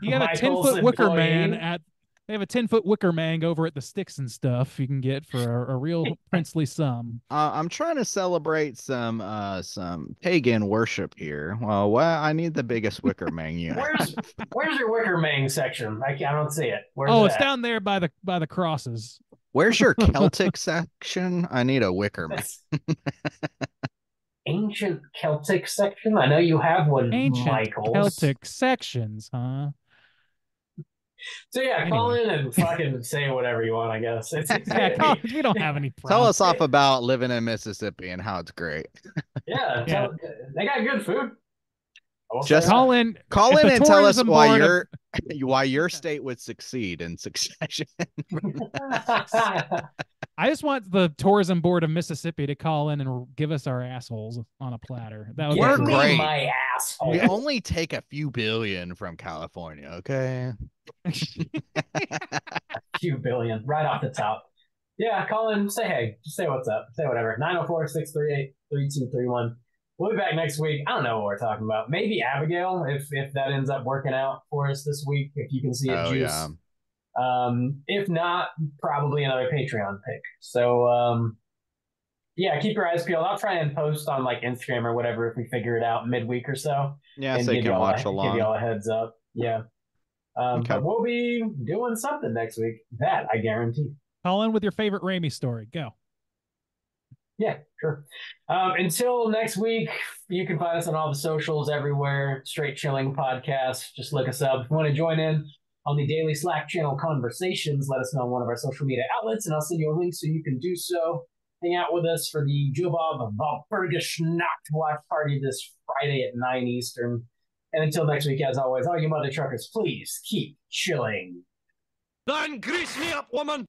You have a 10-foot wicker man they have a 10-foot wicker mang over at the Sticks and Stuff you can get for a real princely sum. I'm trying to celebrate some pagan worship here. Well, I need the biggest wicker mang you have. Where's your wicker mang section? I don't see it. It's down there by the crosses. Where's your Celtic section? I need a wicker man. Ancient Celtic section? I know you have one, Michaels. Celtic sections, huh? So call in and fucking say whatever you want, I guess. We don't have any problems. Tell us off about living in Mississippi and how it's great. They got good food. Just call in and tell us why your state would succeed in succession. I just want the tourism board of Mississippi to call in and give us our assholes on a platter. That would We're be great. My asshole. We only take a few billion from California, okay? A few billion right off the top. Yeah, call in, say hey, just say what's up, say whatever. 904-638-3231. We'll be back next week. I don't know what we're talking about. Maybe Abigail, if that ends up working out for us this week, if you can see it juice. Yeah. If not, probably another Patreon pick. So keep your eyes peeled. I'll try and post on like Instagram or whatever if we figure it out midweek or so. Yeah, so you can watch along. Give you all a heads up. Yeah. But we'll be doing something next week. That I guarantee. Call in with your favorite Raimi story. Go. Yeah, sure. Until next week, you can find us on all the socials everywhere. Straight Chilling Podcast. Just look us up. If you want to join in on the daily Slack channel conversations, let us know on one of our social media outlets, and I'll send you a link so you can do so. Hang out with us for the Joe Bob Walpurgis Nacht watch party this Friday at 9 Eastern. And until next week, as always, all you mother truckers, please keep chilling. Then grease me up, woman!